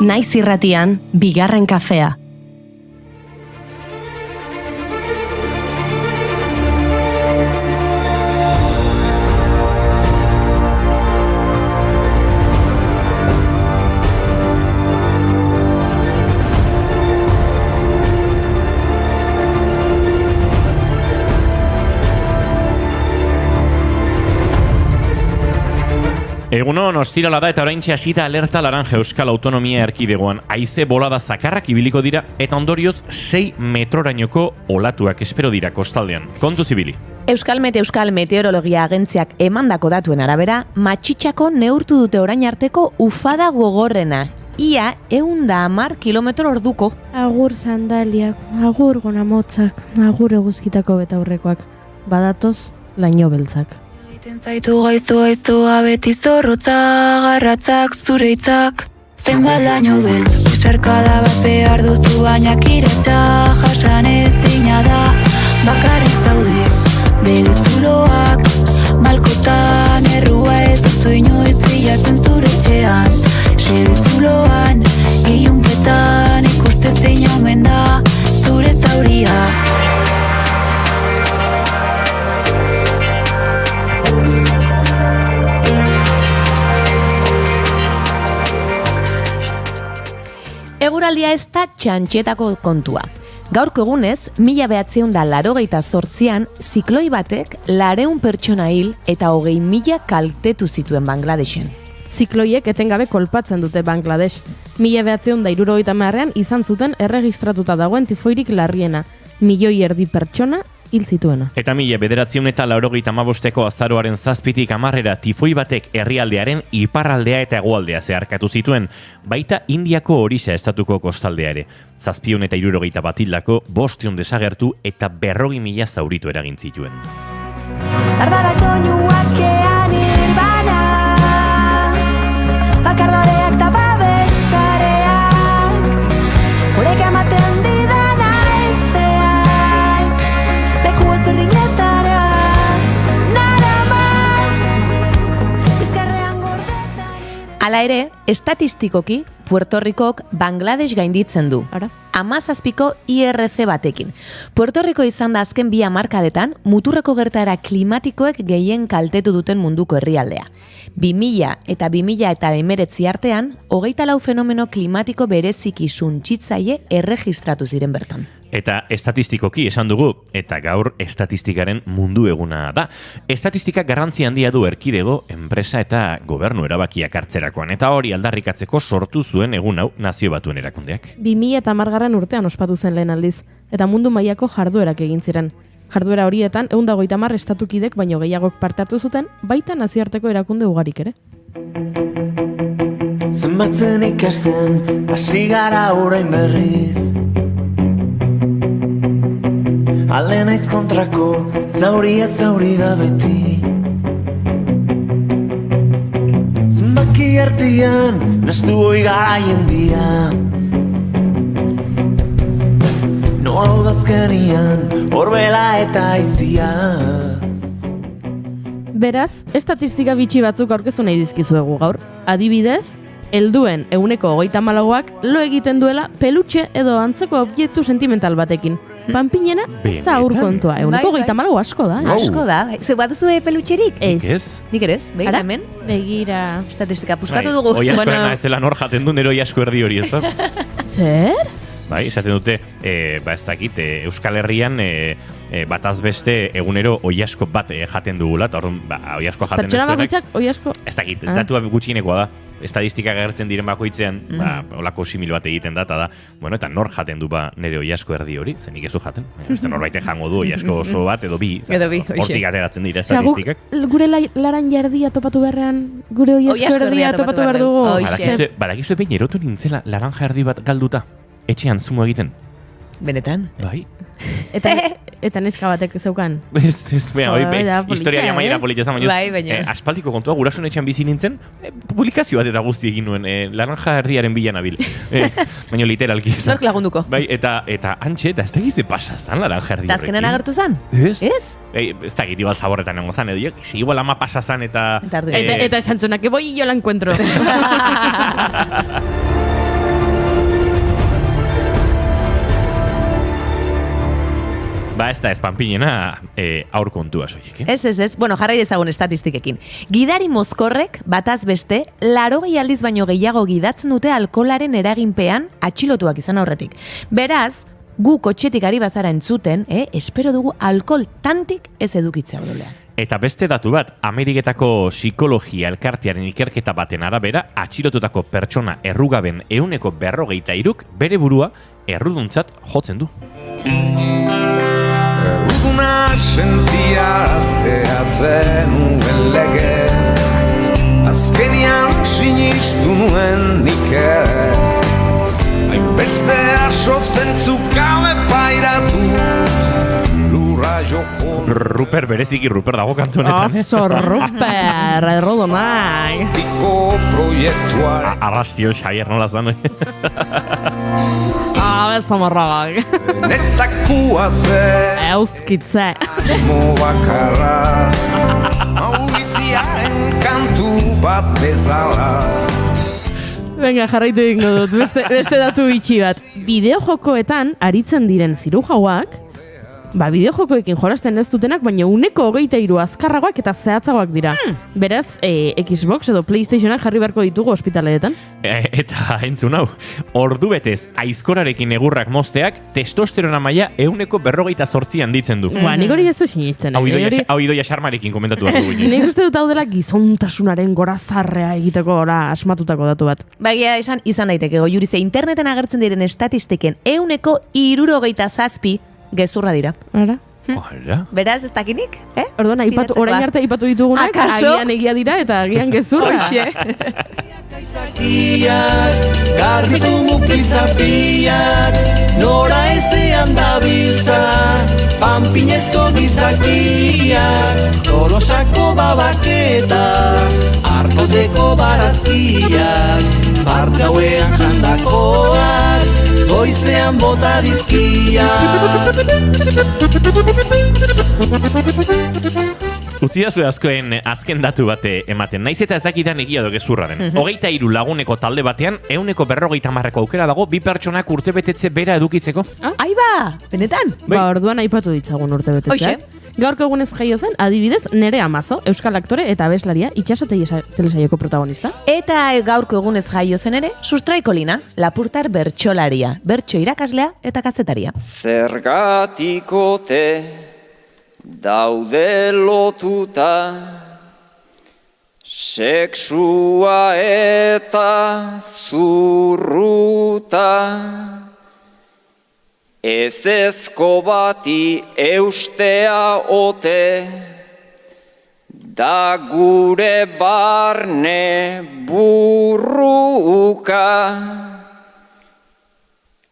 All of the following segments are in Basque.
Naiz irratian, bigarren kafea. Egunon, ostirala da eta oraintxe hasita alerta laranja Euskal Autonomia Erkidegoan. Haize bolada zakarrak ibiliko dira eta ondorioz 6 metrorainoko olatuak espero dira kostaldean. Kontu zibili. Euskal Meteorologia Agentziak emandako datuen arabera, Matxitxako neurtu dute orain arteko ufada gogorrena. Ia 110 km/h. Agur sandaliak, agur gonamotzak, agur eguzkitako betaurrekoak. Badatoz laino beltzak. Zaitu gaiztoa beti zorrotza, garratzak zure hitzak. Zenbat laino beltz, esarkada bat behar duzu, baina kiratxa jasan ezina da. Bakarrik zaude, bere zuloak, malkotan errua ez duzu inoiz bilatzen zure etxean. Sere zuloan, ilunpetan ikuste zein omen da zure zauria. Eguraldia ez da txantxetako kontua. Gaurko egunez, 1988an, zikloi batek 200 pertsona hil eta 20.000 kaltetu zituen Bangladesen. Zikloiek etengabe kolpatzen dute Bangladesh. 1970an izan zuten erregistratuta dagoen tifoirik larriena, 1,5 milioi pertsona hil zituena. Eta 1985ko azaroaren 7tik 10 tifoi batek herrialdearen iparraldea eta hegoaldea zeharkatu zituen, baita Indiako Orissa estatuko kostaldea ere. 771 hildako, 500 desagertu eta 40.000 zauritu eragin zituen. Ardaraitoinuakean irbana, bakardadeak eta babesareak, horek ematen didana eztean, beku ezberdinetara, naraman, bizkarrean gordetan. Hala ere, estatistikoki, Puerto Rikok Bangladesh gainditzen du. 17ko IRC batekin. Puerto Riko izan da azken 2 hamarkadetan muturreko gertaera klimatikoek gehien kaltetu duten munduko herrialdea. 2000 eta 2019 artean, 24 fenomeno klimatiko bereziki suntsitzaile erregistratu ziren bertan. Eta estatistikoki esan dugu, eta gaur estatistikaren mundu eguna da. Estatistika garrantzi handia du erkidego, enpresa eta gobernu erabakiak hartzerakoan. Eta hori aldarrikatzeko sortu zuen egun hau Nazio Batuen erakundeak. 2010 urtean ospatu zen lehen aldiz, eta mundu mailako jarduerak egin ziren. Jarduera horietan 150 estatukidek baino gehiagok parte hartu zuten, baita nazioarteko erakunde ugarik ere. Zenbatzen ikasten, hasi gara orain berriz. Alde naiz kontrako, zauria zauri da beti. Zenbaki artian, nastu hoi gara jendia. Nola udazkenian, horbela eta aizia. Beraz, estatistika bitxi batzuk aurkeztu nahi dizkizuegu gaur. Adibidez, helduen 34ak lo egiten duela pelutxe edo antzeko objektu sentimental batekin. Panpinena ez da aurkontua, 34 asko da. Asko da. Ze bat duzu pelutxerik? Ez. Nik ere ez, begira hemen. Begira. Estatistika puskatu dugu. Oi askoena ez dela nor jaten du nero oi asko erdi hori, ez da? Zer? Bai, esaten dute, ez dakit, Euskal Herrian bataz beste egunero oiasko bat jaten dugula, eta orduan, oiasko jaten ez Pertsona duenak. bakoitzak oiasko. Ez dakit, datua gutxienekoa da. Estadistika gertzen diren bakoitzean, olako simil bat egiten da, eta eta nor jaten du nere oiasko erdi hori, zenik ez du jaten. Beste norbait jango du oiasko oso bat, edo bi. Hortik ateratzen dira estatistikak. Gure laran jardia topatu beharrean, gure oiasko erdia topatu behar dugu. Badakizu behin erotu nintzela laranja erdi bat galduta, etxean zumo egiten. Benetan? Bai. Eta neska batek zeukan. Ez, historiaria maila politia zan, baina. Aspaldiko kontua, gurasun etxean bizi nintzen, publikazio bat eta guzti egin nuen, laranja herriaren bila nabil. Baina literalki. Nork lagunduko. Bai, eta antxe, eta ez da gize pasa zan laranja herri horrekin. Azkenan agertu zan? Ez? Ez da igual zaborretan nengo zan, edo igual ama pasa zan eta... Eta esan zunak, boi jo la encuentro. Ba ez da ez panpinena aur kontua soilik. Ez. Bueno, jarrai ezagun estatistikekin. Gidari mozkorrek, bataz beste, 80 aldiz baino gehiago gidatzen dute alkoholaren eraginpean atxilotuak izan aurretik. Beraz, gu kotxetik ari bazara entzuten, espero dugu alkohol tantik ez edukitzea odolean. Eta beste datu bat, Ameriketako psikologia elkartearen ikerketa baten arabera, atxilotutako pertsona errugaben 43%, bere burua erruduntzat jotzen du. Erruduna sentiarazteatzen nuen lege, azkenian sinistu nuen nik ere, hainbeste aso zentzukabe pairatu, lurra joko. Ruper, bereziki Ruper dago kantu honetan. Oso Ruper, errodonak. Piko proiektuaren Arrastio Xavier nola zan. Bezamorragak. netakua zen Euskitze. asmo bakarra, Mauriziaren kantu bat bezala. Venga, jarraitu egingo dut, beste datu bitxi bat. Bideojokoetan aritzen diren zirujauak, bideojokoekin jolasten ez dutenak, baina 23% azkarragoak eta zehatzagoak dira. Beraz, Xbox edo PlayStationak jarri beharko ditugu ospitaleetan. Eta entzun hau, ordu betez aizkorarekin egurrak mozteak testosterona maila 148 handitzen du. Nik hori ez du sinitzen. Hau idoia xarmarekin komentatu bat dugu. Nik uste dut hau dela gizontasunaren gorazarrea egiteko asmatutako datu bat. Bagia esan izan daiteke goiurize interneten agertzen diren estatistiken 67% gezurra dira. Ara? Hala. Beraz, ez dakinik, Orduan, orain arte aipatu ditugunak, Akaso? agian egia dira eta agian gezurra. Garbitu mukizapiak, nora ezean dabiltza, panpinezko gizakiak, tolosako babaketa, arkoteko barazkiak, bart gauean jandakoak, goizean bota dizkiak. Utzi da azken datu bate ematen, naiz eta ez dakidan egia do gezurra den. 23 laguneko talde batean, 150 aukera dago, 2 pertsonak urtebetetze bera edukitzeko. Aiba, benetan? Orduan aipatu ditzagun urtebetetzeak. Hoxe. Gaurko egunez jaio zen, adibidez, Nerea Amazo, euskal aktore eta abeslaria, itxaso telesaioko protagonista. Eta gaurko egunez jaio zen ere, Sustraikolina, lapurtar bertsolaria, bertso irakaslea eta kazetaria. Zergatikote daude lotuta sexua eta zurruta, ezezko bati eustea ote da gure barne burruka,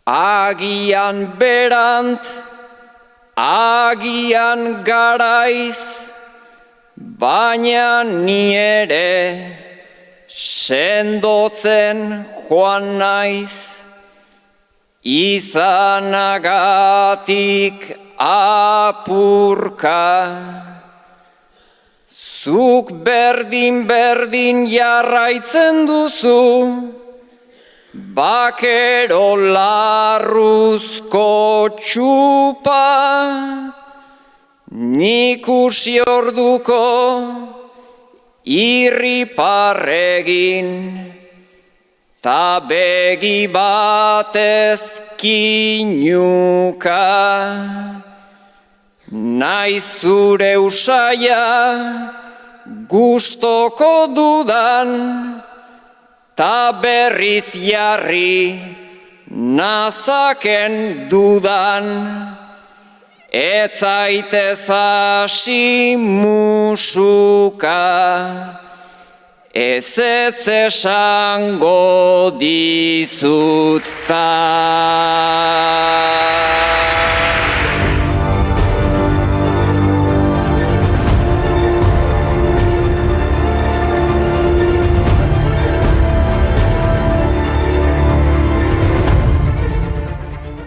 agian berant, agian garaiz, baina ni ere sendotzen joan naiz, izanagatik apurka. Zuk berdin jarraitzen duzu, bakero larruzko txupa, nik usi orduko irriparregin, ta begi batez kinuka. Naiz zure usaia gustoko dudan, ta berriz jarri nazaken dudan, etzaitez hasi musuka, ezetz esango dizut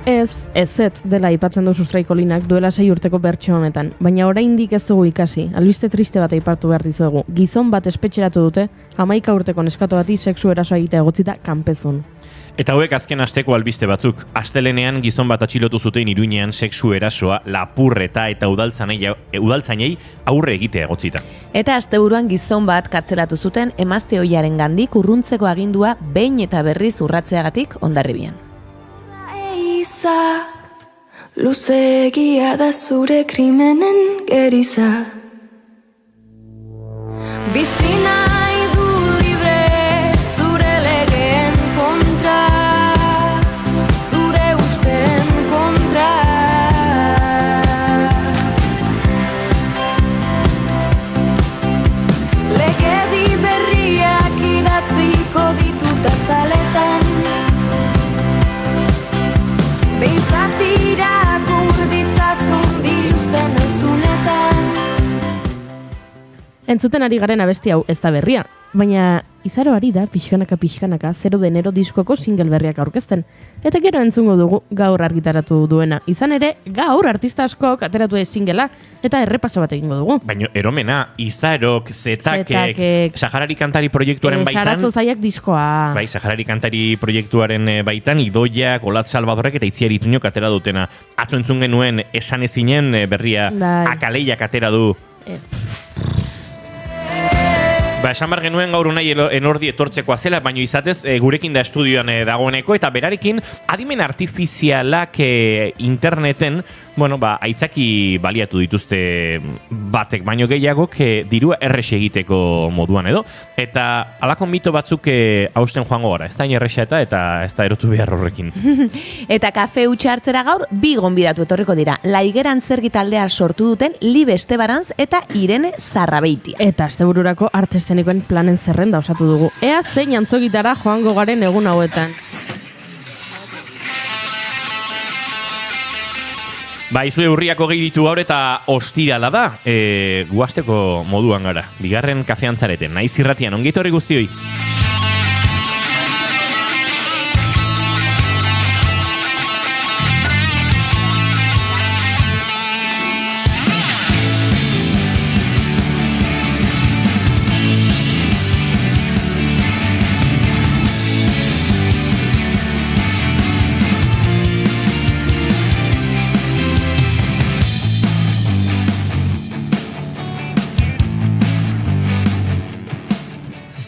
Ez dela aipatzen du Sustraikolinak duela 6 urteko bertso honetan, baina oraindik ez dugu ikasi. Albiste triste bat aipatu behar dizuegu. Gizon bat espetxeratu dute, 11 urteko neskato bati sexu erasoa egitea egotzita kanpezun. Eta hauek azken asteko albiste batzuk. Astelenean gizon bat atxilotu zuten Iruñean sexu erasoa, lapurreta eta udaltzainei aurre egitea egotzita. Eta asteburuan gizon bat kartzelatu zuten emazte ohiaren gandik urruntzeko agindua behin eta berriz urratzeagatik Hondarribian. Eiza, luzegia da zure krimenen geriza. Bizi nahi du libre zure legeen kontra, zure usten kontra. Legedi berriak idatziko ditut azaletan, behintzat irakur ditzazun biluzten euzunetan. Entzuten ari garen abesti hau ez da berria, baina izaro ari da pixkanaka 0 de enero diskoko single berriak aurkezten. Eta gero entzungo dugu gaur argitaratu duena. Izan ere, gaur artista askok ateratu singela eta errepaso bat egingo dugu. Baina eromena, Izarok, Zetakek, Saharari Kantari proiektuaren baitan... Saratzo Zaiak diskoa. Bai, Saharari Kantari proiektuaren baitan, Idoiak, Olatz Salvadorrek eta Itziar Ituñok atera dutena. Atzo entzun genuen esan ezinen berria Akaleiak atera du. Esan bar genuen gaur unai enordi etortzekoa zela, baina izatez gurekin da estudioan dagoeneko, eta berarekin adimen artifizialak interneten, aitzaki baliatu dituzte batek baino gehiagok dirua errexe egiteko moduan edo, eta alako mito batzuk hausten joango gara, ez da errexa eta ez da erotu behar horrekin. Eta kafe hutsa hartzera gaur, bi gonbidatu etorriko dira, Laigeran Zergi taldea sortu duten Libe Estebaranz eta Irene Zarrabeitia. Eta astebururako arte eszenikoen planen zerrenda osatu dugu. Ea zein antzokitara joango garen egun hauetan. Izue urriako gehi ditu gaur eta ostirala da, guazteko moduan gara. Bigarren kafean zareten, naiz irratian, ongi etorri guztioi.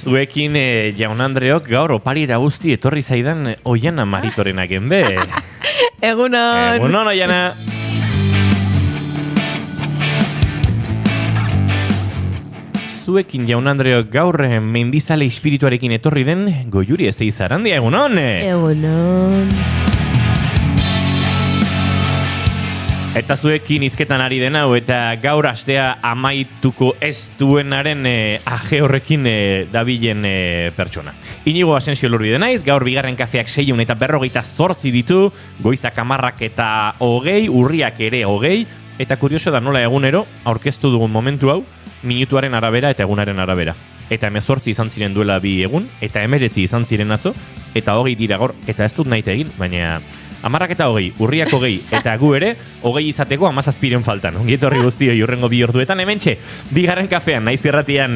Zuekin, Jaun Andreok, gaur oparira guzti etorri zaidan Oiana Maritorena genbe. Egunon! Egunon, Oiana! Zuekin, Jaun Andreok, gaur mendizale espirituarekin etorri den Goiuri Ezeizarandia, egunon! Egunon! Eta zuekin hizketan ari den hau, eta gaur astea amaituko ez duenaren aje horrekin dabilen pertsona. Inigo Asensio Lurbide naiz, gaur bigarren kafeak 648 ditu, goizak 10 eta 20, urriak ere 20, eta kurioso da nola egunero, aurkeztu dugun momentu hau, minutuaren arabera eta egunaren arabera. Eta 18 izan ziren duela 2 egun, eta 19 izan ziren atzo, eta 20 dira gaur, eta ez dut nahi egin, baina... 10 eta 20, urriak 20, eta gu ere, 20 izateko 17 faltan. Ongietorri guztioi urrengo 2 orduetan, hementxe, bigarren kafean, naiz irratian...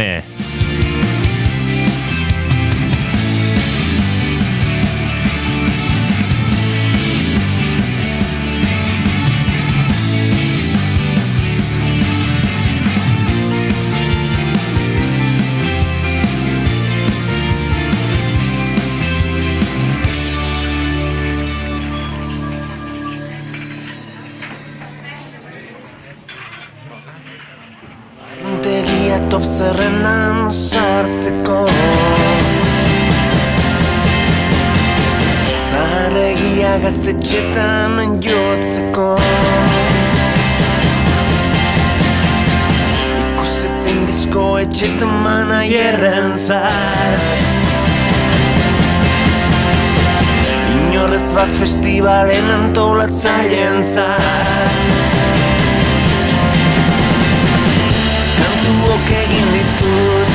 Top zerrendan sartzeko Zaharregia gaztetxetan jotzeko Ikusezin disko etxetan manaierrentzat Inorrez bat festivalen antolatzaileentzat Kantuok egin ditut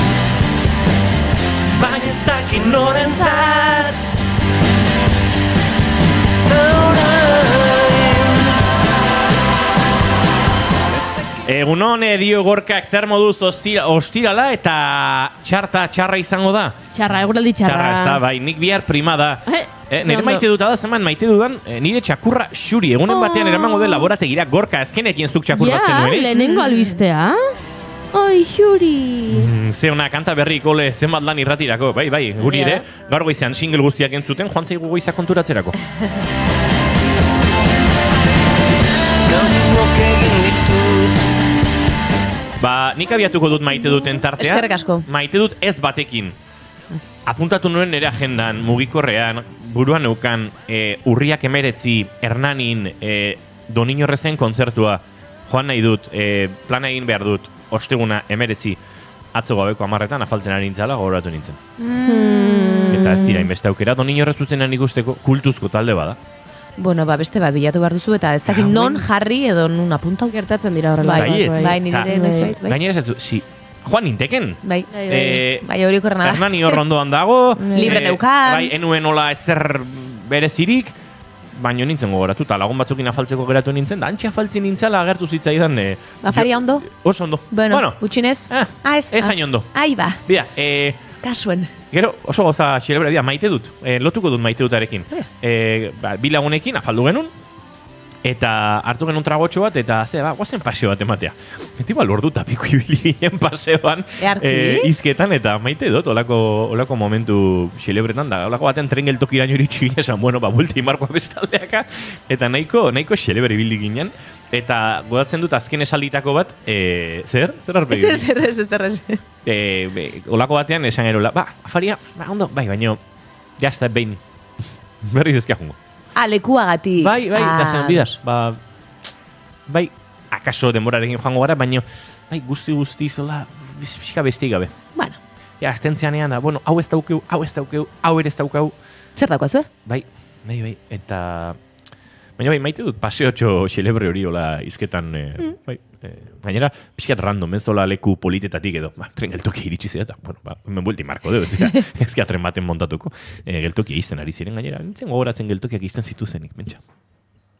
Baina ez dakit norentzat Ta orain Egunon, dio Gorkak zer moduz ostirala eta txarra izango da? Txarra, eguraldi txarra. Txarra, ez da, bai, nik bihar primada. Nire maite dut da, zeman maite dudan, nire txakurra xuri, egunen batean eramango den laborategira Gorka, ezkenekin zuk txakur bat zenuen. Ja, lehenengo albistea. Oi, xuri. Ze ona kanta berri ikole zenbat lan irratirako, bai, guri ere, gaur goizean single guztiak entzuten, joan zaigu goizak konturatzerako. Ba, nik abiatuko dut maite duten tartea. Eskerrik asko. Maite dut ez batekin. Apuntatu nuen nire agendan, mugikorrean, buruan neukan, urriak 19 Hernanin Doniñorrezen kontzertua. Joan nahi dut, plana egin behar dut, osteguna 19 atzo gabeko 10 afaltzen ari nintzala, gogoratu nintzen. Eta ez dira inbeste aukera, Doniñorrez zuzenan ikusteko kultuzko talde bada. Bueno, beste bilatu behar duzu eta ez dakit non jarri edo nun apunta. Gertatzen dira horrela. Bai, nire naizbait, bai. Gainera ez du, joan ninteken. Bai, hori okorrena da. Hernani horrondoan dago. Libre neukan. Bai, enuen hola ezer berezirik. Baina nintzen gogoratu, eta lagun batzukin afaltzeko geratu nintzen, da antxe afaltzen nintzala agertu zitzaidan. Afaria ondo? Oso ondo. Bueno, gutxinez? Ez hain ondo. Ai ba. Bida, kasuen. Gero, oso goza xelebra dira, maite dut. Lotuko dut maite dutarekin. Bi lagunekin afaldu genuen, eta hartu genuen tragotxo bat, eta guazen paseo bat ematea. Beti lordu tapiko ibili ginen paseoan izketan, eta maite dut, olako momentu xelebretan, da olako baten tren geltokiraino iritsi ginen, esan, bueno, bulti markoa bestaldeaka, eta nahiko xelebre ibili ginen, eta godatzen dut azken esalditako bat, zer arpegi? Ez. Olako batean esan erola, afaria, ondo, baino, jazta behin, berriz ezkia jungo. Lekuagatik. Bai, eta zen bidaz, bai, akaso denborarekin joango gara, baina, bai, guzti zola, pixka besti gabe. Bueno. Ja, astentzianean, bueno, hau ez daukeu, hau ere ez daukeu. Zer daukazue? Bai, eta... Baina bai, maite dut paseotxo xelebre hori hola izketan, bai, gainera, pixkat random, ez hola leku politetatik edo, tren geltoki iritsi zera, eta, bueno, hemen buelti marko dugu, ezkia tren baten montatuko, geltokia izten ari ziren, gainera, nintzen gogoratzen geltokiak izten zituzenik, mentxa.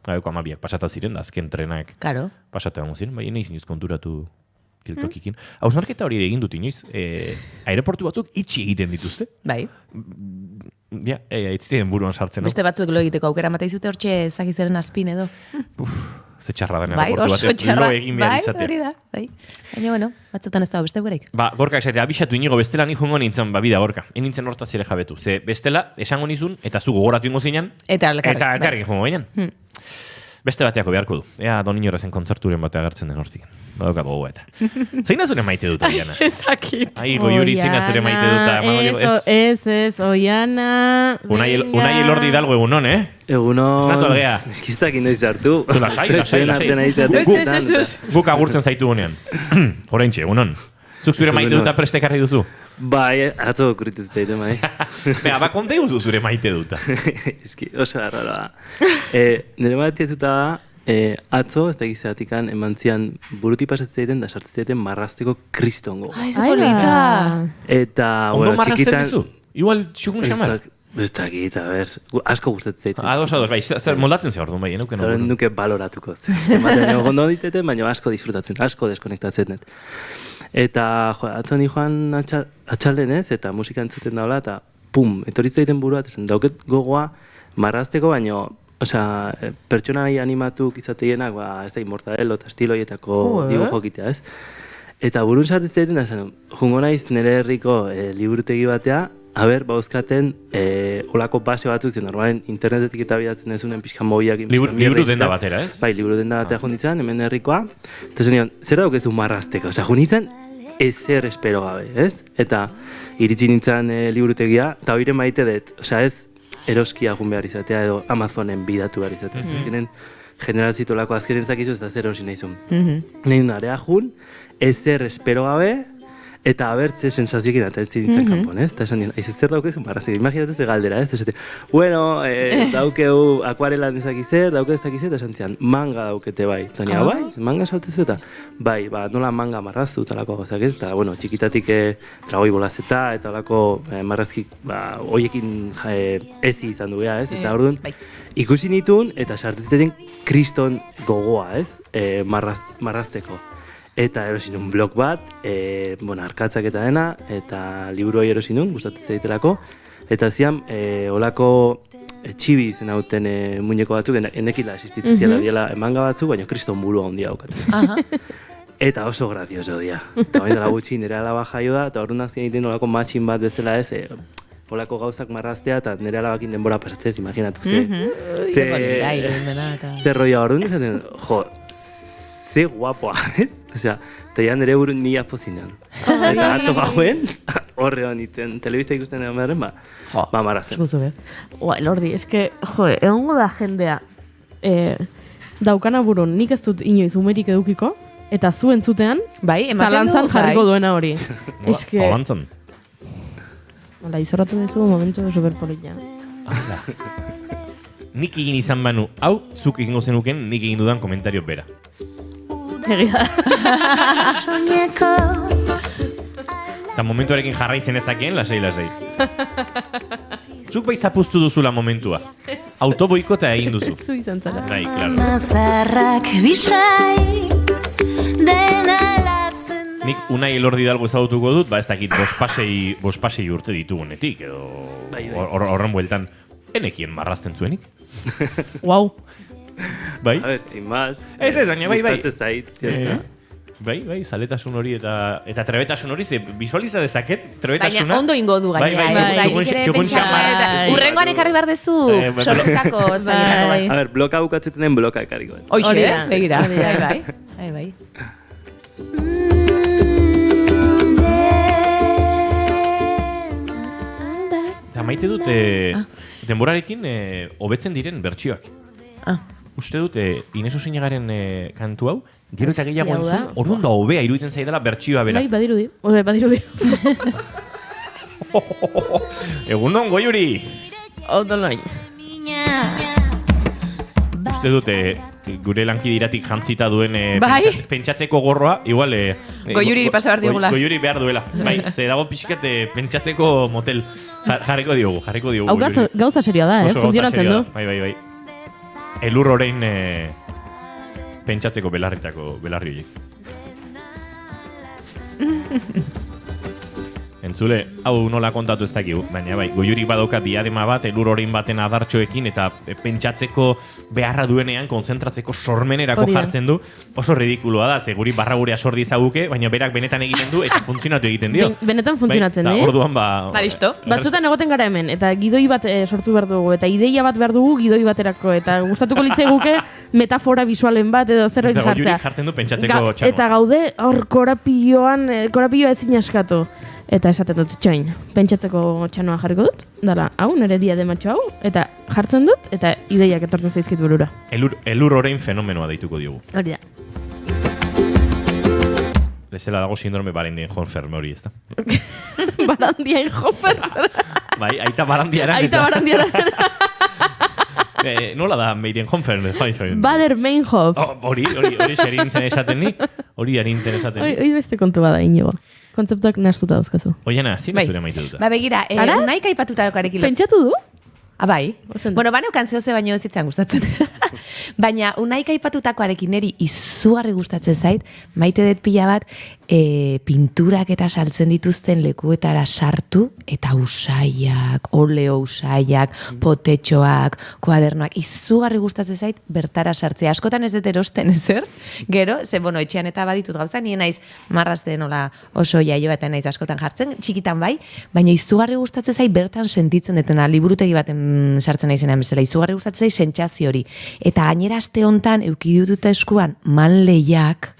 Gabeko 12 pasata ziren, da azken trenak pasata egon ziren, bai, nahi zinez konturatu geltokikin. Hausnarketa hori egin dut inoiz, aeroportu batzuk itxi egiten dituzte. Bai. Ja, aitzien buruan sartzen. Beste batzuek lo egiteko aukera mata izute hortxe ezagizeren azpin edo. Ze txarra den aeroportu batean, lo egin behar izatea. Bai, hori da, bai. Baina, bueno, batzutan ez dago beste gureik. Gorka esatea, abixatu inigo, bestela nik jungo nintzen, bida Gorka. Nintzen hortaz ere jabetu. Ze bestela, esango nizun, eta zu gogoratu ingo zinen, eta elkarrekin jungo ginen. Beste bateako beharko du. Ea Doniñorrezen kontzerturen batea agertzen den hortik. Badaukat gogoa eta. Zein da zure maite dut, Oiana? Ezakit. Goiuri zein da zure maite dut. Ez, Oiana. Unai Elordi Hidalgo egunon, Egunon. Esnatu algea. Eskiztak inoiz hartu. Lasai. Guk agurtzen zaitu gunean. Horeintxe, egunon. Zuk zure maite duta prestekarri duzu? Bai, atzo okurritu zitzaite, bai. Bea, konta eguzu zure maite duta. Eski, oso garrara. Nire maite duta atzo, ez da gizatikan, eman zian buruti pasatzeiten da sartu zitzaiten marrazteko kristongo. Ai, ze polita. Eta, bueno, txikitan... Ondo Igual txukun xamar? Ez dakit, a ber, asko gustatzen zaiten. Ados, bai, moldatzen ze orduan, bai, enuken orduan. Nuke baloratuko. Zenbaten egon diteten, baina asko disfrutatzen, asko deskonektatzen dut. Eta, atzo ni joan atxalden ez, eta musika entzuten daula, eta pum, etorritzaiten burua, eta dauket gogoa marrazteko, baino, pertsonai animatuk izateienak, ez da, Mortadelo eta estiloietako dibujokitea, ez? Eta burun sartitzaiten, jungo naiz nire herriko liburutegi batea, bauzkaten olako base batzuk zen, normalen internetetik eta bidatzen ezunen pixka mobiak. Liburu denda batera, ez? Bai, liburu denda batea junditzen, hemen herrikoa. Eta zen zer daukezu marrazteko? Junditzen ezer espero gabe, ez? Eta iritsi nintzen liburutegia, eta oire maite dut, ez eroskia jun behar izatea, edo Amazonen bidatu behar izatea. Azkenen generazitolako azkenen zakizu, ez da zer erosi nahizun. Nahi narea jun, ezer espero gabe, eta abertze sensazioekin atatzen nintzen kanpon, ez? Eta esan dien, aizu zer daukezu marraziko, imaginatzen ze galdera, ez? Eta bueno, daukeu akuarelan ezakizer, daukeu ezakizer, eta esan zian, manga daukete bai. Eta nien, bai, manga saltezu eta? Bai, nola manga marraztu, talako gozak ez? Eta, bueno, txikitatik dragoi bolazeta, eta olako marrazkik, hoiekin ezi izan du ez? Eta orduan, ikusi nituen, eta sartu ziteten kriston gogoa, ez? Marrazteko. Eta erosi nun blog bat, arkatzak eta dena, eta liburu hori erosi nun, gustatzen zaitelako. Eta zian, olako txibi izen hauten muñeko batzuk, enekila existitzen diela manga batzuk, baina kriston burua handia daukatu. Eta oso grazioso dia. Eta baina dela gutxi nire alaba jaio da, eta horren azien egiten olako matxin bat bezala ez, olako gauzak marraztea, eta nire alabakin denbora pasatzez, imaginatu, ze roia horren, izaten, jo, ze guapoa, ez? Osea, eta ja nire burun nia pozinean. Eta atzo gauen, horre honitzen, telebista ikusten egon beharren, ba marrazten. Lordi, eske, egongo da jendea, daukana burun, nik ez dut inoiz umerik edukiko, eta zu entzutean, zalantzan jarriko duena hori. Zalantzan? Hala, izorratu dizu momentu superpolitia. Nik egin izan banu, hau, zuk egingo zenuken, nik egin dudan komentario bera. Egia. Eta momentuarekin jarrai zenezakeen, lasai. Zuk bai zapuztu duzula momentua. Autoboikota egin duzu. Zu izan zara. Bai, klaro. Nik Unai Elordi dalgo ezagutuko dut, ez dakit bospasei urte ditugunetik, edo horren bueltan, enekien marrazten zuenik. Wow. Bai? A ver, sin más. Ez, baina bai. Gustatzen zait, jazta. Bai, zaletasun hori eta trebetasun hori, ze visualiza dezaket, trebetasuna. Baina ondo ingo du gainera. Urrengoan ekarri behar dezu, sortako. A ver, bloka bukatzeten den bloka ekarriko. Hoxe, begira. Bai. Eta maite dut, denborarekin hobetzen diren bertsioak. Uste dut, Ines Osinagaren kantu hau, gero eta gehiago entzun, orduan da hobea iruditzen zaidala bertsioa bera. Bai, badirudi. Egunon, Goiuri! Odoloin. Uste dut, gure lankidiratik jantzita duen pentsatzeko gorroa, igual... Goiuri pasa behar diogula. Goiuri behar duela. Bai, ze dago pixkat pentsatzeko motel. Jarriko diogu. Hau gauza serioa da, funtzionatzen du. Bai. Elur orain pentsatzeko belarri horiek. Entzule, hau nola kontatu ez dakigu, baina bai, Goiurik badauka diadema bat, elur orain baten adartxoekin, eta pentsatzeko beharra duenean, konzentratzeko sormenerako jartzen du, oso ridikuloa da, ze guri barra gurea sordi zaguke, baina berak benetan egiten du, eta funtzionatu egiten dio. Benetan funtzionatzen, orduan Batzutan egoten gara hemen, eta gidoi bat sortu behar dugu, eta ideia bat behar dugu gidoi baterako, eta gustatuko litzaiguke metafora visualen bat, edo zerbait jartzea. Eta Goiurik jartzen du pentsatzeko txanoa. Eta gaude, hor korapioa ezin askatu. Eta esaten dut, txoin, pentsatzeko txanoa jarriko dut, dala, hau, nire diadematxo hau, eta jartzen dut, eta ideiak etortzen zaizkit burura. Elur orain fenomenoa deituko diogu. Hori da. Bezala dago sindrome Barandien-Hofer hori, ez da? Barandien-Hofer? Bai, aita Barandiara. Nola da Barandien-Hofer? Bader-Meinhof. Hori xerintzen esaten ni. Hori beste kontu bada, Inigo. Kontzeptuak nastuta dauzkazu. Oiana, zine zure maite duta. Begira, nahi kaipatutakoarekin. Pentsatu du? Bai. Bueno, baneukan zehoze baino ez zitzan gustatzen. Baina, unai kaipatutakoarekin niri izugarri gustatzen zait, maite dut pila bat, pinturak eta saltzen dituzten lekuetara sartu, eta usaiak, oleo usaiak, potetxoak, kuadernoak, izugarri gustatzen zait, bertara sartzea. Askotan ez dut erosten ezer, gero, etxean eta baditut gauza, nien naiz marrazten oso jaio eta naiz askotan jartzen, txikitan bai, baina izugarri gustatzen zait bertan sentitzen detena, liburutegi baten sartzen naizena bezala, izugarri gustatzen zait sentsazio hori. Eta gainera aste hontan eukidututa eskuan manleiak,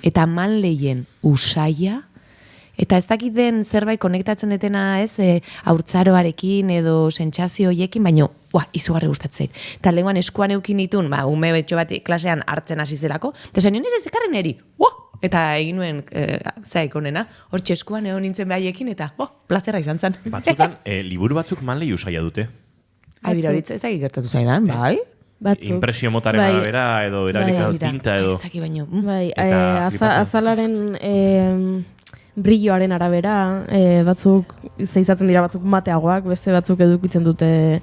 eta manleien usaia, eta ez dakit den zerbait konektatzen detena ez, haurtzaroarekin edo sentsazio horiekin, baina izugarri gustatzen zait. Eta lenguan eskuan eukin ditun, ume betxo bat klasean hartzen hasi zelako, eta zen nion ez ekarren eri, eta egin nuen zaik onena, hor txeskuan egon nintzen behaiekin, eta plazera izan zen. Batzutan, liburu batzuk manlei usaia dute. Bira horitza ezagik gertatu zaidan, bai? Impresio motaren arabera, edo erabili tinta, edo... Bai, azalaren brilloaren arabera, batzuk, zeizaten dira batzuk mateagoak, beste batzuk edukitzen dute,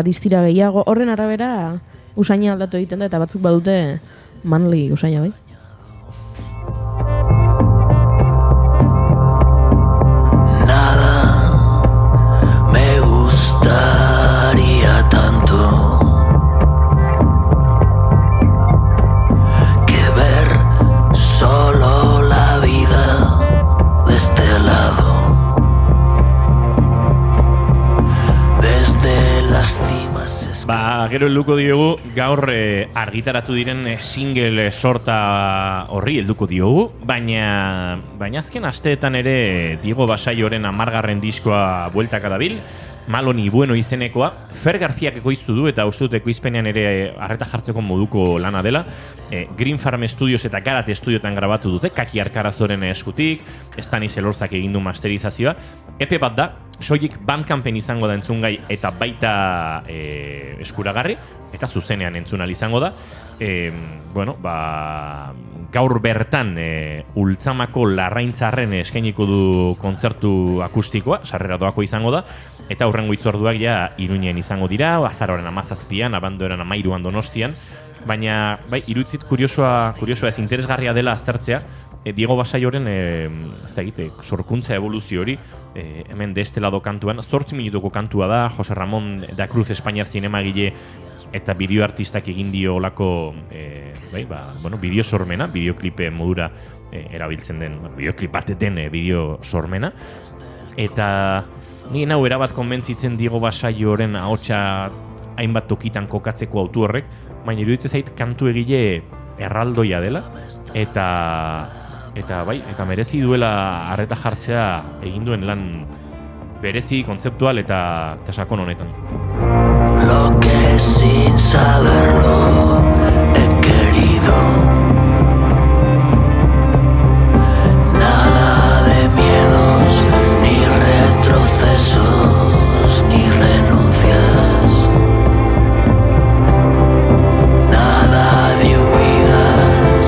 distira gehiago, horren arabera usaina aldatu egiten da, eta batzuk badute manli usaina, bai? gero helduko diogu gaur argitaratu diren single sorta horri helduko diogu, baina azken asteetan ere Diego Basaioren 10. diskoa bueltaka dabil, Malo ni bueno izenekoa, Fer Garziak ekoiztu du eta uste dut ekoizpenean ere arreta jartzeko moduko lana dela. Green Farm Studios eta Garate Studioetan grabatu dute, Kaki Arkarazoren eskutik, Stanis Elorzak egin du masterizazioa. Epe bat da, soilik Bandcampen izango da entzungai eta baita eskuragarri, eta zuzenean entzunal izango da. Gaur bertan Ultzamako Larraintzarren eskainiko du kontzertu akustikoa, sarrera doako izango da, eta hurrengo hitzorduak ja Iruñen izango dira, azaroaren 17an, abandoaren 13an Donostian, baina bai, irutzit kuriosoa ez interesgarria dela aztertzea, Diego Basaioren sorkuntza evoluzio hori, hemen de este lado kantuan, 8 minutuko kantua da, Jose Ramon da Cruz Espainiar zinemagile eta bideoartistak egin dio olako bideo sormena, bideoklipe modura erabiltzen den, bideoklip bateten bideo sormena, eta ni nau erabat konbentzitzen Diego Basaioren ahotsa hainbat tokitan kokatzeko autu horrek, baina iruditzen zait kantu egile erraldoia dela, eta merezi duela arreta jartzea egin duen lan berezi, kontzeptual eta sakon honetan. Lo que sin saberlo he querido. Nada de miedos, ni retrocesos, ni renuncias. Nada de huidas,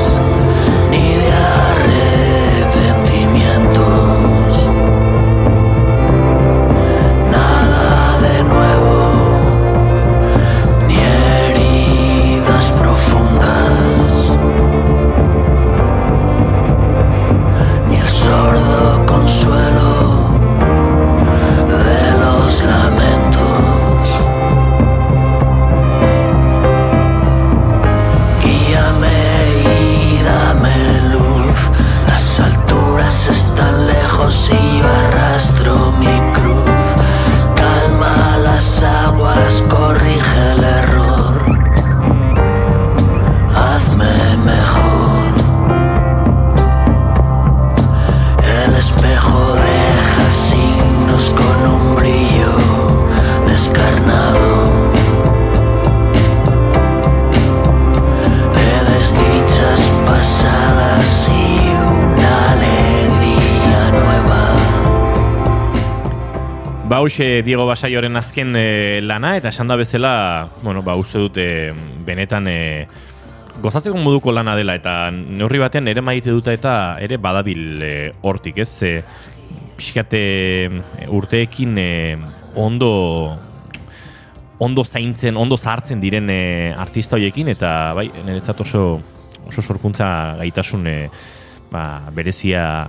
ni de arrepentimientos. Nada de nuevo. Profundas, ni el sordo consuelo de los lamentos. Guíame y dame luz, las alturas están lejos y yo arrastro mi cruz. Calma las aguas, corrige el error. Hazme mejor. El espejo deja signos con un brillo descarnado de desdichas pasadas y una alegría nueva. Hauxe Diego Basaioren azken lana, eta esan da bezala, uste dute benetan gozatzeko moduko lana dela, eta neurri batean ere maite duta eta ere badabil hortik, ez? Pixkate urteekin ondo zaintzen, ondo zahartzen diren artista horiekin, eta bai, niretzat oso sorkuntza gaitasun berezia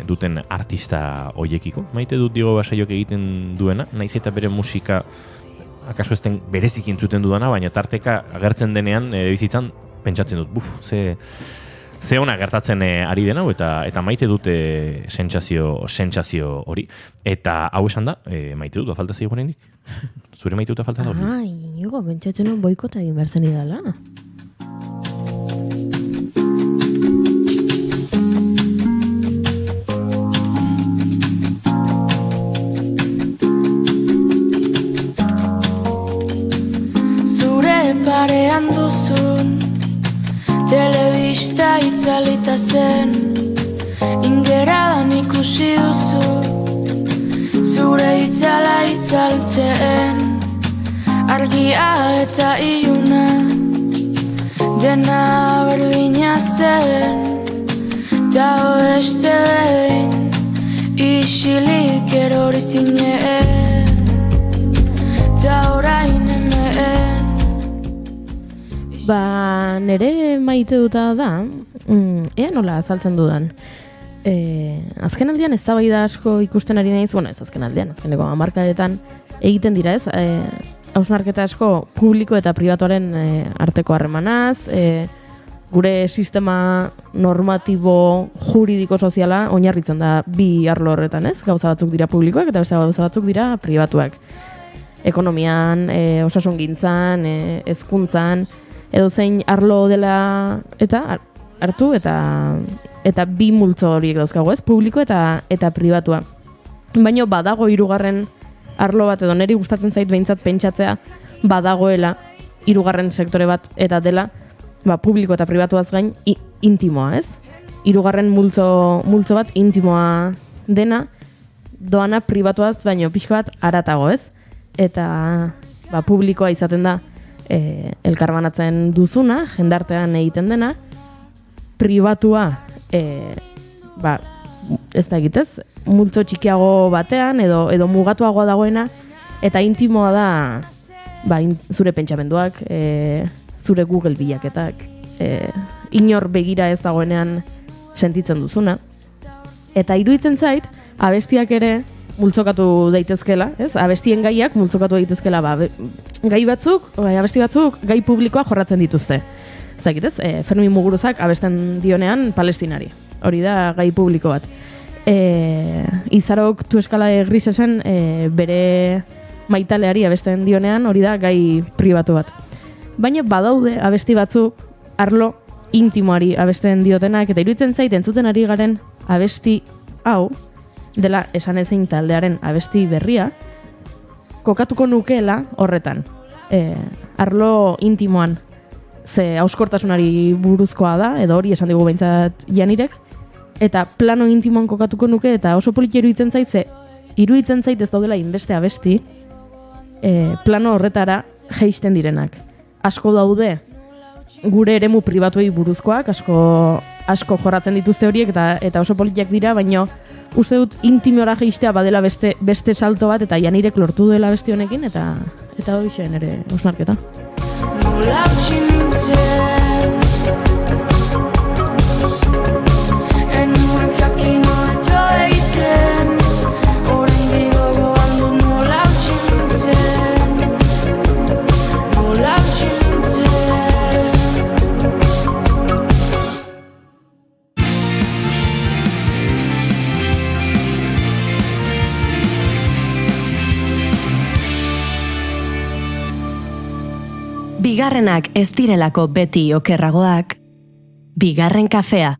duten artista horiekiko. Maite dut Diego Basaiok egiten duena, naiz eta bere musika akaso ezten berezik entzuten dudana, baina tarteka agertzen denean bizitzan pentsatzen dut, ze ona gertatzen ari den hau, eta maite dute sentsazio hori. Eta hau esan da, maite dut, falta zeigo nendik? Zure maite dut falta da hori? Igo, pentsatzen hon boikota egin behar zen idala. Zure parean duzun telebista itzalita zen, ingeradan ikusi duzu, zure itzala itzaltzen, argia eta iluna, dena berdina zen, ta beste behin, isilik erori zinen, ta orain hemen. Nere maite duta da, ea nola azaltzen dudan. Azken aldean ez da bai da asko ikusten ari nahiz, ez azken aldean, azkeneko hamarkadetan egiten dira ez, hausnarketa asko publiko eta pribatuaren arteko harremanaz, gure sistema normatibo juridiko soziala oinarritzen da bi arlo horretan ez, gauza batzuk dira publikoak eta beste gauza batzuk dira pribatuak. ekonomian, osasungintzan, hezkuntzan, edo zein arlo dela eta hartu eta bi multzo horiek dauzkago, ez? Publiko eta pribatua. Baina badago hirugarren arlo bat edo niri gustatzen zait behintzat pentsatzea badagoela hirugarren sektore bat eta dela publiko eta pribatuaz gain intimoa, ez? Hirugarren multzo bat intimoa dena doana pribatuaz baino pixka bat haratago, ez? Eta publikoa izaten da elkarbanatzen duzuna, jendartean egiten dena, pribatua ez da egitez, multzo txikiago batean edo mugatuagoa dagoena, eta intimoa da zure pentsamenduak, zure Google bilaketak, inor begira ez dagoenean sentitzen duzuna. Eta iruditzen zait, abestiak ere multzokatu daitezkela, ez? Abestien gaiak multzokatu daitezkela, abesti batzuk, gai publikoa jorratzen dituzte. Zakit ez, Fermin Muguruzak abesten dionean Palestinari. Hori da gai publiko bat. Izarok Tu eskala grisesen bere maitaleari abesten dionean, hori da gai pribatu bat. Baina badaude abesti batzuk arlo intimoari abesten diotenak, eta iruditzen zait entzuten ari garen abesti hau, dela esan ezin taldearen abesti berria, kokatuko nukeela horretan. Arlo intimoan, ze hauskortasunari buruzkoa da, edo hori esan digu behintzat Janirek, eta plano intimoan kokatuko nuke, eta oso politia iruditzen zait ez daudela inbeste abesti, plano horretara jeisten direnak. Asko daude gure eremu pribatuei buruzkoak, asko jorratzen dituzte horiek, eta oso politiak dira, baina uste dut intimiora jeistea badela beste salto bat, eta Janirek lortu duela besti honekin, eta hori zen ere osnarketa. Bigarrenak ez direlako beti okerragoak, bigarren kafea.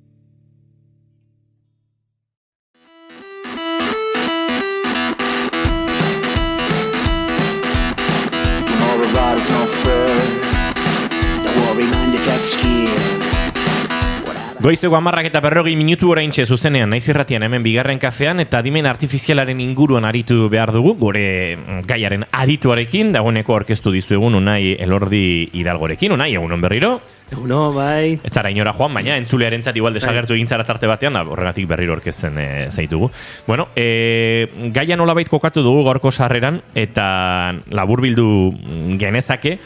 Goizeko 10:40 minutu oraintxe zuzenean naiz irratian hemen bigarren kafean, eta adimen artifizialaren inguruan aritu behar dugu, gure gaiaren arituarekin, dagoeneko aurkeztu dizuegun Unai Elordi Hidalgorekin. Unai, egunon berriro? Eguno, bai. Ez zara inora joan, baina entzulearentzat igual desagertu egin zara tarte batean, horregatik berriro aurkezten zaitugu. Bueno, gaia nolabait kokatu dugu gaurko sarreran, eta laburbildu genezake.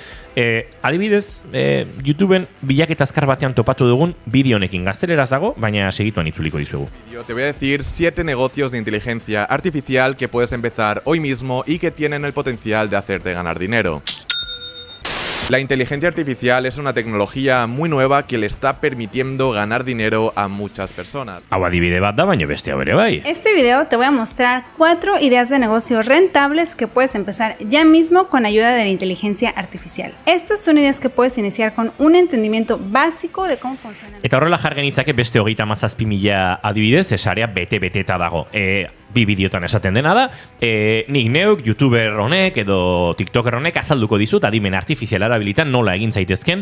Adibidez, YouTubeen bilaketa azkar batean topatu dugun bideo honekin. Gazteleraz dago, baina segituan itzuliko dizuegu. Te voy a decir 7 negocios de inteligencia artificial que puedes empezar hoy mismo y que tienen el potencial de hacerte ganar dinero. La inteligencia artificial es una tecnología muy nueva que le está permitiendo ganar dinero a muchas personas. Hau adibide bat da, baina bestea bere bai. Este video te voy a mostrar 4 ideas de negocio rentables que puedes empezar ya mismo con ayuda de la inteligencia artificial. Estas son ideas que puedes iniciar con un entendimiento básico de cómo funciona. Eta horrela jar genitzake beste 37.000 adibidez, esarea bete-beteta dago. Bi bideotan esaten dena da, nik neuk, youtuber honek edo tiktoker honek azalduko dizut adimen artifiziala erabilitan nola egin zaitezken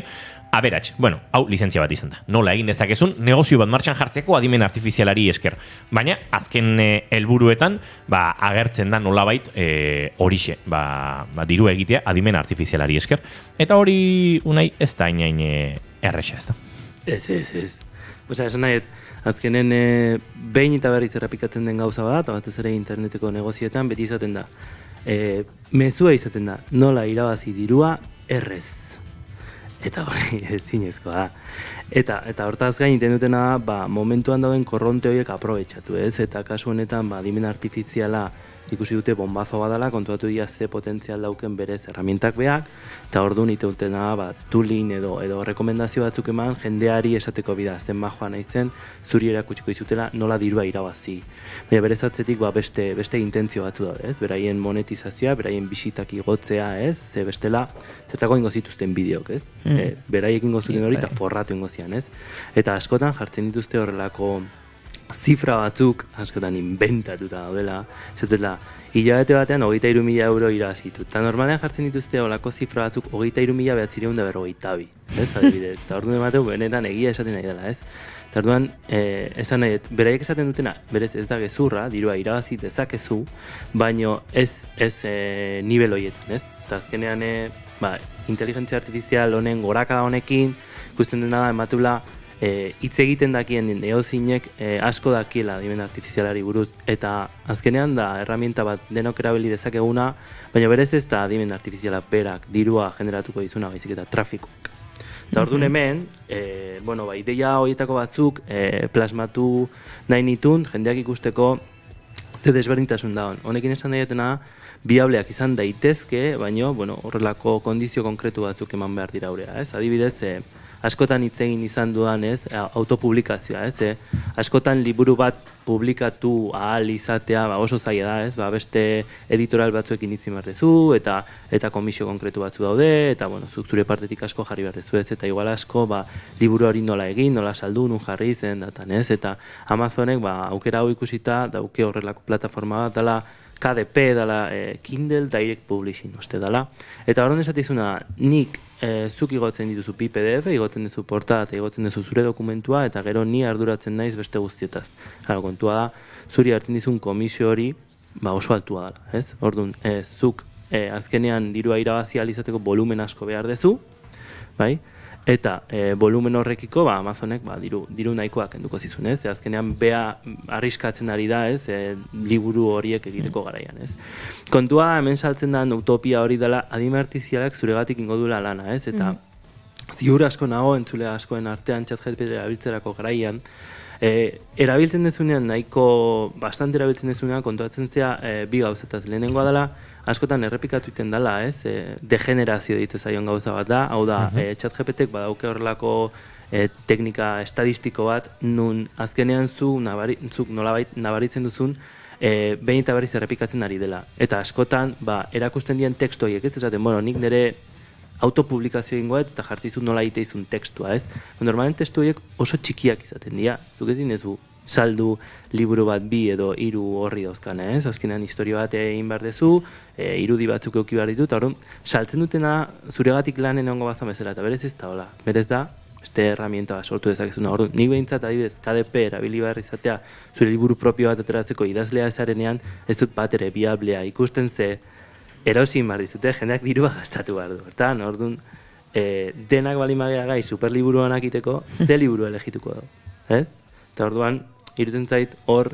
aberats. Bueno, hau lizentzia bat izan da. Nola egin dezakezun negozio bat martxan jartzeko adimen artifizialari esker. Baina, azken helburuetan agertzen da nolabait horixe, diru egitea adimen artifizialari esker. Eta hori, Unai, ez da inain erresa, ez da. Ez. Osa, esan nahi, azkenen behin eta berriz errepikatzen den gauza bat, batez ere interneteko negozietan beti izaten da. Mezua izaten da, nola irabazi dirua errez. Eta hori ezinezkoa da. Eta hortaz gain iten dutena da, momentuan dauden korronte horiek aprobetxatu, ez? Eta kasu honetan, adimen artifiziala ikusi dute bombazo badala, kontuatu dira ze potentzial dauken berez herramientak beak, eta orduan ite dutena tooling edo rekomendazio batzuk eman jendeari esateko bida, zen bajoa nahi zen, zuri erakutsiko izutela nola dirua irabazi. Baina berez atzetik beste intentzio batzu daude, ez? Beraien monetizazioa, beraien bisitak igotzea, ez? Ze bestela, zertako ingo zituzten bideok, ez? Beraiek ingo zuten hori eta forratu ingo zian, ez? Eta askotan jartzen dituzte horrelako zifra batzuk, askotan inventatuta daudela, zutela, hilabete batean 23.000 euro irabazitu. Eta normalean jartzen dituzte olako zifra batzuk 23.992, ez? Adibidez, eta orduan emateu benetan egia esaten nahi dela, ez? Eta orduan, esan nahi, beraiek esaten dutena, berez ez da gezurra, dirua irabazi dezakezu, baino ez nivel horietan, ez? Eta azkenean, inteligentzia artifizial honen gorakada honekin, ikusten dena da, ematula, hitz egiten dakien edozinek asko dakiela adimen artifizialari buruz, eta azkenean da erramienta bat denok erabili dezakeguna, baina berez ez da adimen artifiziala berak dirua generatuko dizuna, baizik eta trafikoak. Eta orduan hemen, ideia horietako batzuk plasmatu nahi nitun, jendeak ikusteko ze desberdintasun daun. Honekin esan daietena, biableak izan daitezke, baina horrelako kondizio konkretu batzuk eman behar dira aurea, ez? Adibidez, askotan hitz egin izan dudan, ez, autopublikazioa, ez, askotan liburu bat publikatu ahal izatea, oso zaila da, ez, beste editoral batzuekin hitz behar dezu, eta komisio konkretu batzu daude, eta, zuk zure partetik asko jarri behar dezu, ez, eta igual asko, liburu hori nola egin, nola saldu, nun jarri zen, datan, ez, eta Amazonek, aukera hau ikusita, dauke horrelako plataforma bat, dala, KDP, dala, Kindle Direct Publishing, uste dala, eta horren esatizuna, nik, zuk igotzen dituzu PDF, igotzen duzu portada eta igotzen duzu zure dokumentua, eta gero ni arduratzen naiz beste guztietaz. Kontua da, zuri hartzen dizun komisio hori oso altua dela, ez? Orduan, zuk azkenean dirua irabazi ahal izateko volumen asko behar dezu, bai? Eta volumen horrekiko Amazonek diru nahikoak kenduko zizun, ez? Azkenean bea arriskatzen ari da, ez? Liburu horiek egiteko garaian, ez? Kontua hemen saltzen da utopia hori dela adimen artifizialak zuregatik ingo duela lana, ez? Eta ziur asko nago entzule askoen artean ChatGPT erabiltzerako garaian, erabiltzen dezunean bastante erabiltzen dezunean kontuatzen zea bi gauzetaz. Lehenengoa dela, askotan errepikatu iten dela, ez? Degenerazio ditzen zaion gauza bat da, hau da, ChatGPTek badauke horrelako teknika estadistiko bat, nun azkenean zuk nolabait nabaritzen duzun, behin eta berriz errepikatzen ari dela. Eta askotan, erakusten dien tekstu horiek, ez esaten, nik nire autopublikazio egingoet eta jartizun nola iteizun tekstua, ez? Normalen testu horiek oso txikiak izaten dira. Zuk ez dinezu saldu liburu bat 2 edo 3 horri dauzkan, ez? Azkenean historia bat egin behar dezu, irudi batzuk euki behar ditut, eta saltzen dutena zuregatik lanen egongo bazan bezala, eta berez ez da, hola. Berez da, beste herramienta bat sortu dezakezuna. Nik behintzat adibidez KDP erabili behar izatea zure liburu propio bat ateratzeko idazlea ezarenean, ez dut bat ere biablea ikusten ze erosin behar dizute, jendeak dirua gastatu behar du. Eta, orduan, denak balimagea gai superliburu honak iteko, ze liburu elegituko du, ez? Eta orduan, irutzen zait hor,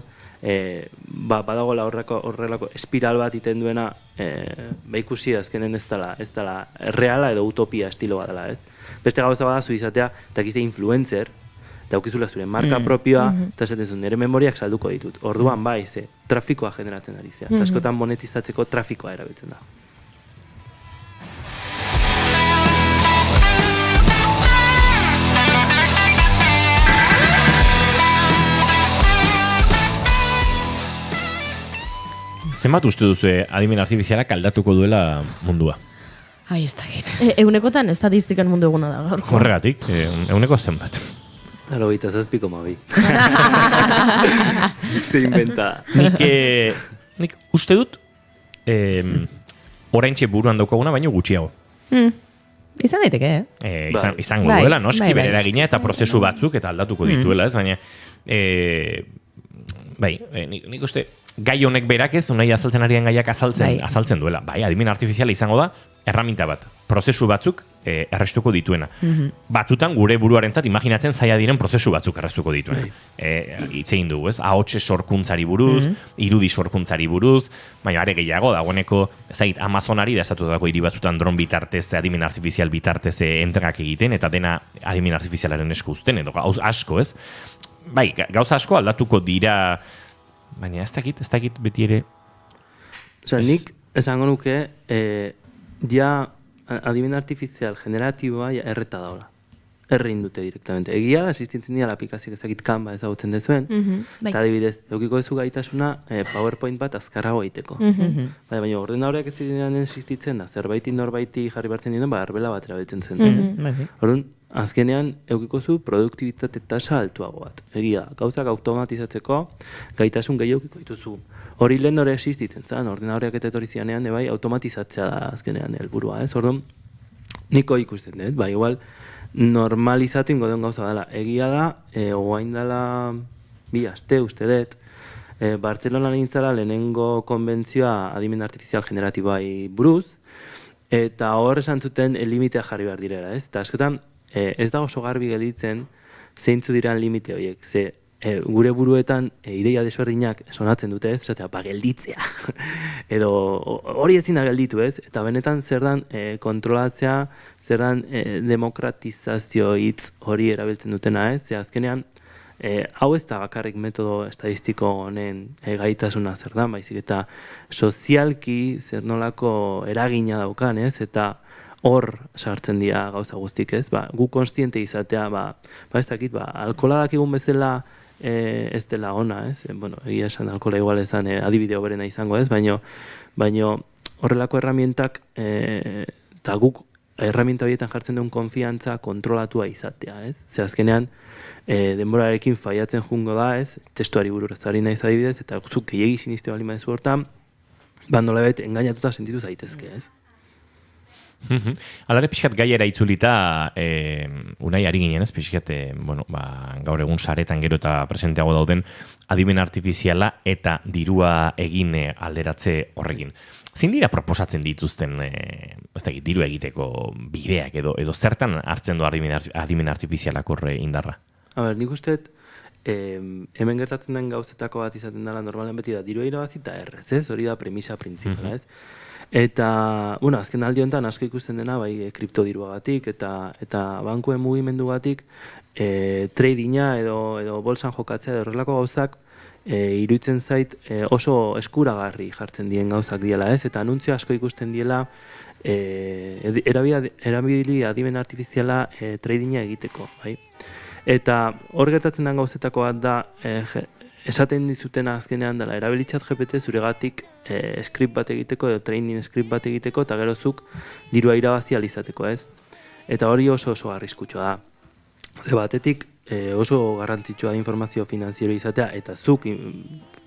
badagoela horrelako espiral bat iten duena, ikusi azkenen ez dela reala edo utopia estilo bat dela, ez? Beste gauza bada zu izatea, eta gizte influencer, daukizula zure marka propioa, eta esaten zuen, nire memoriak salduko ditut. Orduan trafikoa generatzen ari zea. Askotan monetizatzeko trafikoa erabiltzen da. Zenbat uste duzu adimen artifizialak aldatuko duela mundua? Ai, ez dakit. Eunekotan estatistikan mundu eguna da gaur. Horregatik, euneko zenbat? 97,2. Se inventa. Nik uste dut oraintxe buruan daukaguna baino gutxiago. Izan daiteke, Izango duela, noski bere eragina eta prozesu batzuk eta aldatuko dituela, ez? Baina nik uste gai honek berak ez, unai azaltzen arian gaiak azaltzen duela. Adimen artifiziala izango da, erraminta bat, prozesu batzuk errestuko dituena. Batzutan gure buruarentzat imaginatzen zaila diren prozesu batzuk errestuko dituena. Itzein dugu, ez? Ahotxe sorkuntzari buruz, irudi sorkuntzari buruz, baina are gehiago, dagoeneko, Amazonari da esatutako hiri batzutan dron bitartez, adimen artifizial bitartez entregak egiten, eta dena adimen artifizialaren esku uzten, edo asko, ez? Gauza asko aldatuko dira. Baina ez dakit beti ere Osea, nik esango nuke, adimen artifizial generatiboa erreta daula. Errein dute direktamente. Egia da, existitzen dira aplikazioak ezakit Canva ezagutzen dezuen, eta adibidez, eukiko duzu gaitasuna PowerPoint bat azkarrago egiteko. Baina ordenadoreak ez zirenean existitzen da, norbaiti jarri bartzen dien, arbela bat erabiltzen zen. Orduan, azkenean, eukiko zu produktibitate tasa altuago bat. Egia, gauzak automatizatzeko gaitasun gehiago eukiko dituzu. Hori lehen hori existitzen zen, ordenadoreak eta etorri zianean, automatizatzea da azkenean helburua, ez? Orduan, niko ikusten dut, igual, normalizatu ingo den gauza dela. Egia da, oain dela 2 aste uste dut, Bartzelona nintzala lehenengo konbentzioa adimen artifizial generatiboai buruz, eta hor esan zuten limitea jarri behar direla, ez? Eta askotan, ez da oso garbi gelditzen zeintzu diran limite horiek, ze gure buruetan ideia desberdinak sonatzen dute, ez? Zatea, gelditzea. Edo hori ezin da gelditu, ez? Eta benetan zer dan kontrolatzea, zer dan demokratizazio hitz hori erabiltzen dutena, ez? Ze azkenean, hau ez da bakarrik metodo estadistiko honen gaitasuna zer dan, baizik eta sozialki zer nolako eragina daukan, ez? Eta hor sartzen dira gauza guztik, ez? Gu konstiente izatea, ez dakit, alkola dakigun bezala ez dela ona, ez? Bueno, egia esan alkola igual ezan adibide hoberena izango, ez? Baino horrelako erramientak eta guk erramienta horietan jartzen duen konfiantza kontrolatua izatea, ez? Ze azkenean denborarekin faiatzen jungo da, ez? Testuari buruz ari naiz adibidez, eta zuk gehiegi siniste bali maizu hortan, nolabait engainatuta sentitu zaitezke, ez? Alare pixkat gaiera itzulita, unai ari ginen ez, pixkat, gaur egun saretan gero eta presenteago dauden adimen artifiziala eta dirua egin alderatze horrekin. Zein dira proposatzen dituzten diru egiteko bideak edo zertan hartzen du adimen artifizialak horre indarra? Nik uste, hemen gertatzen den gauzetako bat izaten dela normalen beti da, dirua irabazi eta errez, ez? Hori da premisa printzipala, ez? Eta, azken aldi honetan asko ikusten dena, kriptodiruagatik eta bankuen mugimendugatik tradinga edo bolsan jokatzea edo horrelako gauzak iruditzen zait oso eskuragarri jartzen dien gauzak diela, ez? Eta anuntzio asko ikusten diela erabili adimen artifiziala tradinga egiteko, bai? Eta hor gertatzen den gauzetako bat da esaten dizutena azkenean dela, erabilitzat GPT zuregatik script bat egiteko, edo training script bat egiteko, eta gero zuk dirua irabazi alizateko, ez? Eta hori oso arriskutsua da. Ze batetik oso garrantzitsua da informazio finanziero izatea, eta zuk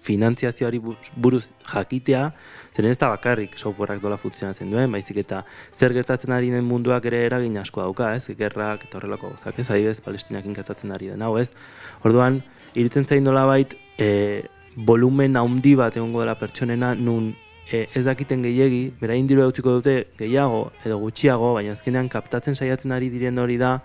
finantziazioari buruz jakitea, zeren ez da bakarrik softwareak dola funtzionatzen duen, baizik eta zer gertatzen ari den munduak ere eragin asko dauka, ez? Gerrak eta horrelako gauzak, ez? Adibidez, Palestinakin gertatzen ari den hau, ez? Orduan, iruditzen zain nolabait volumen handi bat egongo dela pertsonena nun ez dakiten gehiegi, berain diru eutziko dute gehiago edo gutxiago, baina azkenean kaptatzen saiatzen ari diren hori da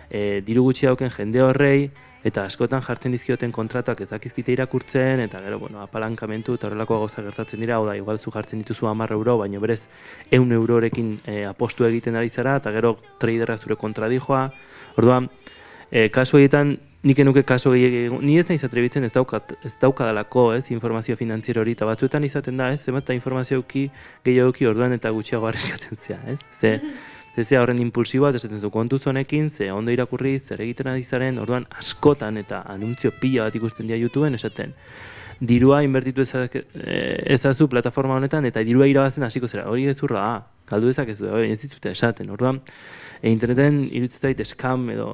diru gutxi dauken jende horrei eta askotan jartzen dizkioten kontratuak ez dakizkite irakurtzen eta gero, apalankamentu eta horrelako gauza gertatzen dira, da, igual zu jartzen dituzu 10 euro, baina berez 100 eurorekin apostu egiten ari zara eta gero traderra zure kontra dijoa. Orduan, kasu horietan nik enuke kaso gehiago, ni ez naiz atrebitzen ez daukadalako, ez, informazio finantziero hori, eta batzuetan izaten da, ez, zemata informazio gehiago orduan eta gutxiago arriskatzen zea, ez? Ze horren impulsiboa, ez esaten zu kontuz honekin, ze ondo irakurri, zer egiten ari zaren, orduan askotan eta anuntzio pila bat ikusten dira YouTubeen, esaten, dirua inbertitu ezazu plataforma honetan, eta dirua irabazen hasiko zera, hori gezurra da, galdu dezakezu, ez dituzte esaten, orduan, interneten iruditzen zait eskam edo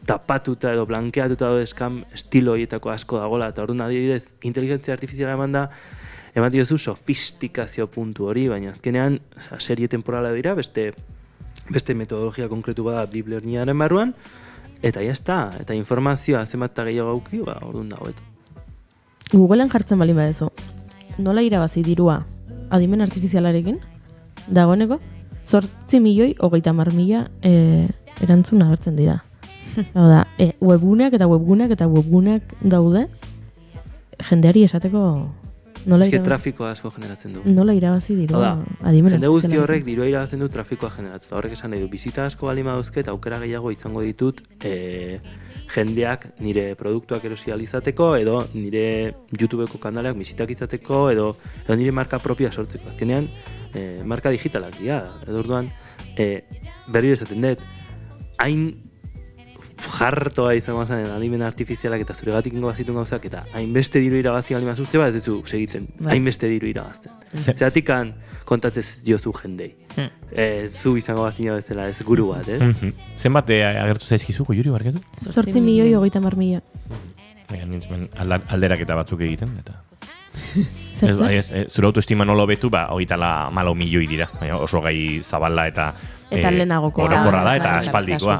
tapatuta edo blankeatuta edo eskam estilo horietako asko dagoela, eta orduan adibidez, inteligentzia artifiziala eman diozu sofistikazio puntu hori, baina azkenean serie temporala dira, beste metodologia konkretu bada deep learningaren barruan, eta jazta, eta informazioa zenbat eta gehiago gauki, orduan dago eta. Googleen jartzen bali badezu, nola irabazi dirua adimen artifizialarekin, dagoeneko? 8.030.000 erantzun agertzen dira. Hau da, webguneak daude, jendeari esateko nola irabazi. Trafikoa asko generatzen du. Nola irabazi dirua adimen artifizialarekin. Jende guzti horrek dirua irabazten du trafikoa generatu. Horrek esan nahi du, bizita asko bali maduzket, aukera gehiago izango ditut jendeak nire produktuak erosi ahal izateko, edo nire YouTubeko kanaleak bisitak izateko, edo nire marka propioa sortzeko. Azkenean, marka digitalak dira. Edo orduan, berriro esaten dut, hain jartoa izango zen adimen artifizialak eta zuregatik ingo bazitun gauzak, eta hainbeste diru irabazi gali mazurtze, ez duzu segitzen, hainbeste diru irabazten. Zeratikan kontatzez diozu jendei. Zu izango bazina bezala, ez guru bat, Zenbat agertu zaizkizu, Juri, barkatu? 8.030.000. Nintzen alderaketa batzuk egiten, eta... Zure autoestima nola betu, 34 milioi dira. Oso gai zabala eta orokorra da, eta aspaldikoa.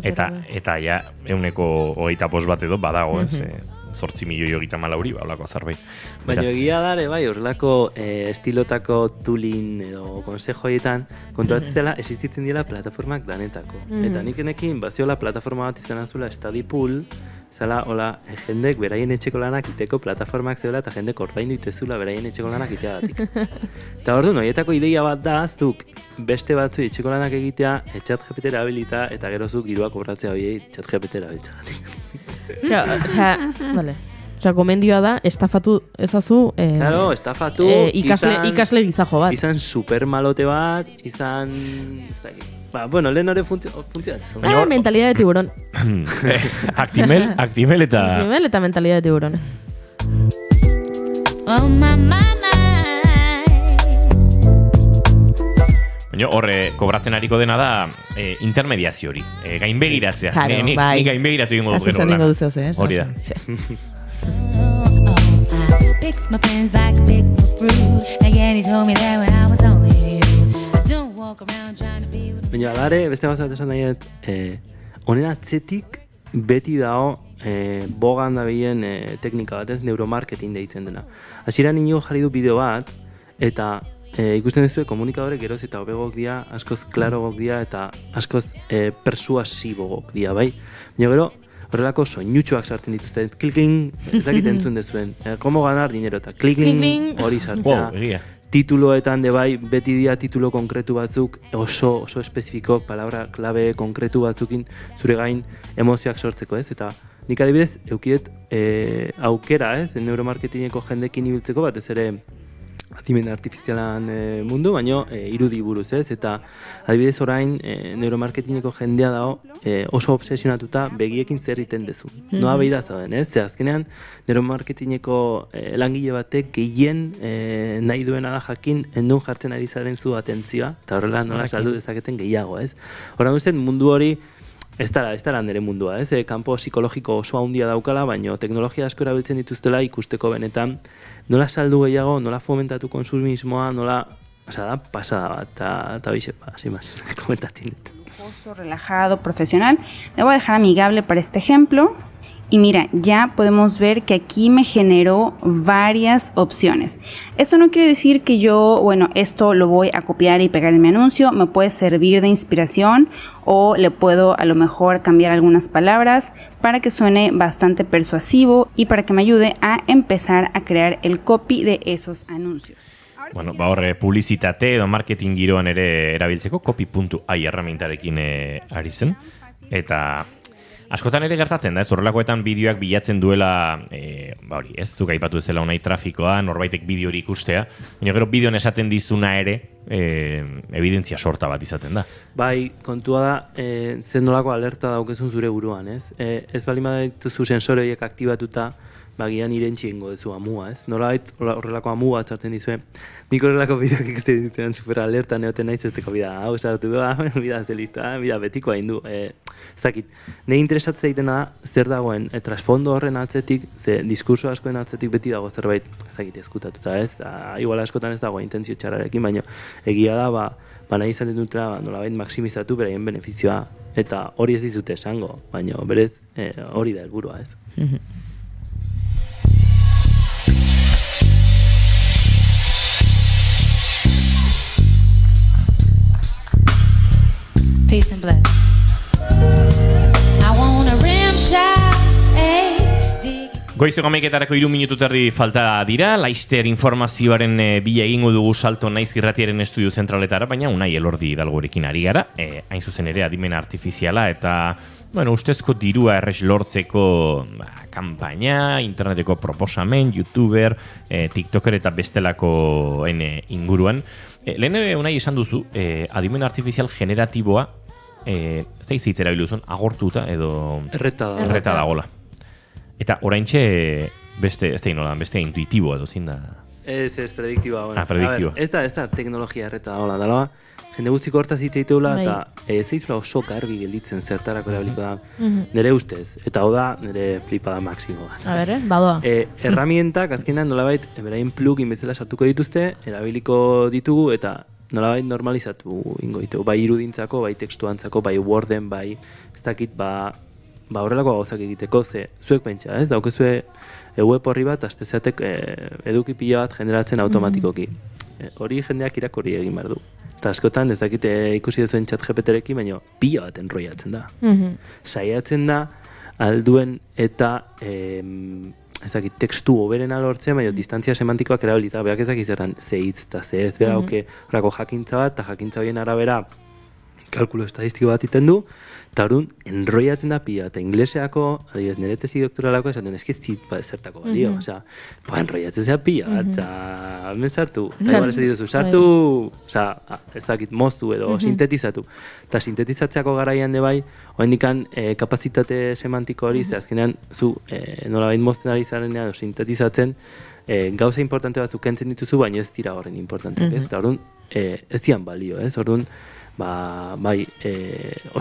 Eta ja, 125 bat edo badago, ez? 8.034.000 hori, holako zerbait. Baina egia dare, horrelako estilotako tulin edo konsejoietan kontuatzela existitzen dira plataformak danetako. Eta nik enekin, baziola plataforma bat izan azula Study Pool, zala, hola, jendek beraien etxeko lanak iteko plataformak zeola eta jendek ordaindu itezula beraien etxeko lanak iteagatik. Eta orduan, horietako ideia bat da, zuk beste batzu etxeko lanak egitea, ChatGPT erabilita eta gerozuk dirua kobratzea horiei ChatGPT erabiltzagatik. Osea, gomendioa da, estafatu ezazu... Claro, estafatu... Ikasle gizajo bat. Izan supermalote bat, izan... Bueno, lehen hori funtzionatzen. Mentalidad de tiburón. Actimel eta... Actimel eta mentalidad de tiburón. Baina horre, kobratzen ariko dena da intermediazio hori, gainbegiratzea. Ni gainbegiratu egingo dut gero lan. Hori da. Baina alare, beste gauza esan nahiet, honen atzetik beti dago bogan dabilen teknika bat, ez, neuromarketing deitzen dena. Hasieran inigo jarri du bideo bat, eta ikusten duzue komunikadore geroz eta hobegok dira, askoz klarogok dira eta askoz persuasibogok dira, bai? Baina gero, horrelako soinutxoak sartzen dituzte, kliking, ezakit entzun dezuen, como ganar dinero, eta kliking hori sartzea. Tituloetan de bai, beti dira titulo konkretu batzuk, oso espezifiko, palabra klabe konkretu batzukin zure gain emozioak sortzeko, ez? Eta nik adibidez, eukiet aukera, ez? Neuromarketingeko jendekin ibiltzeko bat, ez ere adimen artifizialan mundu, baino irudi buruz, ez? Eta adibidez orain neuromarketingeko jendea dago oso obsesionatuta begiekin zer egiten dezu. Noa behi da zauden, ez? Ze azkenean neuromarketingeko langile batek gehien nahi duena da jakin endun jartzen ari zaren zu atentzioa, eta horrela nola saldu dezaketen gehiago, ez? Horan usten mundu hori ez da nire mundua, ez? Kanpo psikologiko oso handia daukala, baino teknologia asko erabiltzen dituztela ikusteko benetan nola saldu gehiago, nola fomentatu konsumismoa, nola... Osa da, pasada bat, eta bixe, sin más, komentatzen. Relajado, profesional. Le voy a dejar amigable para este ejemplo. Y mira, ya podemos ver que aquí me generó varias opciones. Esto no quiere decir que yo, esto lo voy a copiar y pegar en mi anuncio. Me puede servir de inspiración o le puedo a lo mejor cambiar algunas palabras para que suene bastante persuasivo y para que me ayude a empezar a crear el copy de esos anuncios. Bueno, horre publizitate edo marketing giroan ere erabiltzeko copy.ai erramintarekin ari zen. Eta... askotan ere gertatzen da, ez horrelakoetan bideoak bilatzen duela, hori, ez zuk aipatu ezela unai trafikoa, norbaitek bideo hori ikustea, baina gero bideoan esaten dizuna ere, evidentzia sorta bat izaten da. Bai, kontua da, zen nolako alerta daukezun zure buruan, ez? Ez bali dituzu sensore horiek aktibatuta, bagian irentxiengo dezu amua, ez? Nolabait horrelako amua txartzen dizue. Nik horrelako bideoak ikusten dituetan super alerta neoten naiz ezteko bida, hau sartu da, bida zelista, bida betikoa indu. Ez dakit, nahi interesatzen egitena da, zer dagoen, trasfondo horren atzetik, ze diskurso askoen atzetik beti dago zerbait, ez dakit, eskutatuta, ez? Igual askotan ez dago intentzio txarrarekin, baina egia da, nahi izaten dutela nolabait maksimizatu beraien benefizioa, eta hori ez dizute esango, baina berez hori da helburua, ez? Peace and blessings. I want a rim shot. Goizeko 11:00 3 minutu terdi falta dira, Laister informazioaren bila egingo dugu salto naiz irratiaren estudio zentraletara, baina Unai Elordi Hidalgorekin ari gara, hain zuzen ere adimen artifiziala eta Bueno, ustezko dirua errex lortzeko kanpaina, interneteko proposamen, youtuber, tiktoker eta bestelako inguruan. Lehen ere unai esan duzu, adimen artifizial generatiboa, ez da izitzera biluzun, agortuta edo erreta dagola. Eta oraintxe beste, ez da inola, beste intuitiboa edo zin da. Ez prediktiboa. Bueno. Prediktiboa. Ez da teknologia erreta dagoela, dala jende guztiko hortaz hitz egiteula, eta zeizula oso garbi gelditzen zertarako erabiliko da, nire ustez. Eta hau da, nire flipada maksimoa. A ber, badoa. Erramientak, azkenan nolabait, berain plugin bezala sartuko dituzte, erabiliko ditugu, eta nolabait normalizatu ingo ditugu. Bai irudintzako, bai tekstuantzako, bai Worden, bai ez dakit, horrelako gauzak egiteko, ze zuek pentsa, ez? Daukezue web horri bat, astezatek eduki pila bat generatzen automatikoki. Hori jendeak irakurri egin behar du. Eta askotan ez dakite ikusi duzuen ChatGPT-rekin, baina pila bat enroiatzen da. Saiatzen da, alduen eta ez dakit, tekstu oberena lortzen, baina distantzia semantikoak erabilita, beak ez dakit zerran ze hitz eta ze ez, bera, horako jakintza bat, eta jakintza horien arabera kalkulo estadistiko bat iten du, eta orduan enroiatzen da pila, eta ingleseako, adibidez, nire tesi doktoralako esaten ezkiztit zertako balio, osea, enroiatzen zea pila, eta hemen sartu, eta igual ez dituzu, sartu, osea, ez dakit, moztu edo sintetizatu, eta sintetizatzeako garaian de bai, oendikan kapazitate semantiko hori, ze azkenean, zu nolabait mozten ari zarenean, edo sintetizatzen, gauza importante batzuk kentzen dituzu, baina ez dira horren importanteak, ez, eta orduan, ez dian balio, ez, orduan, bai,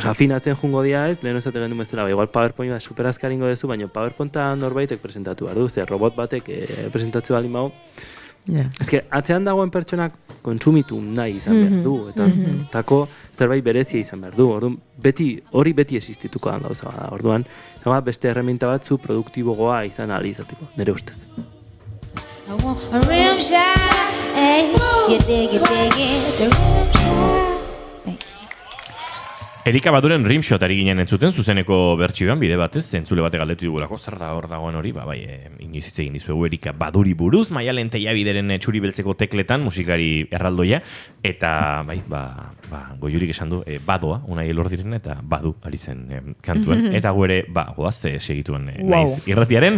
afinatzen jungo dia ez, lehen esate gendu bezala, igual PowerPoint bat superazkaringo dezu, baina PowerPointa norbaitek presentatu behar du, ze robot batek presentatze bali mau. Ez que, atzean dagoen pertsonak kontsumitu nahi izan behar du, eta tako zerbait berezia izan behar du, orduan, hori beti existituko dan gauza da, orduan, beste herramienta batzu produktibogoa izan ahal izateko, nire ustez. I want a rim shot, hey, you dig it, the rim shot. Erika Baduren Rimshot ari ginen entzuten, zuzeneko bertsioan bide batez, entzule bate galdetu digulako, zer da hor dagoen hori, inoiz hitz egin dizuegu Erika Baduri buruz, Maialen Teiabideren txuri beltzeko tekletan, musikari erraldoia, eta goiurik esan du, badoa, Unai Elordiren, eta badu ari zen kantuan, eta gu ere, goaz, segituen naiz irratiaren,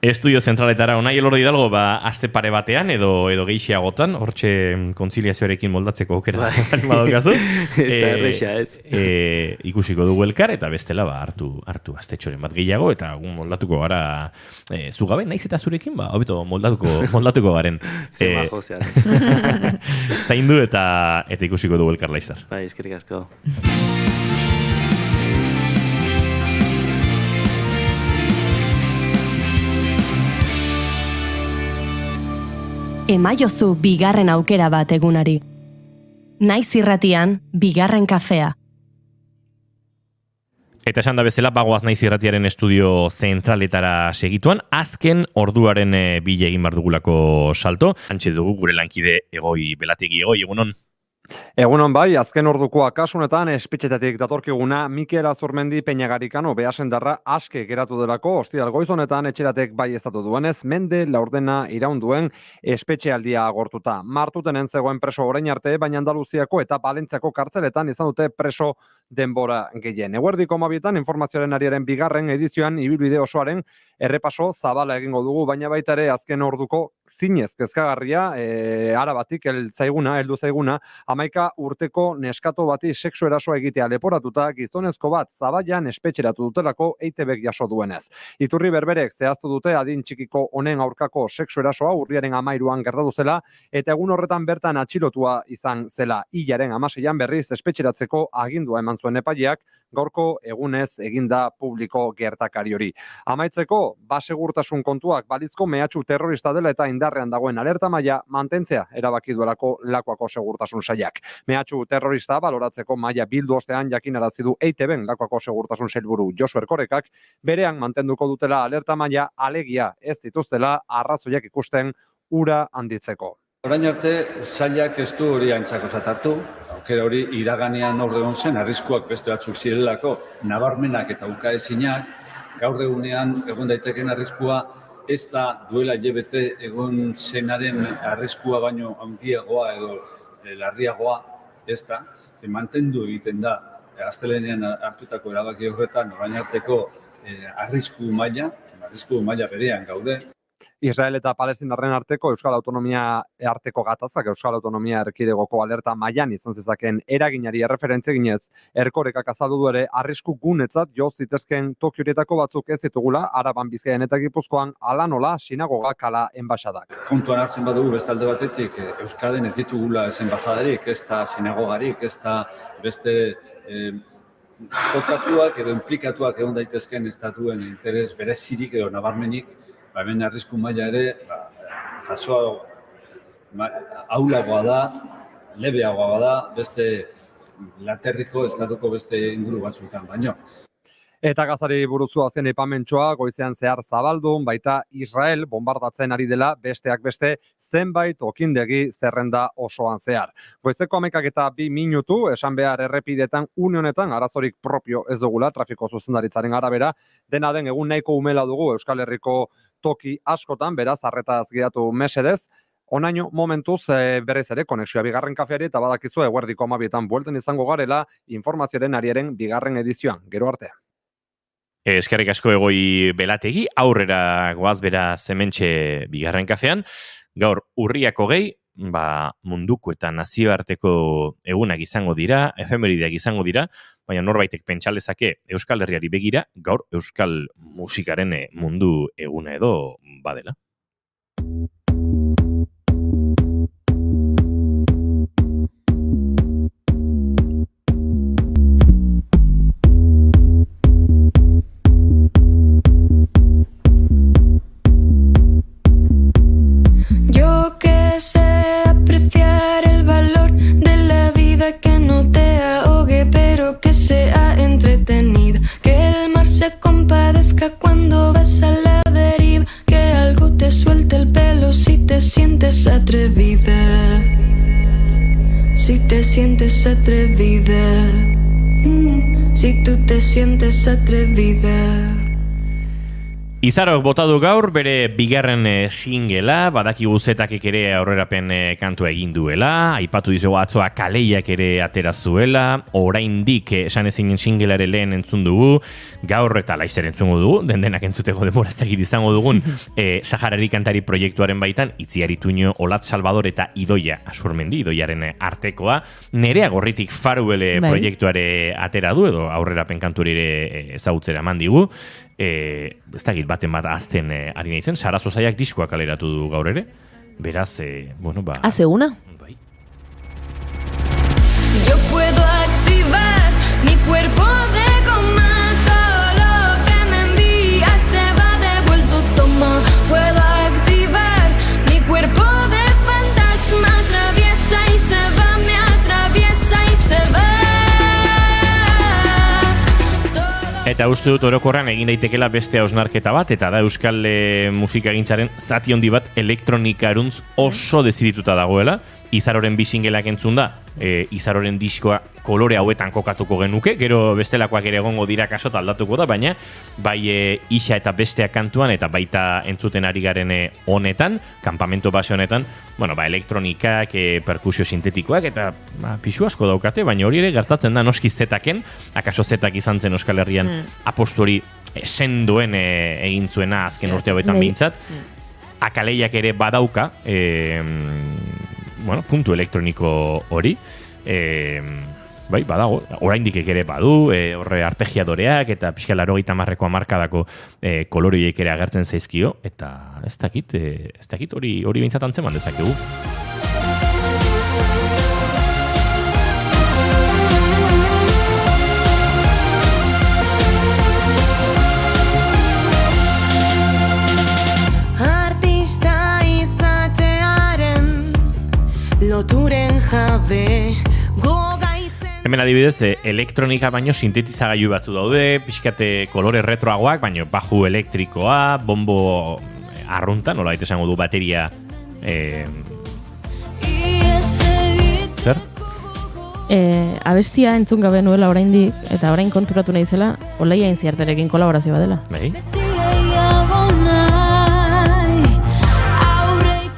estudio zentraletara Unai Elordi Hidalgo, aste pare batean, edo geixiagotan, hortxe kontziliazioarekin moldatzeko aukera badaukazu. Ez da erreixa, ez. Ikusiko dugu elkar, eta bestela hartu astetxoren bat gehiago, eta moldatuko gara zugabe, naiz eta zurekin, hobeto moldatuko garen. Zema jozean. Zaindu eta ikusiko dugu elkar laizar. Bai, eskerrik asko. Emaiozu bigarren aukera bat egunari. Naiz irratian, bigarren kafea. Eta esan da bezala, bagoaz naiz irratiaren estudio zentraletara segituan, azken orduaren bile egin behar dugulako salto. Antxe dugu gure lankide Egoi Belategi. Egoi, egunon? Egunon bai, azken ordukoa kasunetan espetxetatik datorkiguna Mikel Azurmendi Peñagarikano behasendarra aske geratu delako ostiral goizonetan etxeratek bai estatu duenez, mende laurdena iraunduen espetxealdia agortuta. Martutenen zegoen preso orain arte, baina Andaluziako eta Balentziako kartzeletan izan dute preso denbora gehien. Eguerdiko mabietan informazioaren ariaren bigarren edizioan ibilbide osoaren errepaso zabala egingo dugu, baina baita ere azken orduko zinez kezkagarria, Arabatik heldu zaiguna, 11 urteko neskato bati sexu erasoa egitea leporatuta gizonezko bat Zabaian espetxeratu dutelako EITBek jaso duenez. Iturri berberek zehaztu dute adin txikiko honen aurkako sexu erasoa urriaren 13an gertatu zela, eta egun horretan bertan atxilotua izan zela. Hilaren 16an berriz espetxeratzeko agindua eman zuen epaileak, gaurko egunez eginda publiko gertakari hori. Amaitzeko, basegurtasun kontuak balizko mehatxu terrorista dela eta indarrean dagoen alerta maila mantentzea erabaki duelako Lakuako segurtasun sailak. Mehatxu terrorista baloratzeko maila bildu ostean jakinarazi du EITBen Lakuako segurtasun sailburu Josu Erkorekak berean mantenduko dutela alerta maila, alegia ez dituztela arrazoiak ikusten ura handitzeko. Orain arte, sailak ez du hori aintzakotzat hartu, aukera hori iraganean hor egon zen, arriskuak beste batzuk zirelako, nabarmenak eta ukaezinak, gaur egunean egon daiteken arriskua ez da duela hilabete egon zenaren arriskua baino handiagoa edo larriagoa ez da, mantendu egiten da astelehenean hartutako erabaki horretan orain arteko arrisku maila berean gaude. Israel eta Palestinarren arteko Euskal Autonomia arteko gatazak Euskal Autonomia Erkidegoko alerta mailan izan zezaken eraginari erreferentzia eginez, Erkorekak azaldu du ere arrisku gunetzat jo zitezken toki horietako batzuk ez ditugula Araban, Bizkaian eta Gipuzkoan hala nola sinagogak ala enbaxadak. Kontuan hartzen badugu beste alde batetik Euskadin ez ditugula ez enbajadarik, ez da sinagogarik, ez da beste kokatuak edo implikatuak egon daitezken estatuen interes berezirik edo nabarmenik, hemen arrisku maila ere jasoa aulagoa da, lebeagoa da, beste laterriko estatuko beste inguru batzuetan baino. Eta Gazari buruzua zen aipamentxoa goizean zehar zabaldun, baita Israel bombardatzen ari dela besteak beste zenbait okindegi zerrenda osoan zehar. Goizeko 11:02 minutu, esan behar errepidetan une honetan arazorik propio ez dugula, trafiko zuzendaritzaren arabera, dena den egun nahiko umela dugu Euskal Herriko toki askotan, beraz, arretaz gidatu mesedez, onaino momentuz berriz ere konexioa bigarren kafeari eta badakizu eguerdiko 12etan buelten izango garela informazioaren ariaren bigarren edizioan. Gero arte. Eskerrik asko Egoi Belategi, aurrera goaz bera Hementxe bigarren kafean. Gaur urriak 20, munduko eta nazioarteko egunak izango dira, efemerideak izango dira, baina norbaitek pentsalezake Euskal Herriari begira, gaur Euskal musikaren mundu eguna edo badela. Yo que sé apreciar el valor de la vida, que no te ahogue pero que sea entretenida, que el mar se compadezca cuando vas a la deriva, que algo te suelte el pelo si te sientes atrevida, si te sientes atrevida, si tú te sientes atrevida. Izarok botadu gaur bere bigarren singela, badakigu Zetakek ere aurrerapen kantua egin duela, aipatu dizugu atzoa Kaleiak ere atera zuela, oraindik esan ezinen singelare lehen entzun dugu, gaur eta laizer entzungo dugu, dendenak entzuteko denbora ez dakit izango dugun, Saharari kantari proiektuaren baitan, Itziar Ituño, Olat Salvador eta Idoia Asurmendi, Idoiaren artekoa, Nerea Gorritik Faruele proiektuare atera du, edo aurrerapen kanturi ere ezagutzera eman digu, ez dakit baten bat azten ari nahi zen, Sarazo Zaiak diskoak kaleratu du gaur ere, beraz, Hace una. Yo puedo activar mi cuerpo de goma, todo lo que me envías te va devuelto, toma. Puedo activar mi cuerpo de fantasma, atraviesa y se va, me atraviesa y se va. Eta uste dut orokorran egin daitekela beste hausnarketa bat, eta da Euskal musikagintzaren zati handi bat elektronikaruntz oso dezidituta dagoela. Izaroren bi singelak entzun da, Izaroren diskoa kolore hauetan kokatuko genuke, gero bestelakoak ere egongo dira kasota aldatuko da, baina bai Isa eta besteak kantuan eta baita entzuten ari garen honetan, kanpamento base honetan, elektronikak, perkusio sintetikoak eta pisu asko daukate, baina hori ere gertatzen da noski Zetaken, akaso Zetak izan zen Euskal Herrian apostori sendoen egin zuena azken urte hauetan behintzat, Akaleiak ere badauka, puntu elektroniko hori, bai, badago, oraindik ere badu, horre arpegiadoreak eta pixka 80ko hamarkadako koloriek ere agertzen zaizkio, eta ez dakit hori behintzat antzeman dezakegu. Loturen jabe Hemen adibidez, elektronika baino sintetizagailu batzu daude, pixkate kolore retroagoak, baino baju elektrikoa, bombo arrunta, nola baita esango du bateria zer? Abestia entzun gabe nuela oraindik, eta orain konturatu nahi zela, Olaia Intziarterekin kolaborazioa dela. Bai?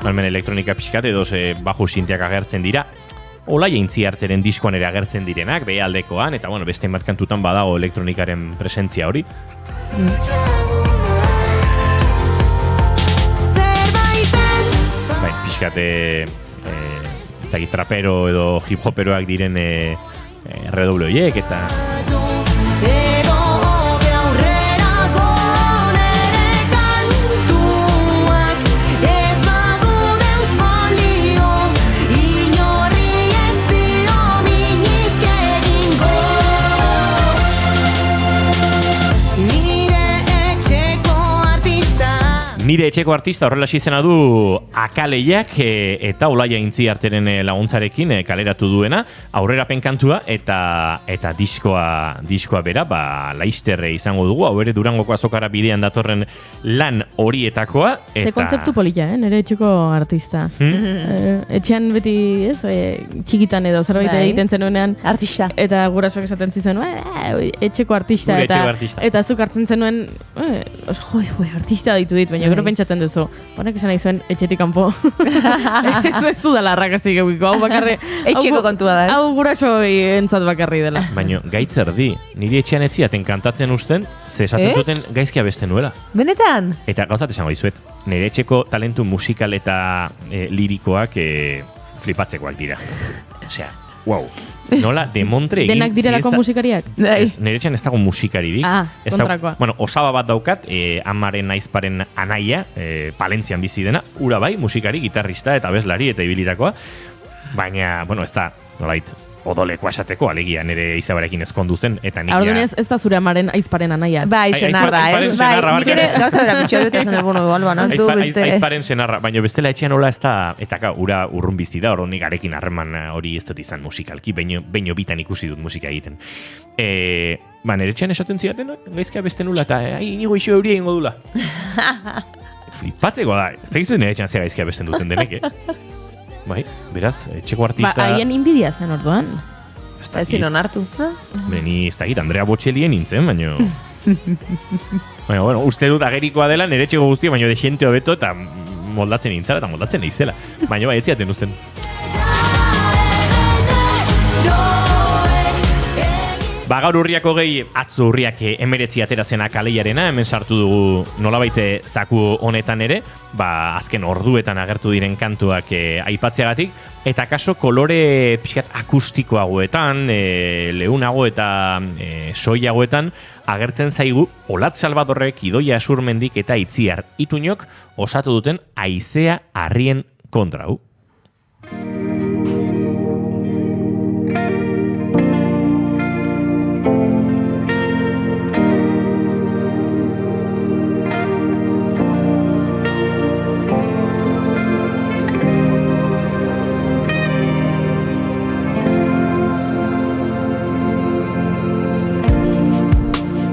Hemen elektronika pixkat edo baju sinteak agertzen dira. Olaia Intziarteren diskoan ere agertzen direnak, behealdekoan, eta bueno, beste bat kantutan badago elektronikaren presentzia hori. Bai, pixkat, ez da trapero edo hip-hoperoak diren redoble horiek, eta... Nire etxeko artista horrelaxe izena du Akaleiak eta Olaia Intziarteren laguntzarekin kaleratu duena, aurrerapen kantua eta diskoa bera, Laister izango dugu, hau ere Durangoko azokara bidean datorren lan horietakoa. Ze kontzeptu polita, nire etxeko artista. Etxean beti, txikitan edo zerbait egiten zenuenean artista. Eta gurasoak esaten zizen, etxeko artista. Eta zuk hartzen zenuen, artista ditu dit, baina gero pentsatzen duzu, honek esan nahi zuen etxetik kanpo. Ez du dela arrakastik egiko, hau bakarri... Etxeko kontua da, Hau gurasoi entzat bakarri dela. Baina gaitzer di, nire etxean etziaten kantatzen usten, ze esaten zuten gaizkia beste nuela. Benetan? Eta gauzat esango dizuet, nire etxeko talentu musikal eta lirikoak flipatzekoak dira. Osea, wow. Nola, demontre egin... Denak direlako musikariak? Nire etxean ez dago musikaririk. Kontrakoa. Bueno, osaba bat daukat, amaren aizparen anaia, Palentzian bizi dena, ura bai, musikari, gitarrista eta abeslari eta ibilitakoa. Baina, bueno, ez da, nolait, odoleko esateko, alegia nire izabarekin ezkondu zen, eta nik Ordunez, ez da zure amaren aizparen anaia. Bai, senarra, nik ere gauza bera mitxo dut esan elbono dugu, aizparen senarra, baina bestela etxean hola ez da, eta ura urrun bizti da, hori garekin harreman hori ez dut izan musikalki, beino bitan ikusi dut musika egiten. Nire etxean esaten zidaten, gaizkia beste nula, eta inigo iso euria egingo dula. Flipatzeko da, ez da nire etxean zera gaizkia besten duten denek, Bai, beraz, etxeko artista... Haien inbidia zen orduan. Ez zinon hartu. Beni, ez da git, Andrea Botxelien nintzen, baina... Baina, bueno, uste dut agerikoa dela, nire etxeko guztia, baina desente hobeto eta moldatzen nintzala eta moldatzen nizela. Baina, bai, ez ziaten usten. Gaur urriako gehi, atzo urriak 19 atera zen Akaleiarena, hemen sartu dugu nolabaite zaku honetan ere, azken orduetan agertu diren kantuak aipatzeagatik, eta kaso kolore pixkat akustikoagoetan, leunago eta soiagoetan agertzen zaigu Olat Salvadorrek, Idoia Asurmendik eta Itziar Ituñok osatu duten Haizea Harrien kontrau.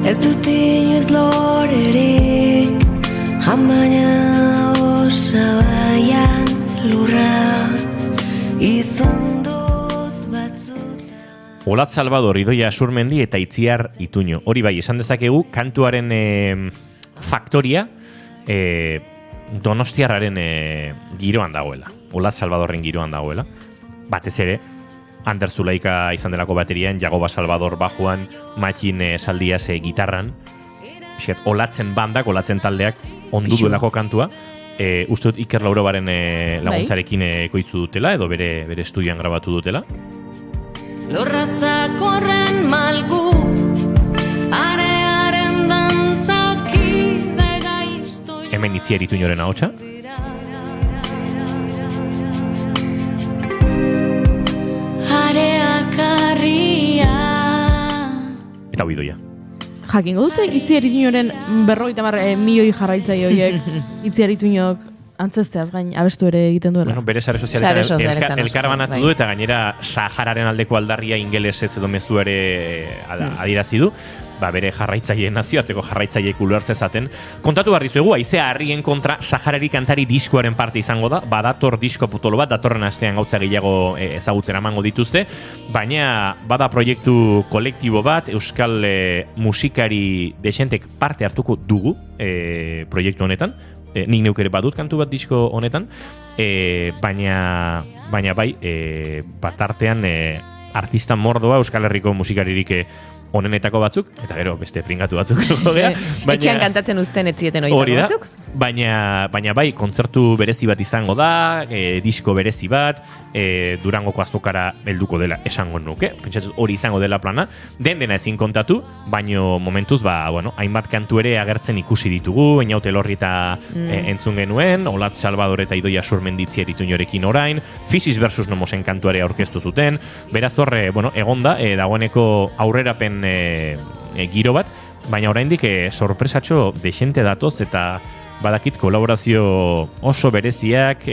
Ez dut inoiz lorerik, jamaina osabaian lurra, izan dut batzut. Olat Salvador, Idoia Asurmendi eta Itziar Ituño. Hori bai, esan dezakegu, kantuaren faktoria Donostiarraren giroan dagoela. Olat Salvadorren giroan dagoela. Batez ere, Ander Zulaika izan delako baterian, Jagoba Salvador bajuan, Matxin Saldiaz gitarran, olatzen bandak, olatzen taldeak ondu duelako kantua. Uste dut Iker Laurobaren laguntzarekin ekoitzu dutela, edo bere estudioan grabatu dutela. Lorratzak horren malgu, arearen dantzakide gaiztoi. Hemen Itziar Ituñoren ahotsa. Eta Idoia. Jakingo dute Itziar Ituñoren 50 milioi jarraitzaile horiek Itziar Ituñok antzesteaz gain abestu ere egiten duela. Bueno, bere sare sozialetan elkarbanatu du eta gainera Sahararen aldeko aldarria ingelesez edo mezu ere adierazi du. Bere jarraitzaile nazioarteko jarraitzaileek ulertze zaten. Kontatu behar dizuegu, Haizea Harrien kontra Saharari kantari diskoaren parte izango da, badator disko putolo bat, datorren astean gauza gehiago ezagutzen emango dituzte, baina bada proiektu kolektibo bat, euskal musikari desentek parte hartuko dugu, proiektu honetan, nik neuk ere badut kantu bat disko honetan, baina bai, bat artean artista mordoa Euskal Herriko musikaririk onenetako batzuk, eta gero beste pringatu batzuk. Etxean kantatzen uzten etzieten hori batzuk? Baina bai, kontzertu berezi bat izango da, disko berezi bat, Durangoko azokara helduko dela esango nuke, pentsatuz hori izango dela plana, dena ezin kontatu, baino momentuz, hainbat kantu ere agertzen ikusi ditugu, Einaute Elorri eta entzun genuen, Olat Salvador eta Idoia Surmenditzi erituñorekin orain, Fisis versus Nomosen kantuare aurkeztu zuten, beraz horre, egonda, dagoeneko aurrerapen giro bat, baina oraindik sorpresatxo dexente datoz eta badakit kolaborazio oso bereziak,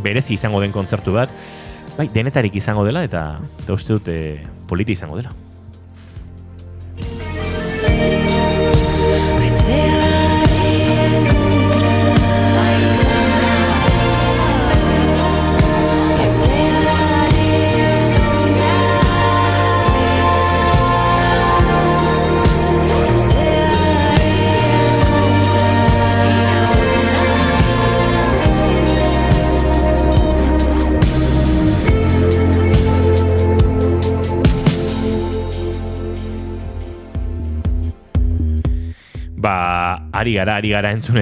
berezi izango den kontzertu bat, bai, denetarik izango dela eta uste dut politi izango dela. Ari gara entzun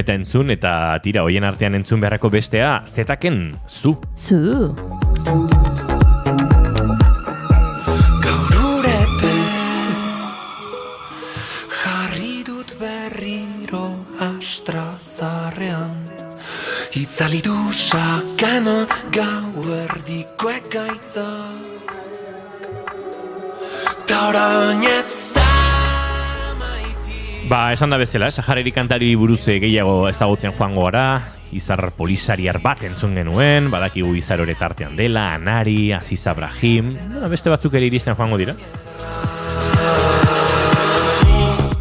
eta tira, hoien artean entzun beharrako bestea, Zetaken, Zu. Zu. Gaur urepe jarri dut berriro astrazarrean, itzali du sakana gau erdiko ekaitzak, ta orain ez da. Esan da bezala, Sahareri kantari buruz gehiago ezagutzen joango gara, Izar polisariar bat entzun genuen, badakigu Izar hori tartean dela, Anari, Aziz Abrahim, beste batzuk ere iristen joango dira.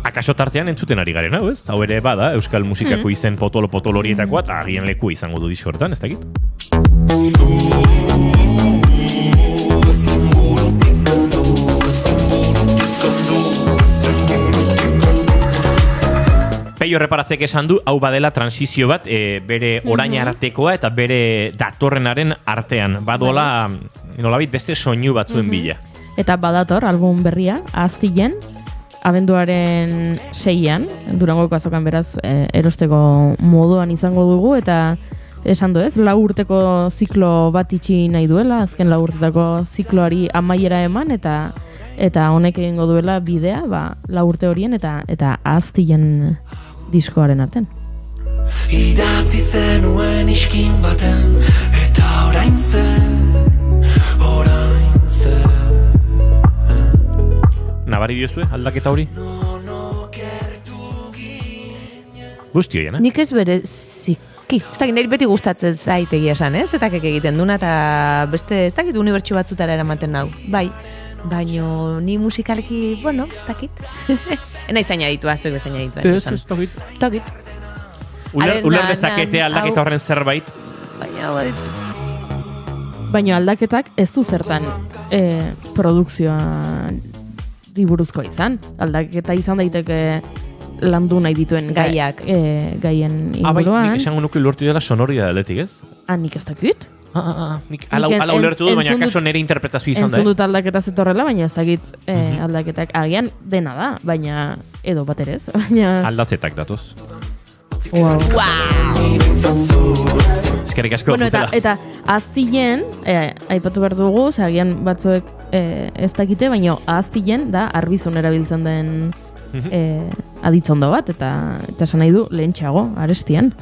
Akaso tartean entzuten ari garen, hau ez? Hau ere bada, euskal musikako izen potolo horietakoa, eta agien leku izango du diskortan, ez dakit? Peio Reparatzek esan du, hau badela transizio bat, bere orain artekoa eta bere datorrenaren artean. Badola, nolabait beste soinu batzuen bila. Eta badator, album berria, Ahaztilen, abenduaren 6an, Durangoko azokan beraz, erosteko moduan izango dugu, eta esan du ez, 4 urteko ziklo bat itxi nahi duela, azken 4 urtetako zikloari amaiera eman, eta honek egingo duela bidea, 4 urte horien, eta Ahaztilen diskoaren artean. Idatzi zenuen iskin baten, eta orain Nabari diozue, aldaketa hori? Guzti hoiena? Nik ez bereziki. Ez dakit, niri beti gustatzen zaitegi esan, ez? Eta kek egiten duna, eta beste, ez dakit, unibertsu batzutara eramaten nau. Bai, baino ni musikalki, ez dakit. Ena izan aditua, zuek bezain aditua. Ez, tokit. Uler dezakete aldaketa horren zerbait. Baina aldaketak ez du zertan produkzioa buruzko izan. Aldaketa izan daiteke landu nahi dituen gaiak gaien inguruan. Nik esango nuke lortu dela sonoria daletik, ez? Nik ez dakit. Nik ala ulertu dut, baina akaso nire interpretazio izan da. Entzun dut aldaketa zetorrela, baina ez dakit aldaketak agian dena da, baina edo bat ere ez. Aldatzetak datoz. Wow. Eskerrik asko. Eta Ahaztilen, aipatu behar dugu, agian batzuek ez dakite, baina Ahaztilen da arbizun erabiltzen den aditzondo bat, eta esan nahi du lehentxeago, Arestian.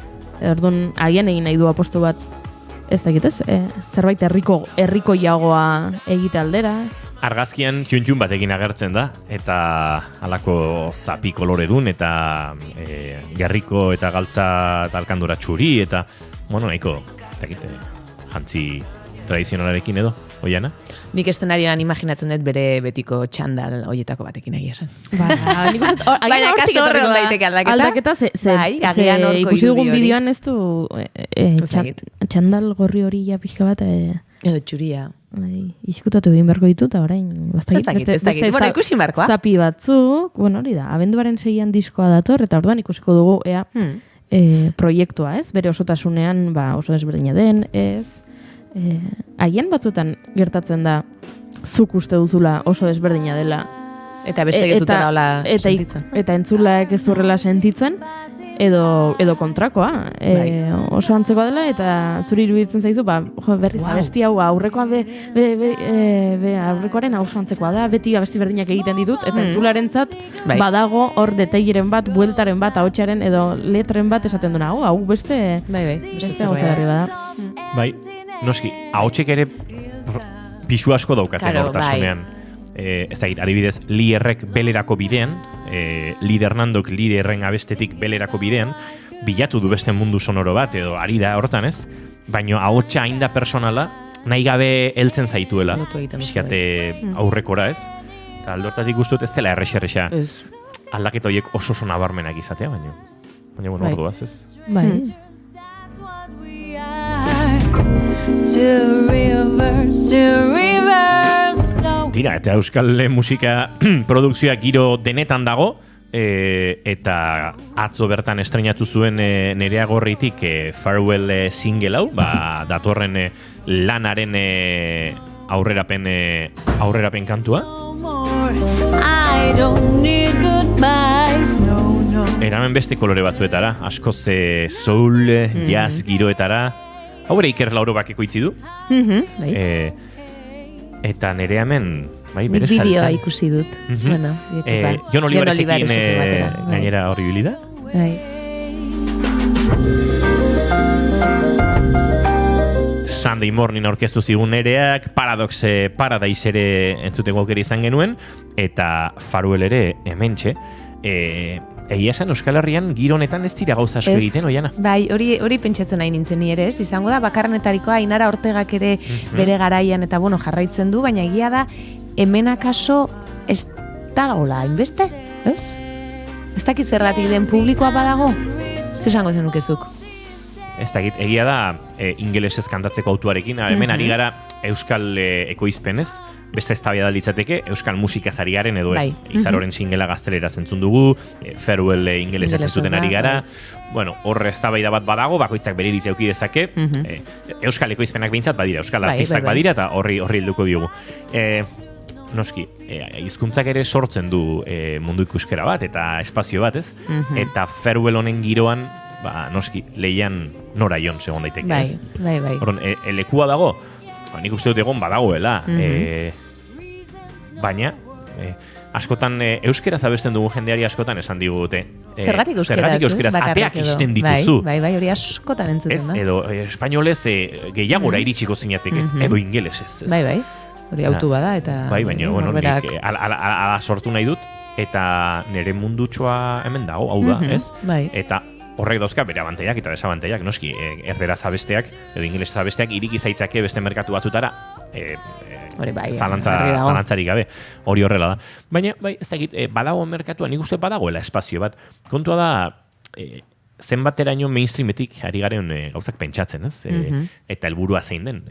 Orduan, agian egin nahi du apostu bat, ez dakitez, zerbait herrikoiagoa egite aldera. Argazkian txuntxun batekin agertzen da, eta halako zapi koloredun, eta gerriko eta galtza eta alkandora txuri, eta, nahiko, jantzi tradizionalarekin edo, oiana? Nik eszenarioan imaginatzen dut bere betiko txandal hoietako batekin egia esan. Baina kaso horren daiteke aldaketa. Aldaketa, ikusi dugun bideoan ez du txandal gorri hori ja pixka bat. Edo txuria. izkutatu egin beharko ditut, orain, beste bueno, ikusi markoa. Zapi batzuk, bueno, hori da, abenduaren 6an diskoa dator, eta orduan ikusiko dugu, proiektua, ez? Bere osotasunean, oso desberdina den, ez? Haien batzuetan gertatzen da, zuk uste duzula oso desberdina dela. Eta beste gezutela hola sentitzen. Eta entzulaek ez horrela sentitzen, edo kontrakoa. Oso antzekoa dela, eta zuri iruditzen zaizu, berriz abesti hau aurrekoa aurrekoaren oso antzekoa da, beti abesti berdinak egiten ditut, eta entzularentzat badago hor detaileren bat, bueltaren bat, ahotsaren edo letren bat esaten duna, hau beste gauza berri bada. Bai, noski, ahotsek ere pisu asko daukaten hortasunean. Ez da, adibidez, Lierrek belerako bidean, Lidernandok Lierren abestetik belerako bidean, bilatu du beste mundu sonoro bat, edo ari da hortan ez, baina ahotsa hain da personala, nahi gabe heltzen zaituela, pixkate aurrekora ez, eta aldortatik guztut ez dela errexa aldaketa horiek oso nabarmenak izatea, baina bueno, orduaz ez. Bai. Tira, eta euskal musika produkzioa giro denetan dago, eta atzo bertan estrenatu zuen Nerea Gorritik Farewell single hau, datorren lanaren aurrerapen kantua. Eramen beste kolore batzuetara, askoz soul, jazz, giroetara. Hau ere Iker Laurobak ekoitzi du. Eta nire hemen, bere saltzen. Nik bideoa ikusi dut. Jon Olivaresekin gainera horri bilida. Sunday Morning aurkeztu zigun Nereak, Paradise ere entzuteko aukera izan genuen, eta Farewell ere hementxe. Egia esan Euskal Herrian giro honetan ez dira gauza asko egiten, Oiana? Bai, hori pentsatzen nahi nintzen ni ere, ez? Izango da bakarrenetarikoa Ainara Ortegak ere bere garaian eta jarraitzen du, baina egia da hemen akaso ez dagoela hainbeste, ez? Ez dakit zergatik den publikoa badago? Ez esango zenukezuk? Ez dakit, egia da ingelesez kantatzeko autuarekin, hemen ari gara euskal ekoizpenez, beste eztabaida litzateke, euskal musikaz ari garen edo ez. Izaroren singela gaztelera zentzun dugu, Farewell ingelesez zentzuten ari gara, bueno, horre eztabaida bat badago, bakoitzak bere iritzia eduki dezake, euskal ekoizpenak behintzat badira, euskal artistak badira, eta horri helduko diogu. Noski, hizkuntzak ere sortzen du mundu ikuskera bat, eta espazio bat, ez? Eta Farewell honen giroan, noski, lehian nora jon segon daiteke, ez? Bai. Horren, elekua dago, nik uste dut egon badagoela, baina, askotan euskeraz abesten dugu jendeari askotan esan digute. Zergatik euskeraz, ateak izten dituzu. Bai, hori askotan entzuten da. Edo espainolez gehiagora iritsiko zinateke, edo ingelesez. Bai, hori autu bada, eta... Bai, baina, bueno, nik ala sortu nahi dut, eta nire mundutxoa hemen dago, hau da, ez? Eta horrek dauzka bere abanteiak eta desabanteiak, noski, erderaz abesteak edo ingelesez abesteak iriki zaitzake beste merkatu batutara zalantzarik gabe, hori horrela da. Baina, ez dakit, badago merkatua, nik uste badagoela espazio bat. Kontua da, zenbateraino mainstreametik ari garen gauzak pentsatzen, ez? Eta helburua zein den,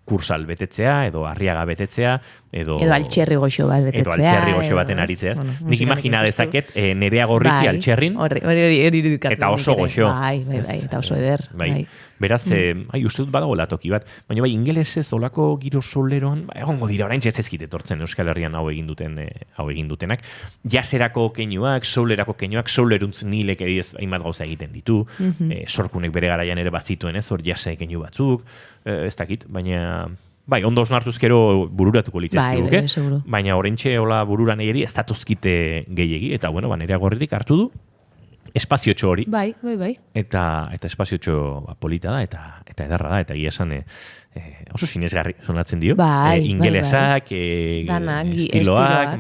kursal betetzea, edo Arriaga betetzea, edo altxerri goxo bat betetzea. Edo altxerri goxo baten aritzea. Nik imagina dezaket Nerea Gorriti altxerrin. Hori eta oso goxo. Bai, eta oso eder. Beraz, uste dut badagoela toki bat. Baina ingelesez olako giro soleroan, egongo dira orain txezkit etortzen Euskal Herrian hau egin dutenak. Jaserako keinuak, soulerako keinuak, souleruntz nilek ediz hainbat gauza egiten ditu. Sorkunek bere garaian ere batzituen ez, hor jase keinu batzuk. Ez dakit, baina... Bai, ondo osnartuz gero bururatuko litzezkiguke, baina orentxe hola bururan egeri ez datuzkite gehiegi, eta bueno, Nerea Gorritik hartu du espaziotxo hori. Bai. Eta espaziotxo polita da, eta edarra da, eta egia esan oso sinesgarri sonatzen dio. Ingelesak, estiloak,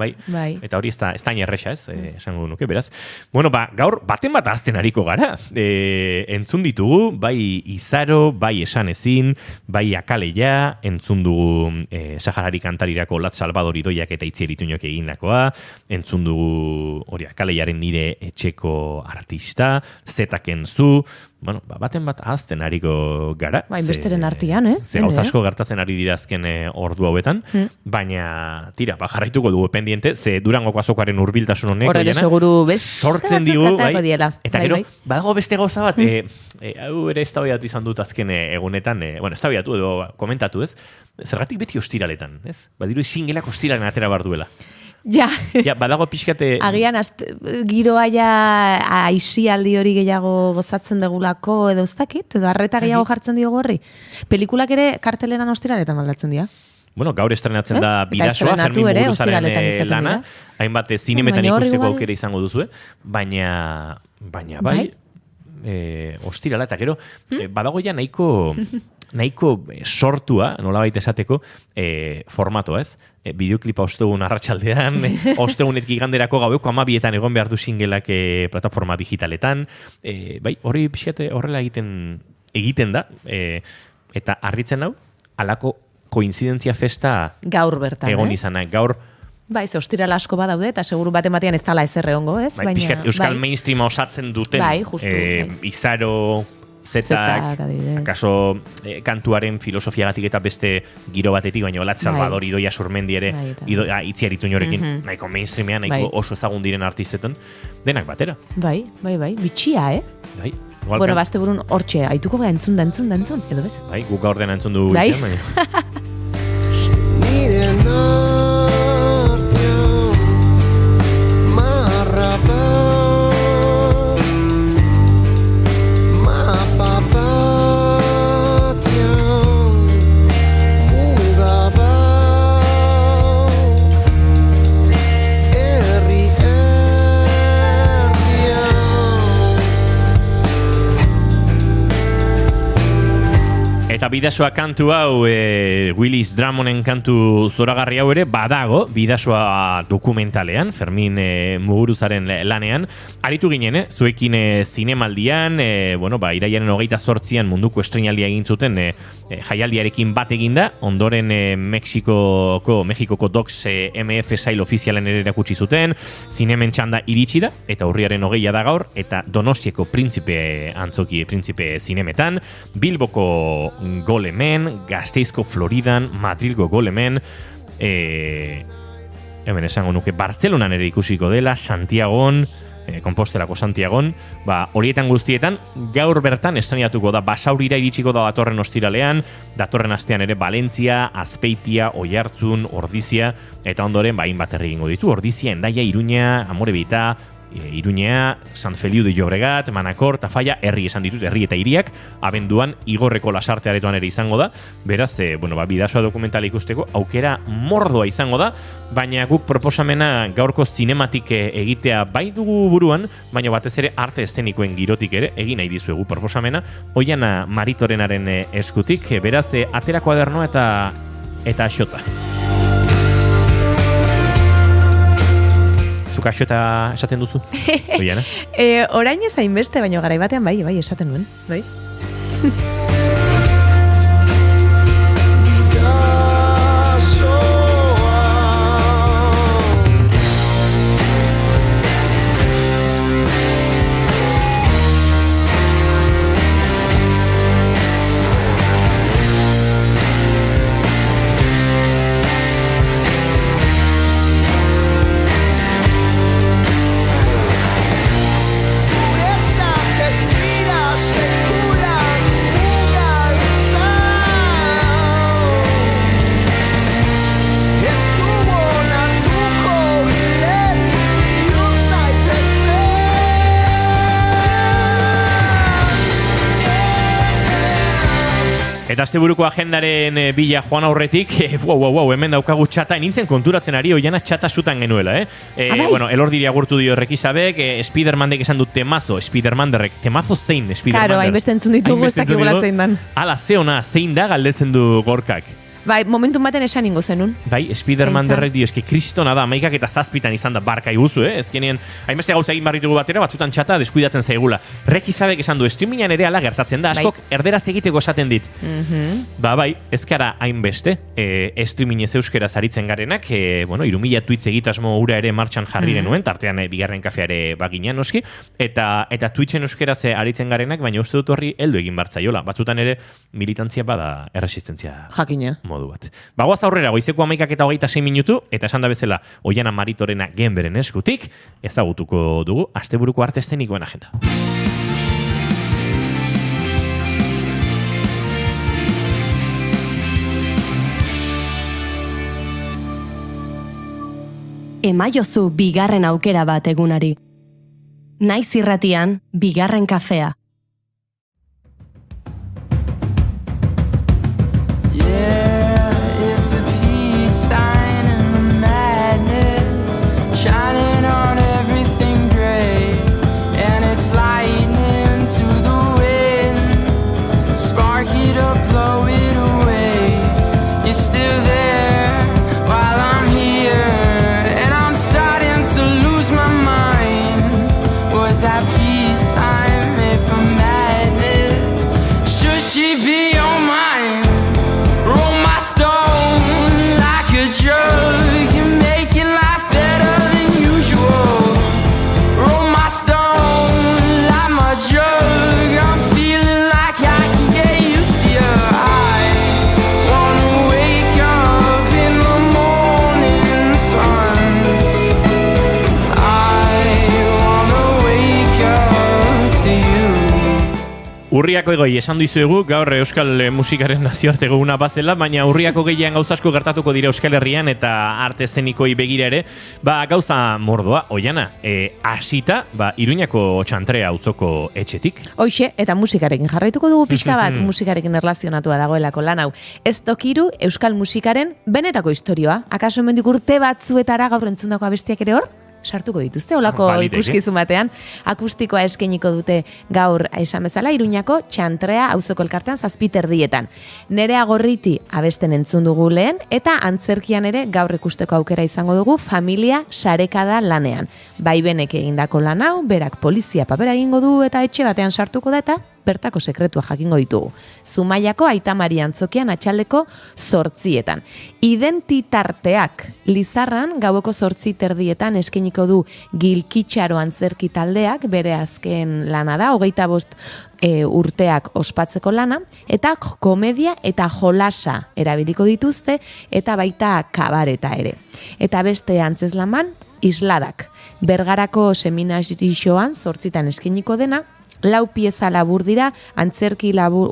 eta hori ez da erresa ez, esango nuke, beraz. Bueno, gaur baten bat azten hariko gara. Entzun ditugu, bai Izaro, bai Esan Ezin, bai Akaleia, entzun dugu Saharari kantarirako Lat Salvador Idoiak eta Itzier Ituñok egindakoa, entzun dugu hori Akaleiaren Nire etxeko artista, zetaken zu, bueno, baten bat ahazten ariko gara. Besteren artean, Ze gauz asko gertatzen ari dira azken ordu hauetan, baina, tira, jarraituko dugu pendiente, ze Durangoko azokaren hurbiltasun honek, horre seguru sortzen digu, bai, eta gero, bai. badago beste gauza bat, hau ere eztabaidatu izan dut azken egunetan, eztabaidatu edo komentatu, ez? Zergatik beti ostiraletan, ez? Badiru singelak ostiralen atera bar duela. Ja, badago pixkate... Agian, giroa ja aizialdi hori gehiago gozatzen degulako edo ez dakit, edo arreta gehiago jartzen diogu horri. Pelikulak ere kartelenan ostiraletan aldatzen dira. Bueno, gaur estrenatzen da Bidasoa, Fermin Muguruzaren lana, hainbat zinemetan ikusteko aukera izango duzue, baina bai, ostirala, eta gero, badago ja nahiko sortua, nolabait esateko, formato, ez? Bideoklipa ostegun arratsaldean, ostegunetik iganderako gaueko 12etan egon behar du singelak plataforma digitaletan, bai, hori pixate horrela egiten da, eta harritzen hau, alako koinzidentzia festa gaur bertan, egon izana, gaur bai, ze ostirala asko badaude, eta seguru baten batean ez dala ezer egongo, ez? Bai, pixkat, euskal mainstreama osatzen duten, Izaro, Zetak, akaso kantuaren filosofiagatik eta beste giro batetik, baina Olatz Salvador, Idoia Surmendi ere, itziaritu inorekin, nahiko mainstreamean, nahiko oso ezagun diren artistetan, denak batera. Bai, bitxia, Bai. Bueno, bazte burun hortxe, haituko gara entzun, edo bez? Bai, guk gaur dena entzun du. Bai. Eta Bidasoa kantu hau, Willis Drummonden kantu zoragarri hau ere, badago Bidasoa dokumentalean, Fermin Muguruzaren lanean. Aritu ginen, zuekin zinemaldian, iraiaren 28an munduko estreinaldia egin zuten jaialdiarekin bat eginda, ondoren Mexikoko Docs MF sail ofizialen ere erakutsi zuten, zinemen txanda iritsi da, eta urriaren 20a da gaur, eta Donostiako Printzipe antzoki, Printzipe zinemetan, Bilboko Golemen, Gasteizko Floridan, Madrilgo Golemen, hemen esango nuke Bartzelonan ere ikusiko dela, Santiagon, Kompostelako Santiagon, horietan guztietan, gaur bertan estrenatuko da, Basaurira iritsiko da datorren ostiralean, datorren astean ere Valentzia, Azpeitia, Oiartzun, Ordizia, eta ondoren hainbat herri egingo ditu, Ordizia, Hendaia, Iruña, Amorebita, Iruña, San Feliu de Llobregat, Manakor, Tafalla, herri esan ditut, herri eta hiriak, abenduan Igorreko Lasarte aretoan ere izango da, beraz, Bidasoa dokumentala ikusteko, aukera mordoa izango da, baina guk proposamena gaurko zinematik egitea bai dugu buruan, baina batez ere arte eszenikoen girotik ere, egin nahi dizuegu proposamena, Oiana Maritorenaren eskutik, beraz, atera kuadernoa eta axota. Zuka axota esaten duzu? Oiana? Orain ez hainbeste, baina garaibatean bai, esaten nuen, bai. Eta asteburuko agendaren bila joan aurretik, hemen daukagu txata, nintzen konturatzen ari, Oiana txata zutan genuela, Elordiri agurtu dio Rekizabek, Spidermandek esan dut temazo, Spidermanderrek, temazo zein Spidermander. Karo, hainbeste entzun ditugu, ez dakigula zein dan. Ala, ze ona, zein da galdetzen du Gorkak. Bai, momentu baten esan ingo zenun. Bai, Spiderman derrek dio, eski kristona da, 11:07 izan da barka iguzu, Ezkenien, hainbeste gauza egin barritugu batera, batzutan txata deskuidatzen zaigula. Reki Sabek esan du, streamingan ere ala gertatzen da, askok erderaz egiteko esaten dit. Bai, ezkara hainbeste, streamingez euskeraz aritzen garenak, 3000 tweets egitasmo ura ere martxan jarri genuen, tartean bigarren kafeare baginean noski, eta Twitchen euskeraz aritzen garenak, baina uste dut horri heldu egin bartzaiola. Batzutan ere militantzia bada erresistentzia jakina modu bat. Bagoaz aurrera, goizeko 11:26 minutu, eta esan da bezala, Oiana Maritorena genberen eskutik, ezagutuko dugu asteburuko arte eszenikoen agenda. Emaiozu bigarren aukera bat egunari. Naiz irratian, bigarren kafea. Shining on everything gray, and it's lightning to the wind. Spark it up, blow it away. You're still there while I'm here, and I'm starting to lose my mind. Was that peace I made for madness? Should she be on mine? Roll my stone like a drug. You're making life better than usual. Roll my stone like my drug. I'm feeling like I can get used to you. I wanna wake up in the morning sun. I wanna wake up to you. Urriako egoi esan dizuegu, gaur euskal musikaren nazioarte eguna bazela, baina urriako gehian gauza asko gertatuko dira Euskal Herrian eta arte eszenikoi begira ere, gauza mordoa, Oiana, hasita, Iruñako Txantrea auzoko etxetik. Hoxe, eta musikarekin jarraituko dugu pixka bat, musikarekin erlazionatua dagoelako lan hau. Ez tokiru euskal musikaren benetako istorioa. Akaso hemendik urte batzuetara gaur entzundako abestiak ere hor? Sartuko dituzte, olako ikuskizun batean. Akustikoa eskainiko dute gaur esan bezala, Iruñako Txantrea auzoko elkartean 7:30. Nerea Gorriti abesten entzun dugu lehen, eta antzerkian ere gaur ikusteko aukera izango dugu familia sarekada lanean. Baibenek egindako lan hau, berak polizia papera egingo du eta etxe batean sartuko da eta bertako sekretua jakingo ditugu. Zumaiako Aita Mari Antzokian atxaldeko 8:00. Identitarteak Lizarran gaueko 8:30 eskainiko du Gilkitxaro antzerki taldeak, bere azken lana da, 25 urteak ospatzeko lana, eta komedia eta jolasa erabiliko dituzte, eta baita kabareta ere. Eta beste antzezlaman, Isladak. Bergarako seminarioan 8:00 eskainiko dena, 4 pieza labur dira, antzerki labur,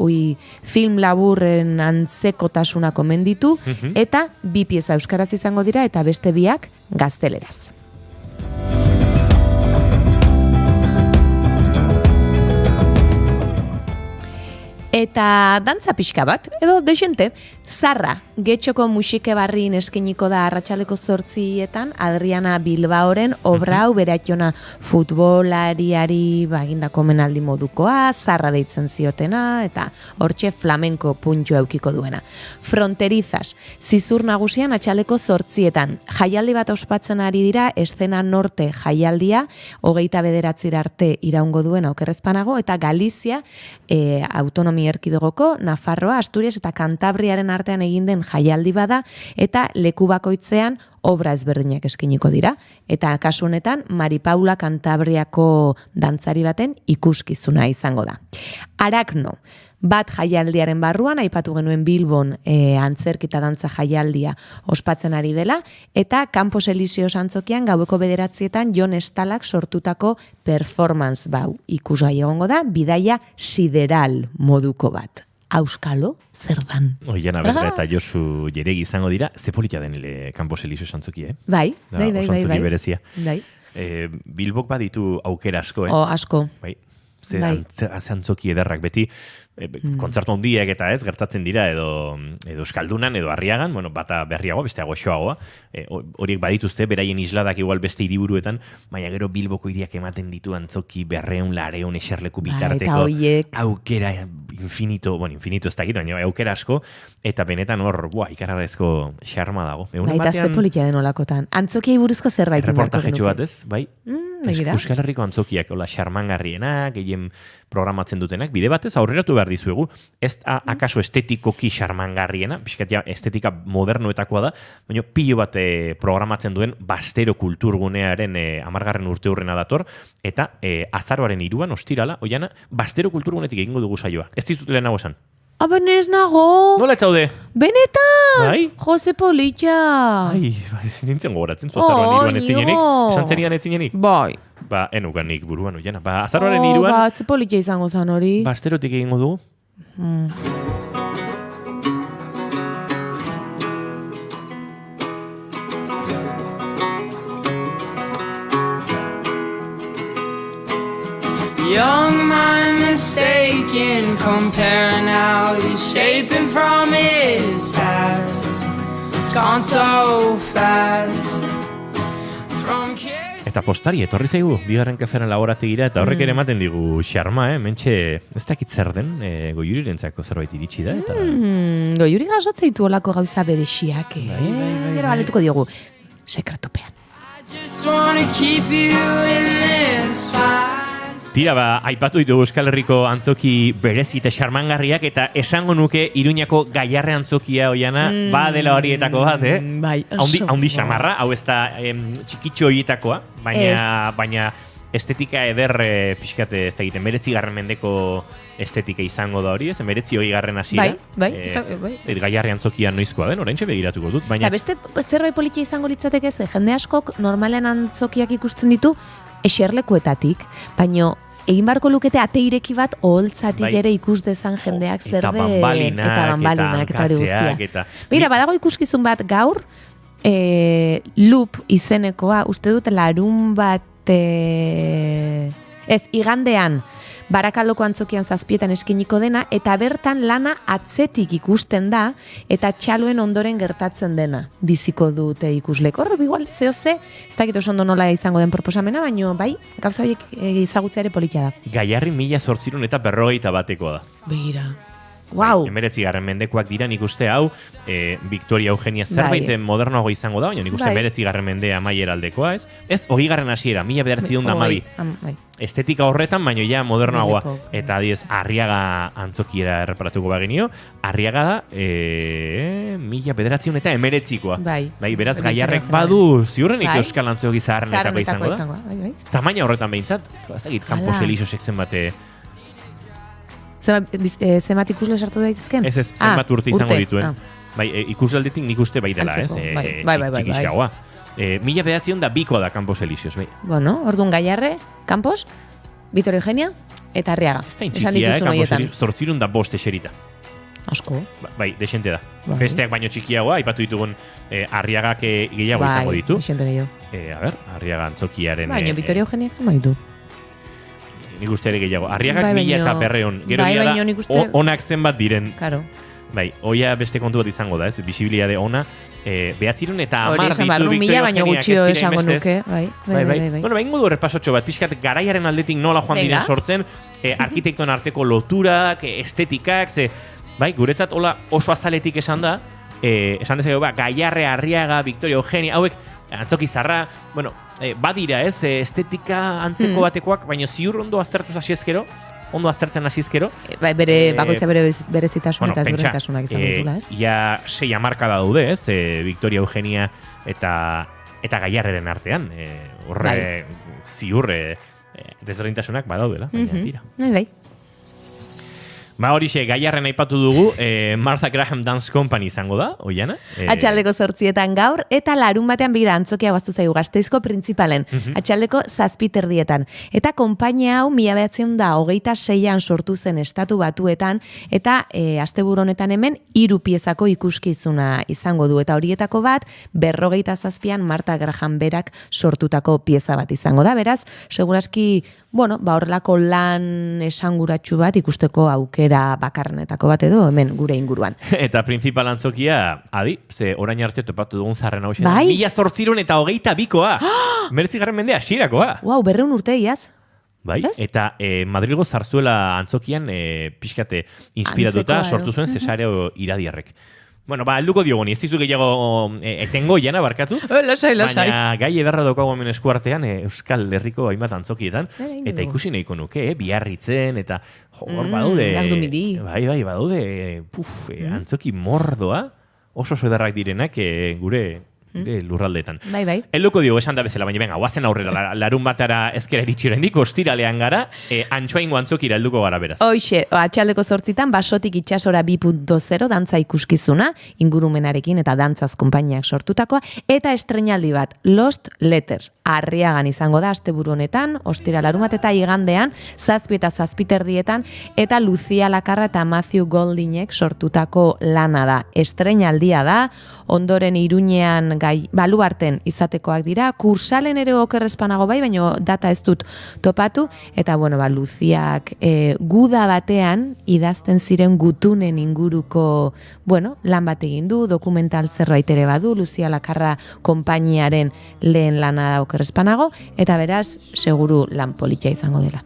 film laburren antzekotasuna komenditu, eta 2 pieza euskaraz izango dira, eta beste 2 gazteleraz. Eta dantza pixka bat, edo desente, Zarra, Getxoko musike barrin eskainiko da arratsaleko 8:00, Adriana Bilbaoren obra hau berationa futbolariari bagindako menaldi modukoa, Zarra deitzen ziotena, eta hortxe flamenko puntua eukiko duena. Fronterizas, Zizur Nagusian atxaleko 8:00, jaialdi bat ospatzen ari dira, Eszena Norte jaialdia, 29 arte iraungo duena okerrezpanago, eta Galizia, autonomia erkidegoko, Nafarroa, Asturias eta Kantabriaren artean egin den jaialdi bada, eta leku bakoitzean obra ezberdinak eskainiko dira. Eta kasu honetan, Mari Paula Kantabriako dantzari baten ikuskizuna izango da. Arakno, bat jaialdiaren barruan, aipatu genuen Bilbon antzerki eta dantza jaialdia ospatzen ari dela, eta Campos Elíseos Antzokian gaueko 9:00 Jon Estalak sortutako performance bau ikusgai egongo da, bidaia sideral moduko bat. Auskalo, zer dan? Oiana Bezga eta Josu Jeregi izango dira, ze polita den Campos Elíseos Antzoki, Bai. Oso antzoki berezia. Bai. Bilbok baditu aukera asko, asko. Bai. ze Bai. antzoki ederrak beti, kontzertu handiak eta ez, gertatzen dira edo Euskaldunan edo Arriagan, bueno, bata berriagoa, bestea goxoagoa, horiek badituzte, beraien isladak igual beste hiriburuetan, baina gero Bilboko hiriak ematen ditu antzoki 200 eserleku bitarteko, aukera infinito ez dakit, baina aukera asko, eta benetan hor, ikararrezko xarma dago. Baita ze politia den olakotan. Antzokiai buruzko zerbait. Reportajetxo bat ez, bai? Euskal Herriko antzokiak, hola, xarmangarrienak, gehien programatzen dutenak, bide batez aurreratu behar dizuegu, ez akaso estetikoki xarmangarriena, pixkat ja estetika modernoetakoa da, baina pilo bat programatzen duen Bastero kulturgunearen 10. urteurrena dator, eta azaroaren 3 ostirala, oiana, Bastero kulturgunetik egingo dugu saioa. Ez dizut lehenago esan? Aben ez nago! Nola etzaude? Benetan! Bai? Jose Politxa! Bai, nintzen gogoratzen zu azaroaren 3 etzienik? Esan zenian etzinenik? Bai. Ba, enukan nik buruan, oiana. Ba, azaroaren 3 Ba, ze Politxa izango zan hori. Basterotik egingo dugu. Young mind mistaken, comparing how he's shaping from his past. It's gone so fast. Eta postari etorri zaigu, bigarren kafearen laborategira, eta horrek ere ematen digu xarma, mentxe, ez dakit zer den, Goiurirentzako zerbait iritsi da, eta... Goiuri gazotzea ditu olako gauza berexiak, Gero galetuko diogu, sekretupean. Just wanna keep you in this fight. Tira, aipatu ditu Euskal Herriko antzoki berezi eta xarmangarriak, eta esango nuke Iruñako Gaiarre antzokia oiana, dela horietako bat, Bai, haundi xamarra, hau ez da txikitxo horietakoa, baina estetika eder pixkat ez da egiten, 19. mendeko estetika izango da hori, ez? 19. hasiera. Bai. Gaiarre antzokia noizkoa den, oraintxe begiratuko dut, baina... Eta beste zerbait politia izango litzateke ez, jende askok normalean antzokiak ikusten ditu eserlekuetatik, baino egin barko lukete ate ireki bat oholtzatik ere ikus dezan jendeak zer Eta bambalinak, eta hori guztia. eta... Mira, badago ikuskizun bat gaur, loop izenekoa, uste dut larun bat, igandean, Barakaldoko antzokian 7 eskiniko dena, eta bertan lana atzetik ikusten da, eta txaloen ondoren gertatzen dena biziko dute ikusleko. Horre, igual, zehoze, ez dakit oso ondo nola izango den proposamena, baino, bai, gauza horiek ezagutzea ere politia da. Gaiarri 1851 da. Begira. Wow. 19. mendekoak dira, nik uste hau, Victoria Eugenia zerbait modernoago izango da, baina nik uste 19. mendea amaiera aldekoa, ez? Ez, 20. hasiera, 1912. Estetika horretan, baina ja modernoagoa. Eta adiez, Arriaga antzokiera erreparatuko bagenio, Arriaga da 1919koa. Bai, beraz, Gaiarrek badu, ziurrenik Euskal Antzoki zaharrenetako izango da. Tamaina horretan behintzat, ez dakit, Campos Elíseosek zenbate... Zenbat ikusle sartu daitezken? Ez, zenbat urte izango dituen. Bai, ikuslaldetik nik uste bai dela, ez? Txikixagoa. 1902 da Campos Elíseos, bai. Bueno, orduan Gaiarre, Campos, Victoria Eugenia eta Arriaga. Ez da intxikia, Campos Elíseos, 805 eserita. Asko. Bai, desente da. Besteak baino txikiagoa, aipatu ditugun Arriagak gehiago izango ditu. Desente gehiago. A ber, Arriaga antzokiaren... Baina, Victoria Eugeniak zen baitu. Nik uste ere gehiago. Arriagak 1000 Gero da, onak zenbat diren. Karo. Bai, oia beste kontu bat izango da, ez? Bisibiliade ona. 910 ditu Victoria Eugeniak ez diren bestez. Bai. Bueno, behin modu repasotxo bat, pixkat garaiaren aldetik nola joan diren sortzen, arkitektoen arteko loturak, estetikak, bai, guretzat hola oso azaletik esan da, esan dezakegu, Gaiarre, Arriaga, Victoria Eugenia, hauek, antzoki zarra, bueno, badira ez, estetika antzeko batekoak, baina ziur ondo aztertuz hasiezkero, ondo aztertzen hasiezkero. Bakoitza berezitasun eta ezberdintasunak izango ditula, ez? Ia 6 hamarkada daude, ez, Victoria Eugenia eta Gaiarreren artean, horre ziur desberdintasunak badaudela, baina tira. Bai. Ba horixe, Gaiarren aipatu dugu, Martha Graham Dance Company izango da, oiana? Atxaldeko 8 gaur, eta larun batean begira antzokia guaztu zaigu Gasteizko printzipalen, atxaldeko 7:00. Eta konpainia hau 1926an sortu zen Estatu Batuetan, eta asteburu honetan hemen 3 piezako ikuskizuna izango du, eta horietako bat 57an Martha Graham berak sortutako pieza bat izango da, beraz, seguraski bueno, horrelako lan esanguratsu bat ikusteko aukera bakarrenetako bat edo hemen gure inguruan. Eta principal antzokia, adi, ze orain arte topatu dugun zarren hau xena. Bai? 1822koa. Meretzigarren mendea, xirakoa. Wow, 200 urte iaz. Bai, eta Madrilgo Zarzuela antzokian pixkate inspiratuta Antzekoa, sortu zuen Cesareo Iradiarrek. Bueno, helduko diogoni, ez dizu gehiago etengo jana barkatu. Lasai. Baina gai ederra daukago hemen eskuartean Euskal Herriko hainbat antzokietan. Eta ikusi nahiko nuke, Biarritzen, eta hor badaude. Galdumiri. Bai, badaude, antzoki mordoa, oso ederrak direnak gure lurraldeetan. Bai. Helduko diogu esan da bezala, baina venga, guazen aurrera, larun batara ezkera iritsi oraindik, ostiralean gara, antxoaingo antzokira helduko gara beraz. Hoxe, atxaldeko 8 Basotik itsasora 2.0 dantza ikuskizuna, ingurumenarekin eta dantzaz konpainiak sortutakoa, eta estreinaldi bat, Lost Letters, Arriagan izango da asteburu honetan, ostira larun bat eta igandean, 7 eta 7:30, eta Lucia Lakarra eta Matthew Goldinek sortutako lana da. Estreinaldia da, ondoren Iruñean baluarten izatekoak dira, kursalen ere okerrespanago bai, baina data ez dut topatu, eta bueno, Luziak guda batean idazten ziren gutunen inguruko, bueno, lan bat egin du, dokumental zerbait ere badu, Lucia Lakarra konpainiaren lehen lana da okerrespanago, eta beraz, seguru lan politxa izango dela.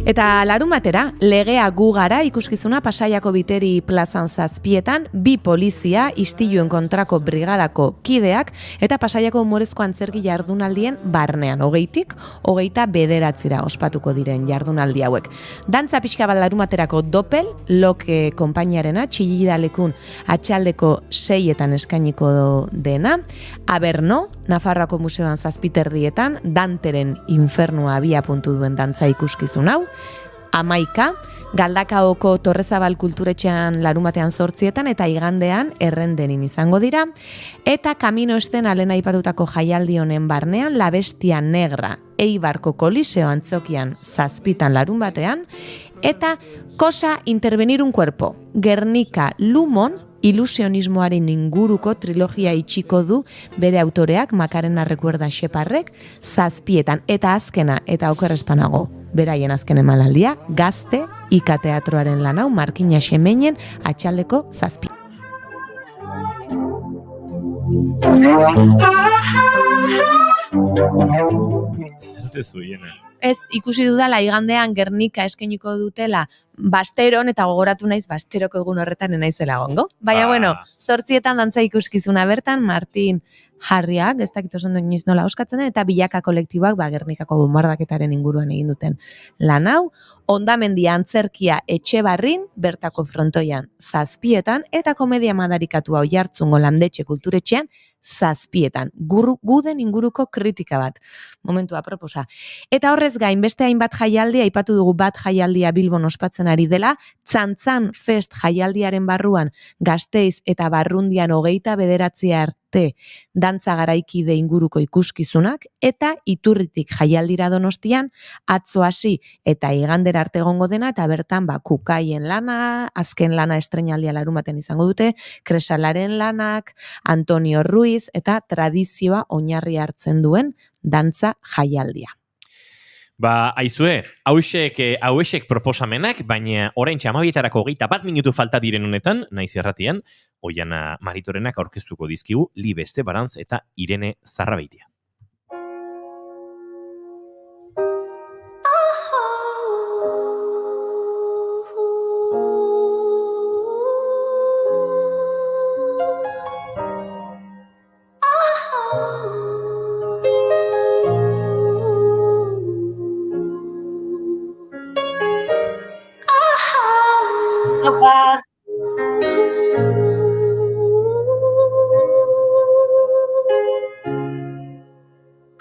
Eta larun batera, Legea gu gara ikuskizuna Pasaiako Biteri plazan 7etan, 2 polizia istiluen kontrako brigadako kideak eta Pasaiako umorezko antzerki jardunaldien barnean, 20tik 29 ospatuko diren jardunaldi hauek. Dantza pixka bat larun baterako Doppel, Loke konpainiarena, Txillidalekun atxaldeko 6etan eskainiko dena, Aberno, Nafarroako museoan 7:30, Danteren infernua abiapuntu duen dantza ikuskizun hau, Amaika, Galdakaoko Torrezabal kulturetxean larumatean 8etan eta igandean Errendenin izango dira, eta Camino Esten alena aipatutako jaialdi honen barnean La Bestia Negra, Eibarko Koliseo antzokian 7 larun batean, eta Cosa Intervenir un Cuerpo, Gernika Lumon, ilusionismoaren inguruko trilogia itxiko du bere autoreak, Macarena Recuerda Xeparrek, 7etan, eta azkena, eta okerrespanago, beraien azken emanaldia, Gazte, Ika Teatroaren lanau, Markina Xemeinen, atxaldeko 7. Zertezu, jena. Ez, ikusi dudala igandean Gernika eskainiko dutela Basteron, eta gogoratu naiz Basteroko egun horretan enaizela gongo. Baina, bueno, 8etan dantza ikuskizuna bertan, Martin Harriak, ez dakit oso inoiz nola oskatzen den, eta Bilaka kolektiboak Gernikako bombardaketaren inguruan egin duten lan hau, Hondamendia antzerkia Etxebarrin, bertako frontoian 7etan, eta komedia madarikatua Oiartzungo Landetxe kulturetxean 7etan, guden inguruko kritika bat, momentu aproposa. Eta horrez gain, beste hainbat jaialdi, aipatu dugu bat jaialdia Bilbon ospatzen ari dela, Txantzan Fest jaialdiaren barruan Gasteiz eta Barrundian 29 arte dantza garaikide inguruko ikuskizunak, eta Iturritik jaialdira Donostian, atzo hasi eta igandera arte egongo dena, eta bertan Kukaien lana, azken lana estreinaldia larumaten izango dute, Kresalaren lanak, Antonio Ruiz, eta tradizioa oinarri hartzen duen dantza jaialdia. Aizue, hauexek proposamenak, baina oraintxe 12:21 minutu falta diren honetan, naiz erratian, Oiana Maritorenak aurkeztuko dizkigu Li Beste Barantz eta Irene Zarrabeitia.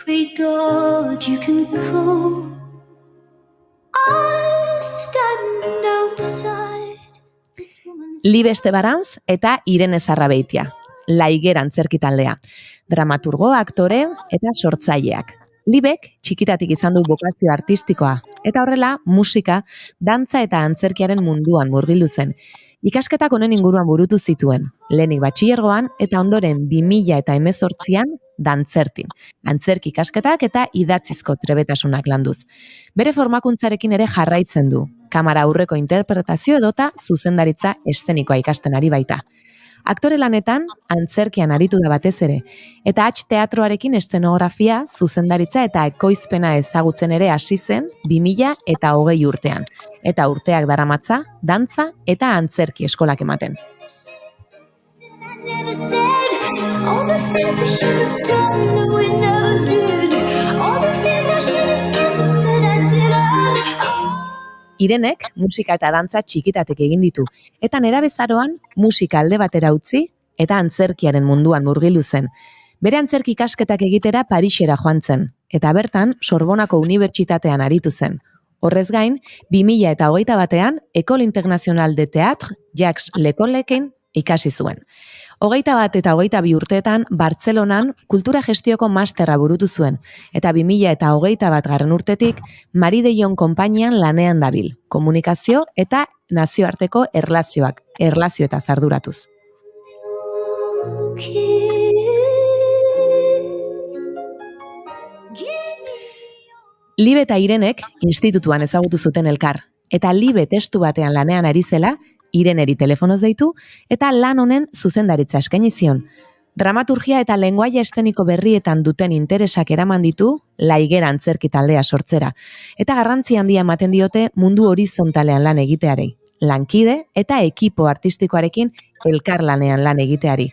Great God, you can go. I stand outside. Li Beste Barantz eta Irene Zarrabeitia, Laigera antzerkitaldea, dramaturgo, aktore eta sortzaileak. Libek txikitatik izan du bokazio artistikoa, eta horrela musika, dantza eta antzerkiaren munduan murgildu zen. Ikasketak honen inguruan burutu zituen, lehenik batxilergoan eta ondoren 2018an dantzertin, antzerki ikasketak eta idatzizko trebetasunak landuz. Bere formakuntzarekin ere jarraitzen du, kamara aurreko interpretazio edota zuzendaritza eszenikoa ikasten ari baita. Aktore lanetan, antzerkian aritu da batez ere, eta teatroarekin eszenografia, zuzendaritza eta ekoizpena ezagutzen ere hasi zen 2020 urtean, eta urteak daramatza, dantza eta antzerki eskolak ematen. All the things we should have done that we never did. All the things I should have given that I didn't. Irenek musika eta dantza txikitatek egin ditu, eta nerabezaroan musika alde batera utzi eta antzerkiaren munduan murgildu zen. Bere antzerki ikasketak egitera Parisera joan zen, eta bertan Sorbonako Unibertsitatean aritu zen. Horrez gain, 2021an École Internationale de Théâtre Jacques Lecollekin ikasi zuen. 21 eta 22 urteetan Bartzelonan kultura gestioko masterra burutu zuen, eta 2021 urtetik Marie de Jon konpainian lanean dabil, komunikazio eta nazioarteko erlazioetaz arduratuz. Libe eta Irenek institutuan ezagutu zuten elkar, eta Libe testu batean lanean ari zela, Ireneri telefonoz deitu, eta lan honen zuzendaritza eskaini zion. Dramaturgia eta lengoaia eszeniko berrietan duten interesak eraman ditu, Laigera antzerki taldea sortzera, eta garrantzi handia ematen diote mundu horizontalean lan egitearei, lankide eta ekipo artistikoarekin elkarlanean lan egiteari.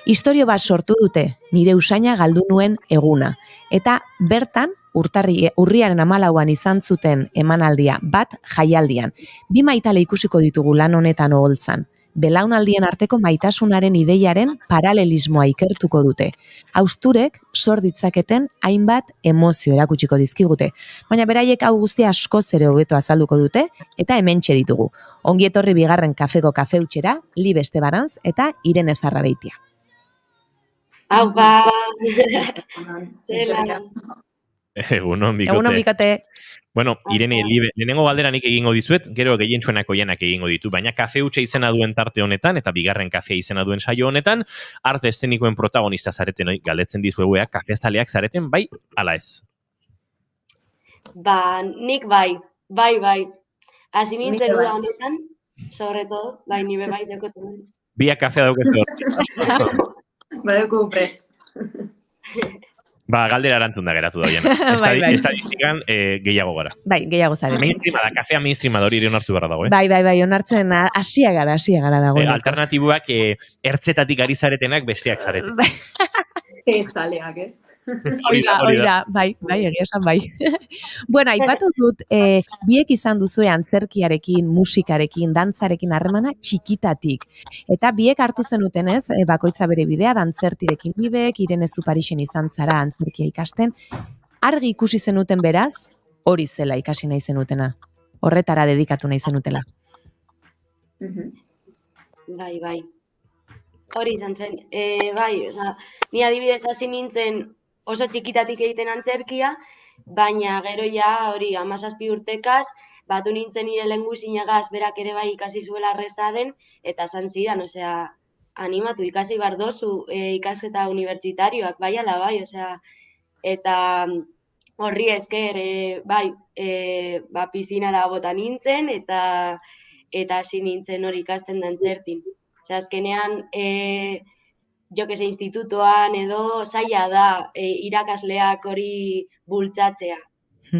Istorio bat sortu dute, nire usaina galdu nuen eguna, eta bertan urriaren 14an izan zuten emanaldia bat jaialdian. 2 maitale ikusiko ditugu lan honetan oholtzan. Belaunaldien arteko maitasunaren ideiaren paralelismoa ikertuko dute. Hausturek sor ditzaketen hainbat emozio erakutsiko dizkigute, baina beraiek hau guztia askoz ere hobeto azalduko dute eta hementxe ditugu. Ongi etorri bigarren kafeko kafeutxera, Libe Estebaranz eta Irene Zarrabeitia. Aupa! Zela! Egunon bikote. Egunon bikote. Bueno, Irene, Libe, lehenengo galderanik egingo dizuet, gero gehientsuenako janak egingo ditu, baina kafe hutsa izena duen tarte honetan, eta bigarren kafea izena duen saio honetan, arte eszenikoen protagonista zareten, galdetzen dizuegu kafezaleak zareten, bai, ala ez? Ba, nik bai. Hasi nintzen uda honetan, sobre todo, bai, nibe bai dekoten. Biak kafea daukezu. Badugu prest. Ba, galdera erantzun da geratu da bien. Estadistikan gehiago gara. Bai, gehiago zare. Mainstreama da, kafea mainstreama da hori onartu beharra dago, Bai, onartzen hasia gara dago. Alternatiboak ertzetatik ari zaretenak besteak zareten. Zaleak, ez? Hori da, bai, egia esan bai. Bueno, aipatu dut, biek izan duzue antzerkiarekin, musikarekin, dantzarekin harremana txikitatik. Eta biek hartu zenuten ez, bakoitza bere bidea, dantzertirekin Libek, Irene zu Parisen izan zara antzerkia ikasten. Argi ikusi zenuten beraz, hori zela ikasi nahi zenutena. Horretara dedikatu nahi zenutela. Bai. Hori izan zen, bai, ni adibidez hasi nintzen oso txikitatik egiten antzerkia, baina gero ja hori 17 urtekaz, batu nintzen nire lenguzinagaz berak ere bai ikasi zuela Resaden, eta esan zidan, animatu ikasi behar dozu ikasketa unibertsitarioak, bai ala bai, eta horri esker, bai, pizinara bota nintzen, eta hasi nintzen hori ikasten dantzertin. Azkenean, institutuan edo zaila da irakasleak hori bultzatzea.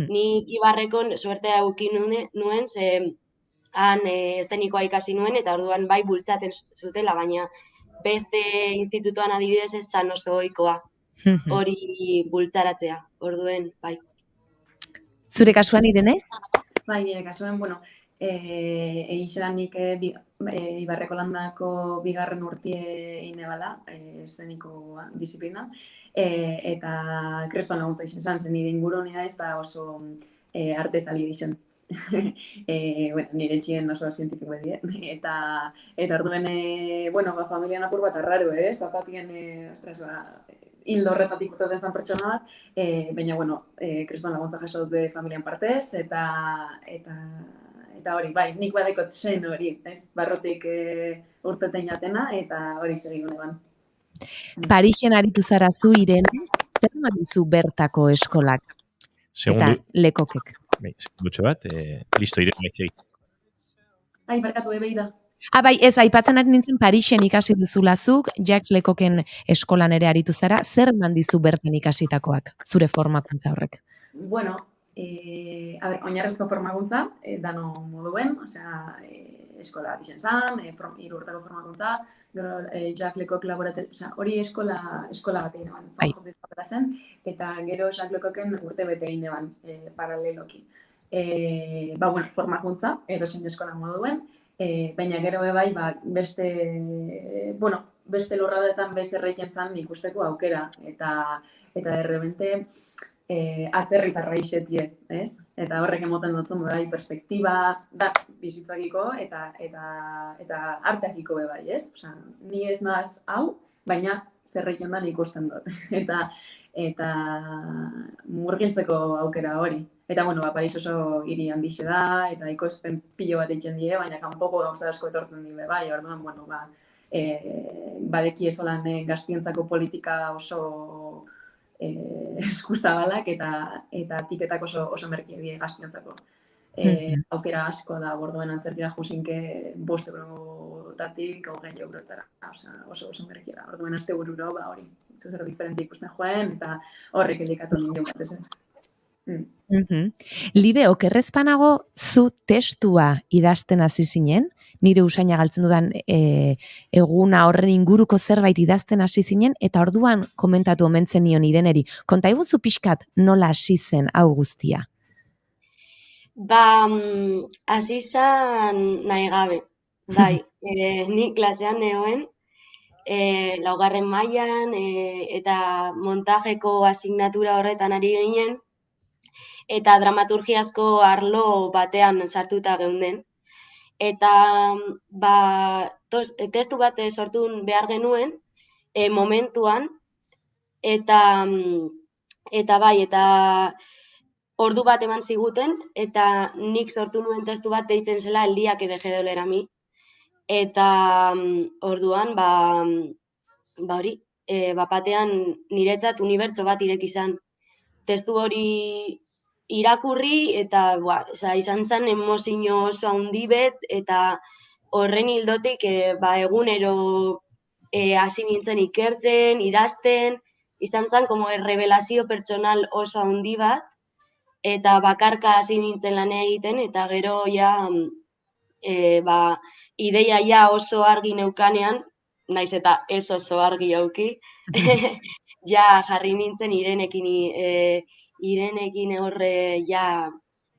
Nik Ibarrekon suertea eukin nuen, ze han eszenikoa ikasi nuen, eta orduan bai bultzaten zutela, baina beste institutuan adibidez ez zan oso ohikoa hori bultzaratzea, orduen bai. Zure kasuan, Irene? Bai, nire kasuan, egizeranik Ibarreko landako bigarren urtie inebala, eszeniko disiplina, eta krestuan laguntza izan zen, nire ingurunea ez da oso arte sali izan. Nire txien oso zientifiko edie. Eta orduen, familian apur bat arraro, zapatien, hildo horretatik urtetan zan pertsona bat, baina, krestuan laguntza jaso dut familian partez, eta eta hori, bai, nik badekot zen hori, ez? Barrotik urteten jatena, eta hori segigun eban. Parisen aritu zara zu, Irene, zer dizu bertako eskolak? Eta lekokek. Segundutxo bat, listo, Irene. Ai, barkatu ebei da. Bai, ez, aipatzen ari nintzen Parisen ikasi duzulazuk, Jacques Lecoquen eskolan ere aritu zara, zer eman dizu bertan ikasitakoak, zure formakuntza horrek? Bueno, oinarrizko formakuntza, dano moduen, osea, eskola dizen zan, 3 urteko formakuntza, gero Jacques Lecoq laboratorio, osea, hori eskola batean eban, zen, eta gero Jacques Lecoquen urte bete egin eban, paraleloki. Bueno, formakuntza, erosin eskola moduen, baina gero bai, beste lurraldetan bez erreitzen zan ikusteko aukera, eta errebente atzerritarra izetie, ez? Eta horrek emoten dutzen bai, perspektiba da bizitzakiko eta arteakiko bai, ez? Osea, ni ez naz hau, baina zerreitzen dan ikusten dut. Eta murgiltzeko aukera hori. Eta, bueno, Paris oso hiri handixe da, eta ikoizpen pilo bat eitzen die, baina kanpoko gauza asko etortzen die, bai, orduan, bueno, badeki esolan gaztientzako politika oso eskuzabalak eta tiketak oso merkie die gaztientzako. Aukera asko da, orduan antzerkira jusinke 5 eurotatik 20 eurotara, oso merkie da. Orduan azte bururo, hori, zer diferente ikusten joen, eta horrek elikatu nien bat ezen. Libe, okerrezpanago zu testua idazten hasi zinen, nire usaina galtzen dudan eguna horren inguruko zerbait idazten hasi zinen, eta orduan komentatu omentzen nion Ireneri, konta iguzu pixkat nola hasi zen hau guztia? Hasi zen nahi gabe, bai, nik klasean neoen, 4. mailan eta montajeko asignatura horretan ari ginen, eta dramaturgiazko arlo batean sartuta geunden. Eta testu bat sortu behar genuen momentuan, eta ordu bat eman ziguten, eta nik sortu nuen testu bat deitzen zela El día que dejé de oler a mí. Eta orduan, hori, batean niretzat unibertso bat ireki izan. Testu hori irakurri eta izan zen emozio oso handi bet, eta horren hildotik egunero hasi nintzen ikertzen, idazten, izan zen como errebelazio pertsonal oso handi bat, eta bakarka hasi nintzen lan egiten, eta gero ideia oso argi neukanean, naiz eta ez oso argi auki, jarri nintzen Irenekin horre